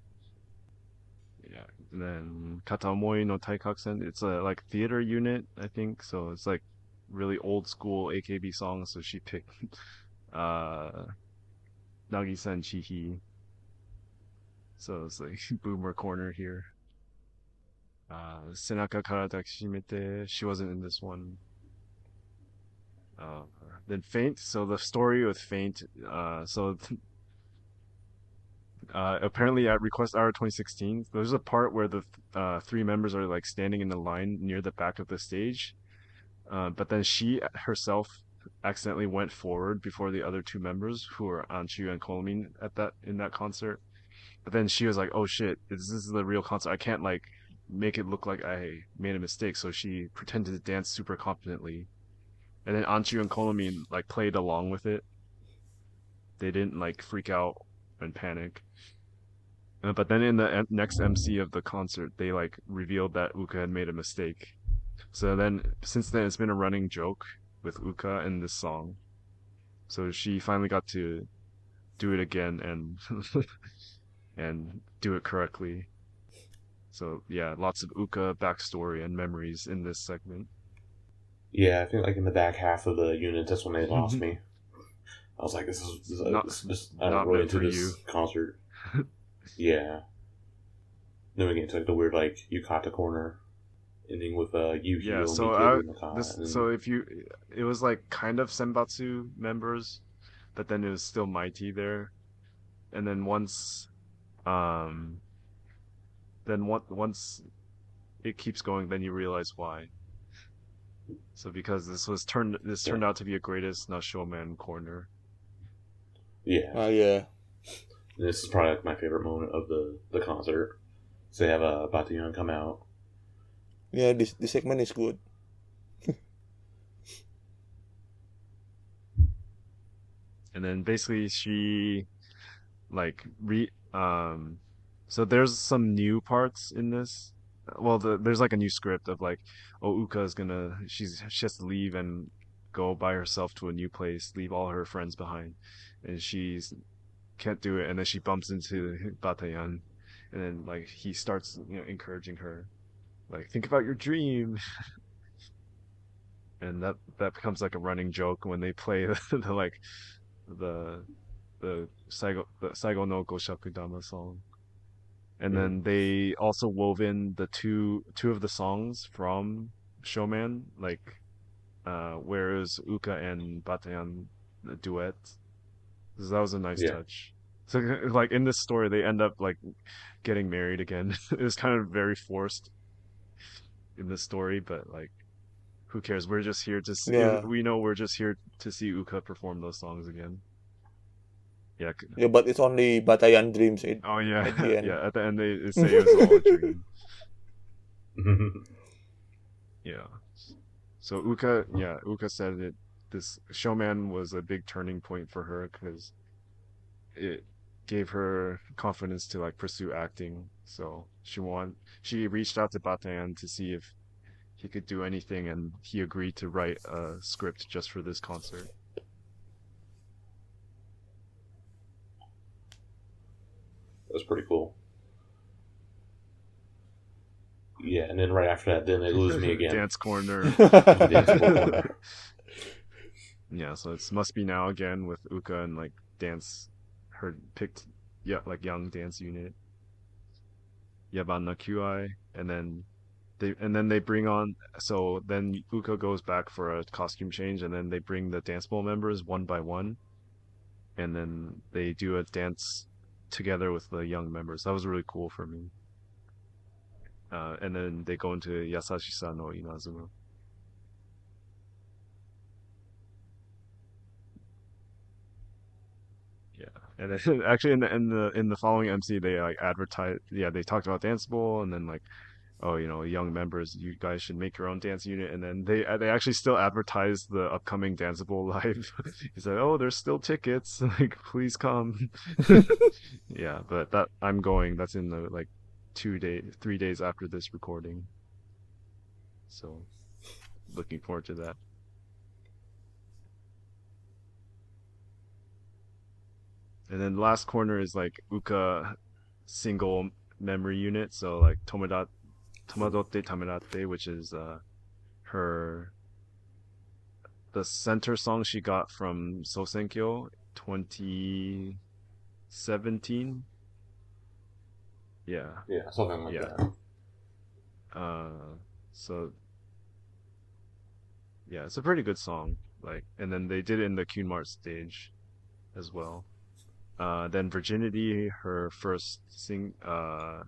Yeah, and then Katamoi no Taikaksen, it's a like theater unit, I think. So it's like really old school AKB songs. So she picked uh Nagisa Chihi. So it's like boomer corner here. Senaka kara takishimete. She wasn't in this one. Uh, then Faint. So the story with Faint. Apparently at Request Hour 2016, there's a part where the three members are like standing in a line near the back of the stage. But then she herself accidentally went forward before the other two members who were Anchu and Kolmin at that in that concert. But then she was like, "Oh shit, this is the real concert. I can't like make it look like I made a mistake." So she pretended to dance super confidently, and then Anchu and Kolmin like played along with it. They didn't like freak out and panic. But then in the next MC of the concert, they like revealed that Uka had made a mistake. So then, since then, it's been a running joke with Uka in this song. So she finally got to do it again and and do it correctly. So yeah, lots of Uka backstory and memories in this segment. Yeah, I think like in the back half of the unit, that's when they lost me. I was like, this is I'm not really meant into for this you. concert. Yeah. Then we get into like the weird like Yukata corner, ending with Yuhio, Yeah, so Mikaru, Mikana, and so if you, it was like kind of Senbatsu members, but then it was still Mighty there, and then um, once it keeps going, then you realize why. So because this turned out to be a greatest not showman corner. yeah. Yeah. This is probably like my favorite moment of the concert. So they have Bataillon come out. Yeah, this segment is good. And then basically she like so there's some new parts in this. Well, there's like a new script of like, oh, Uka is gonna she has to leave and go by herself to a new place, leave all her friends behind, and she's can't do it, and then she bumps into Batayan, and then like he starts encouraging her, like think about your dream, and that becomes like a running joke when they play the like the Saigo no Goshakudama song. And then they also wove in the two of the songs from Showman, like whereas Uka and Batayan duet. So that was a nice touch. So like in this story they end up like getting married again. It was kind of very forced in the story, but like who cares? We're just here to see, Yeah. we know we're just here to see Uka perform those songs again. Yeah. Yeah, but it's only Batayan dreams Oh yeah. at the end. Yeah, at the end they say it was all a dream. Yeah. So Uka said that this Showman was a big turning point for her because it gave her confidence to like pursue acting. So she reached out to Batayan to see if he could do anything, and he agreed to write a script just for this concert. That's pretty cool. Yeah, and then right after that, then they lose me again. Dance corner. Dance corner. Yeah, so it's Must Be Now again with Uka and like dance, her picked, yeah, like young dance unit. Yabanna QI, and then they bring on. So then Uka goes back for a costume change, and then they bring the dance ball members one by one, and then they do a dance together with the young members. That was really cool for me. And then they go into Yasashi-sa no Inazuma. Yeah, and then actually in the following MC they like advertise. Yeah, they talked about Dance Bowl, and then like, oh, young members, you guys should make your own dance unit. And then they actually still advertise the upcoming Dance Bowl live. He said, oh, there's still tickets, like please come. Yeah, but that I'm going. That's in the like 3 days after this recording. So looking forward to that. And then the last corner is like Uka single memory unit. So like Tomadotte Tamerate, which is her the center song she got from Sosenkyo 2017. Yeah. Yeah, something like Yeah. that. So yeah, it's a pretty good song. Like, and then they did it in the Cune stage as well. Then Virginity, her first senbatsu.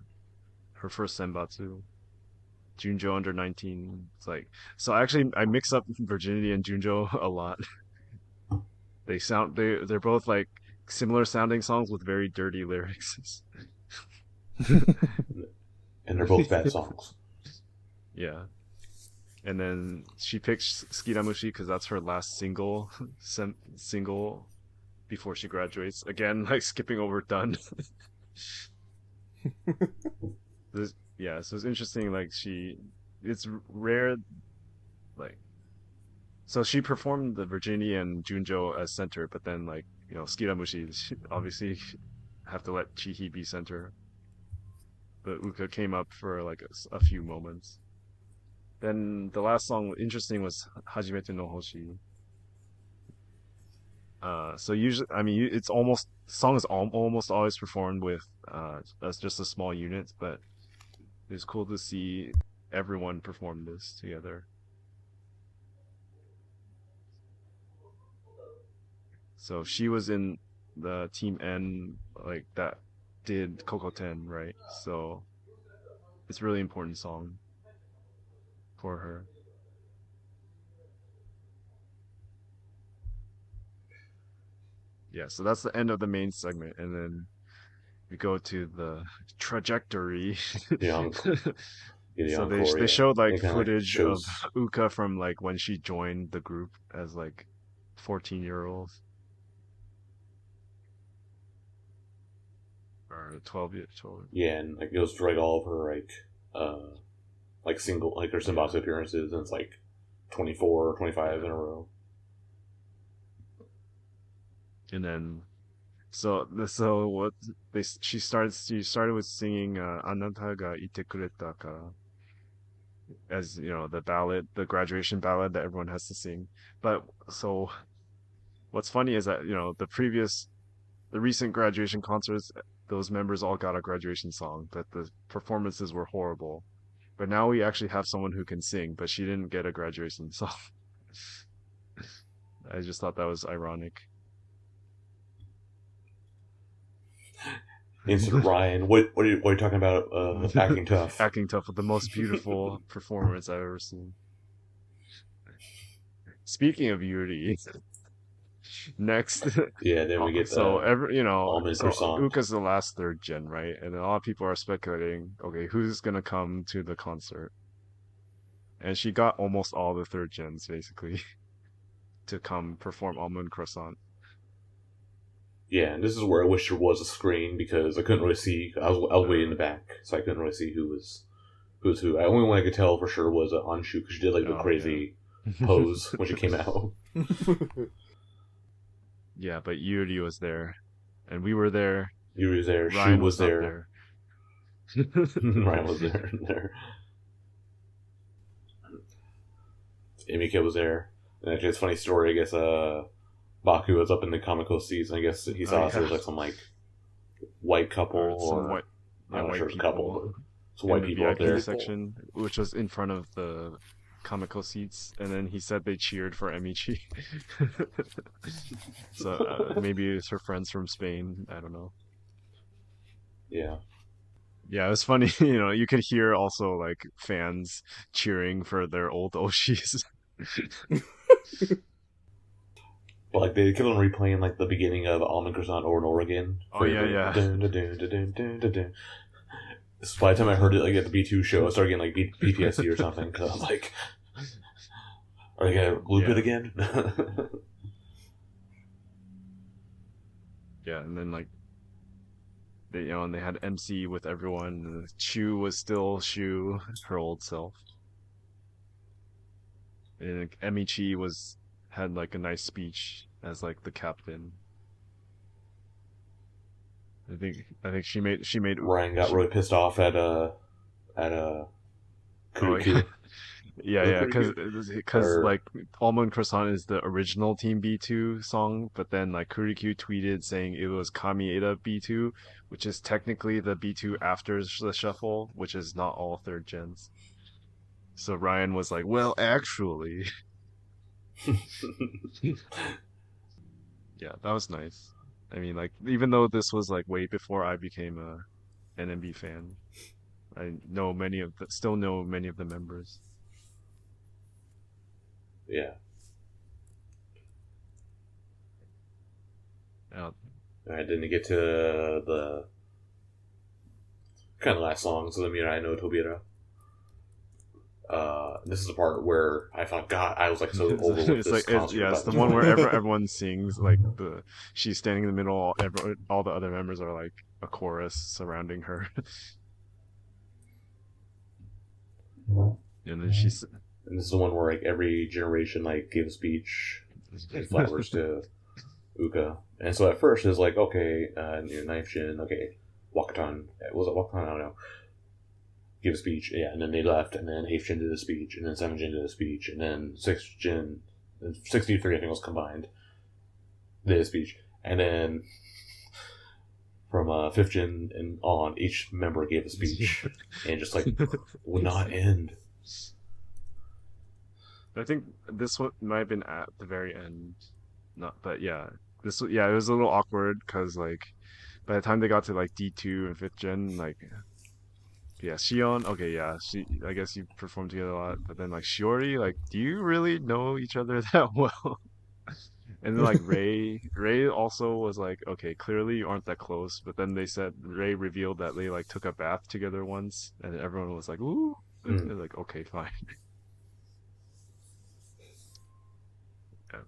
Junjo under 19. It's like, so actually I mix up Virginity and Junjo a lot. They're both like similar sounding songs with very dirty lyrics. And they're both bad songs. Yeah. And then she picks Skiramushi because that's her last single before she graduates. Again, like skipping over done. Yeah, so it's interesting. Like it's rare. Like, so she performed the Virginia and Junjo as center, but then like Skiramushi obviously have to let Chihi be center. But Uka came up for like a few moments. Then the last song, interesting, was Hajimete no Hoshi. So usually, I mean, it's almost song is almost always performed with as just a small unit, but it's cool to see everyone perform this together. So she was in the Team N, like that did Coco 10, right? So it's a really important song for her. Yeah, so that's the end of the main segment, and then we go to the trajectory. Yeah, So they encore, they showed like kinda, footage of shows. Uka from like when she joined the group as like 14-year-old or 12. Yeah, and like goes through like all of her like single like her Senbatsu appearances, and it's like 24 or 25 in a row. And then so what she started with singing Anata ga ite kureta ka, as the ballad, the graduation ballad that everyone has to sing. But so what's funny is that the recent graduation concerts, those members all got a graduation song, but the performances were horrible. But now we actually have someone who can sing, but she didn't get a graduation song. I just thought that was ironic. Instant Ryan, what are you talking about? Acting tough. Acting tough with the most beautiful performance I've ever seen. Speaking of Yuri, next, Yeah, then we get so almond croissant. Uka's the last third gen, right? And a lot of people are speculating, okay, who's gonna come to the concert? And she got almost all the third gens basically to come perform Almond Croissant. Yeah, and this is where I wish there was a screen because I couldn't really see. I was way in the back, so I couldn't really see who was who. The only one I could tell for sure was Anshu because she did like the crazy pose when she came out. Yeah, but Yuri was there, and we were there. Yuri was there. Ryan Shu was there. there. Ryan was there. Emike was there. And actually, it's a funny story. I guess Baku was up in the Comico seats, and I guess he saw there was like some like white couple or white, I'm not white sure it's a people couple, but some white in the people up VIP there. section, which was in front of the Comico seats, and then he said they cheered for Emichi. So maybe it's her friends from Spain. I don't know. Yeah. Yeah, it was funny. You could hear also like fans cheering for their old Oshis. But like they kept on replaying like the beginning of Almond Croissant over and over again. Oh yeah. Dun, dun, dun, dun, dun, dun, dun, dun. So by the time I heard it like at the B2 show, I started getting like PTSD or something because I was like, "Are they gonna loop it again?" Yeah, and then like and they had MC with everyone. Shu was still Shu, her old self. and Emichi had like a nice speech as like the captain. I think she made Ryan got really pissed off at Kuriku. Yeah, Kuriku? because Or like Almond Croissant is the original Team B2 song, but then like Kuriku tweeted saying it was Kamieda B2, which is technically the B2 after the shuffle, which is not all third gens. So Ryan was like, "Well, actually." Yeah, that was nice. I mean, like even though this was like way before I became a NMB fan, I still know many of the members. yeah. Uh, I didn't get to the kind of last song, so the Mirai no Tobira. This is the part where I thought, God, I was like so over with it's this like concert. it's the one where everyone sings like she's standing in the middle, all the other members are like a chorus surrounding her, and then she's And this is the one where like every generation like gave a speech and flowers to Uka. And so at first it's like, okay, Ninth Gen, okay, Wakatan, was it Wakatan? I don't know. Give a speech, yeah, and then they left, and then 8th Gen did a speech, and then 7th Gen did a speech, and then 6th Gen, 63 I think was combined, did a speech, and then from 5th Gen and on, each member gave a speech, and just like would not end. I think this one might have been at the very end, not, but yeah, it was a little awkward because like by the time they got to like D2 and 5th Gen, like yeah, Siyeon, okay, yeah, I guess you performed together a lot, but then like Shiori, like, do you really know each other that well? And then like Ray also was like, okay, clearly you aren't that close, but then they said Ray revealed that they like took a bath together once, and everyone was like, ooh, Mm. like okay, fine. Yeah.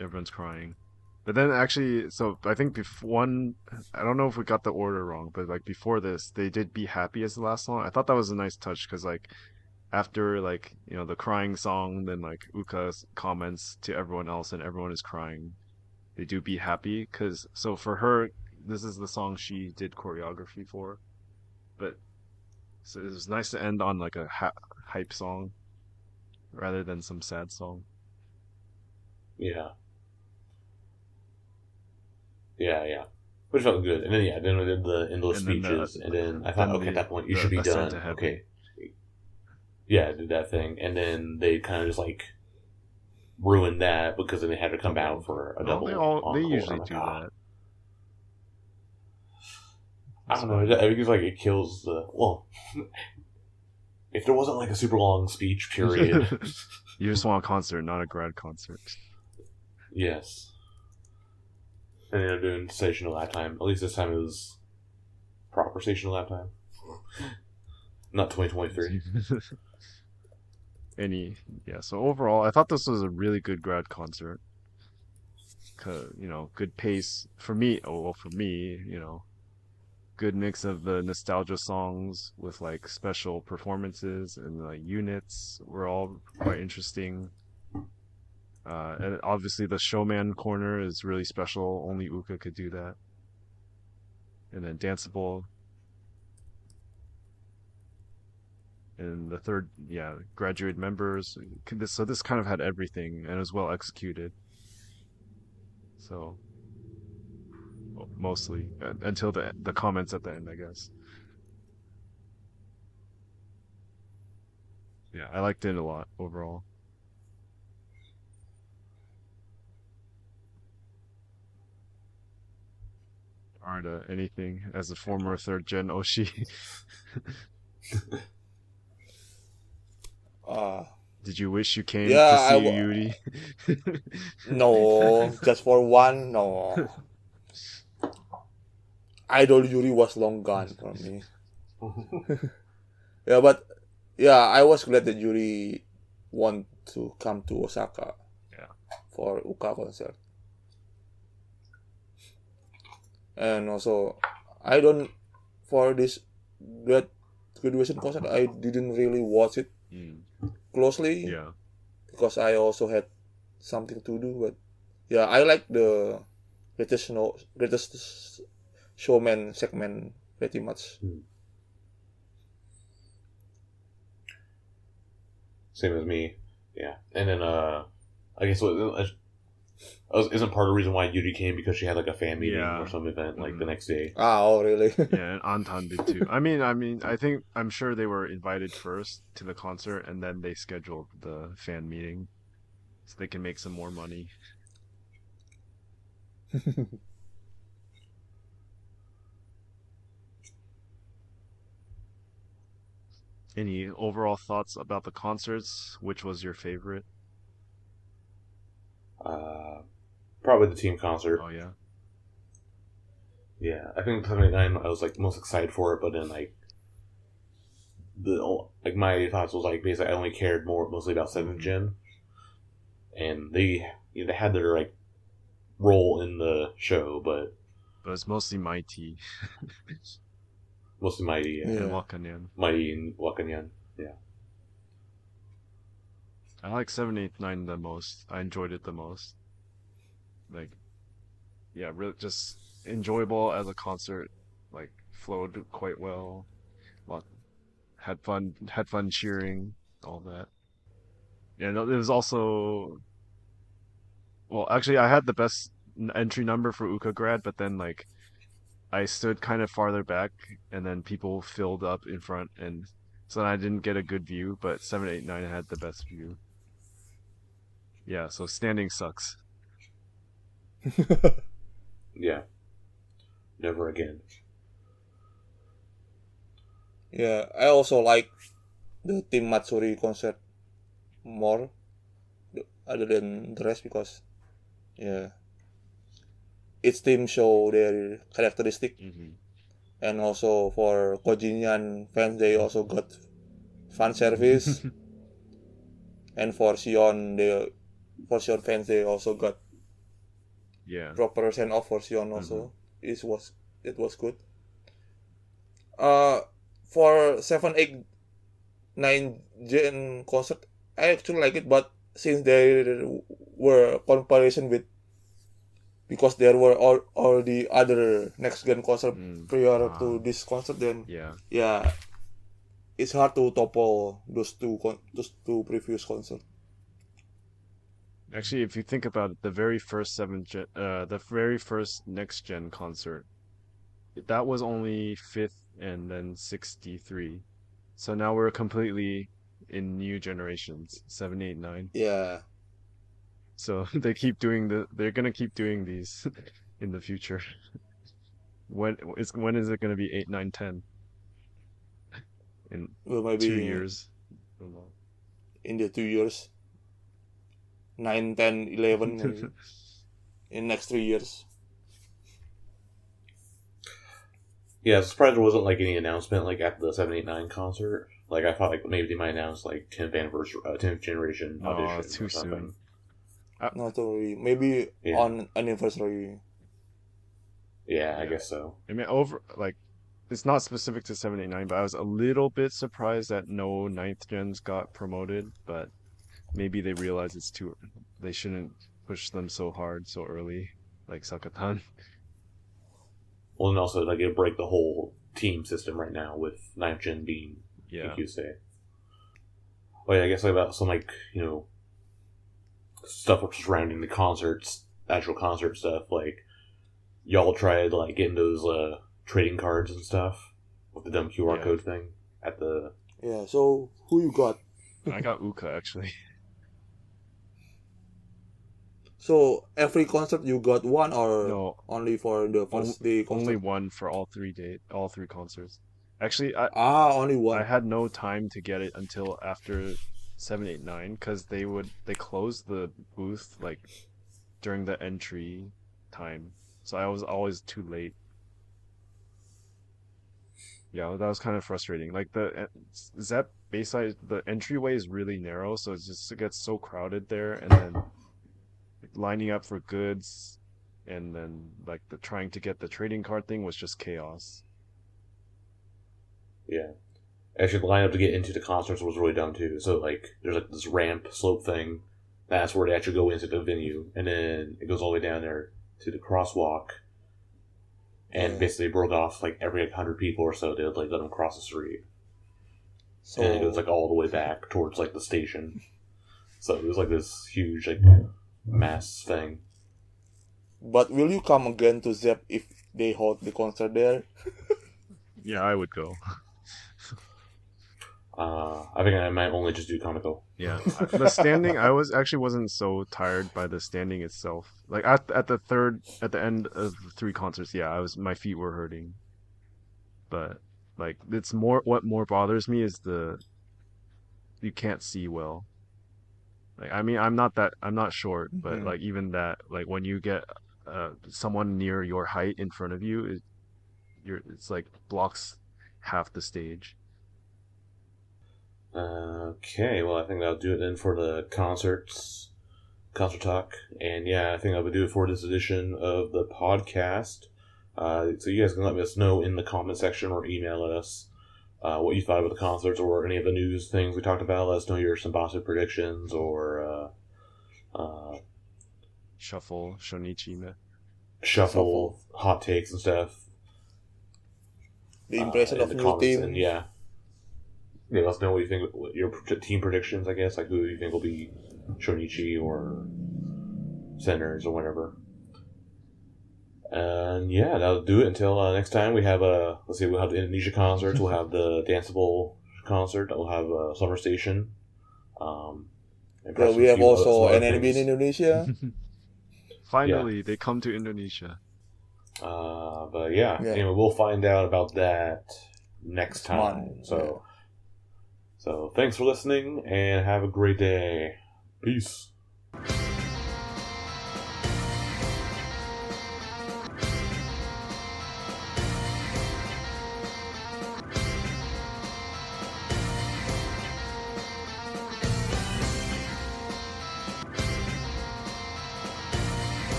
Everyone's crying. But then actually, so I think I don't know if we got the order wrong, but like before this, they did Be Happy as the last song. I thought that was a nice touch because like after like, the crying song, then like Uka's comments to everyone else and everyone is crying. They do Be Happy so for her, this is the song she did choreography for. But so it was nice to end on like a hype song rather than some sad song. Yeah. Yeah. Which felt good. And then, yeah, then we did the endless And then speeches, and then I thought, then okay, at that point, you the should be Ascent done. to Heaven. Okay. Yeah, I did that thing. And then they kind of just, like, ruined that because then they had to come out for a double They encore. usually I'm like, do ah. that. I don't know. I think like it kills the... Well, if there wasn't, like, a super long speech period... You just want a concert, not a grad concert. Yes. And they're doing Stational Lap Time. At least this time it was proper Stational Lap Time. Not 2023. So overall, I thought this was a really good grad concert. Good pace for me. Oh, well, for me, good mix of the nostalgia songs with like special performances and like units were all quite interesting. And obviously the showman corner is really special. Only Uka could do that. And then danceable. And the third, graduate members. So this kind of had everything and was well executed. So mostly until the comments at the end, I guess. Yeah, I liked it a lot overall. Arda, anything as a former third gen Oshi? Did you wish you came to see Yuri? No, just for one, no. Idol Yuri was long gone from me. Yeah, but I was glad that Yuri want to come to Osaka. Yeah. For Uka concert. And also, for this graduation concert, I didn't really watch it. closely Yeah. because I also had something to do. But yeah, I like the greatest showman segment pretty much. Same as me. Yeah. And then, I guess isn't part of the reason why Yuri came because she had like a fan meeting Yeah. or some event like the next day. Oh, really? Yeah, and Anton did too. I'm sure they were invited first to the concert and then they scheduled the fan meeting so they can make some more money. Any overall thoughts about the concerts? Which was your favorite? Probably the team concert. Oh yeah. Yeah, I think 79 I was like most excited for it, but then my thoughts was like basically I only cared mostly about 7th gen, and they they had their like role in the show, but it's mostly Mighty mostly Mighty, and Yeah. Wakanyan. Mighty and Wakanyan. Yeah, I like 789 the most. I enjoyed it the most. Like, yeah, really just enjoyable as a concert. Like, flowed quite well. Lot had fun cheering, all that. Yeah, no, it was also well, actually, I had the best entry number for Uka grad, but then like I stood kind of farther back, and then people filled up in front, and so I didn't get a good view. But 789 had the best view. Yeah, so standing sucks. yeah, never again. Yeah, I also like the Team Matsuri concert more other than the rest because yeah, each team show their characteristic, and also for Kojinyan fans they also got fan service, and for Sion fans they also got Yeah. proper send off for Sion also. It was good. For 7, 8, 9 gen concert, I actually like it, but since there were comparison with because there were all the other next gen concert prior to this concert, then Yeah. yeah, it's hard to topple those two previous concerts. Actually, if you think about it, the very first the very first next gen concert, that was only fifth and then 63. So now we're completely in new generations, 7, 8, 9. Yeah, So they're gonna keep doing these in the future. When is it gonna be 8, 9, 10? In well, 2 years? in the 2 years, 9, 10, 11, maybe in next 3 years. Yeah, I was surprised there wasn't like any announcement like at the 789 concert. Like I thought like maybe they might announce like 10th anniversary, 10th generation audition too or something. soon. Not really. Maybe on anniversary. Yeah, I guess so. I mean, it's not specific to 7, 8, 9, but I was a little bit surprised that no 9th gens got promoted, but maybe they realize they shouldn't push them so hard so early, like Sakatan. Well, and also like it break the whole team system right now with 9th gen being Kyusei. Well, yeah, I guess like about some like stuff surrounding the concerts, actual concert stuff. Like y'all tried like getting those trading cards and stuff with the dumb QR code thing at the. Yeah. So who you got? I got Yuuka actually. So every concert you got one, or No, only for the first day concert? only one for all 3 concerts. Actually, only one. I had no time to get it until after 7, 8, 9 because they closed the booth like during the entry time, so I was always too late. Yeah, that was kind of frustrating. Like the Zep Bayside, the entryway is really narrow, so it gets so crowded there, and then lining up for goods, and then like trying to get the trading card thing was just chaos. Yeah, actually the lineup to get into the concerts was really dumb too. So like there's like this ramp slope thing. That's where they actually go into the venue, and then it goes all the way down there to the crosswalk. And basically broke off like every 100 people or so. They would like let them cross the street, So and it goes like all the way back towards like the station. So it was like this huge like mass thing. but will you come again to Zep if they hold the concert there? Yeah, I would go. I think I might only just do Comico. Yeah, the standing, I wasn't so tired by the standing itself. Like at the end of 3 concerts, yeah, my feet were hurting. But like it's what more bothers me is you can't see well. Like I mean, I'm not short, but Mhm. like even that, like when you get someone near your height in front of you, it's like blocks half the stage. Okay, well, I think that'll do it then for the concert talk. And yeah, I think that would do it for this edition of the podcast. So you guys can let us know in the comment section or email us what you thought about the concerts or any of the news things we talked about. Let us know your Sambasa predictions or Shuffle, Shonichi. shuffle hot takes and stuff. The impression in of the new comments. team. And yeah, let us know what you think. What your team predictions, I guess, like who you think will be Shonichi or centers or whatever. And yeah, that'll do it until next time. We have we'll have the Indonesia concerts. We'll have the Danceable concert. We'll have Summer Station. And Yeah, perhaps we a have few also some other NMB in things. Indonesia. Finally, they come to Indonesia. But yeah, anyway, we'll find out about that next time. month, So thanks for listening and have a great day. Peace.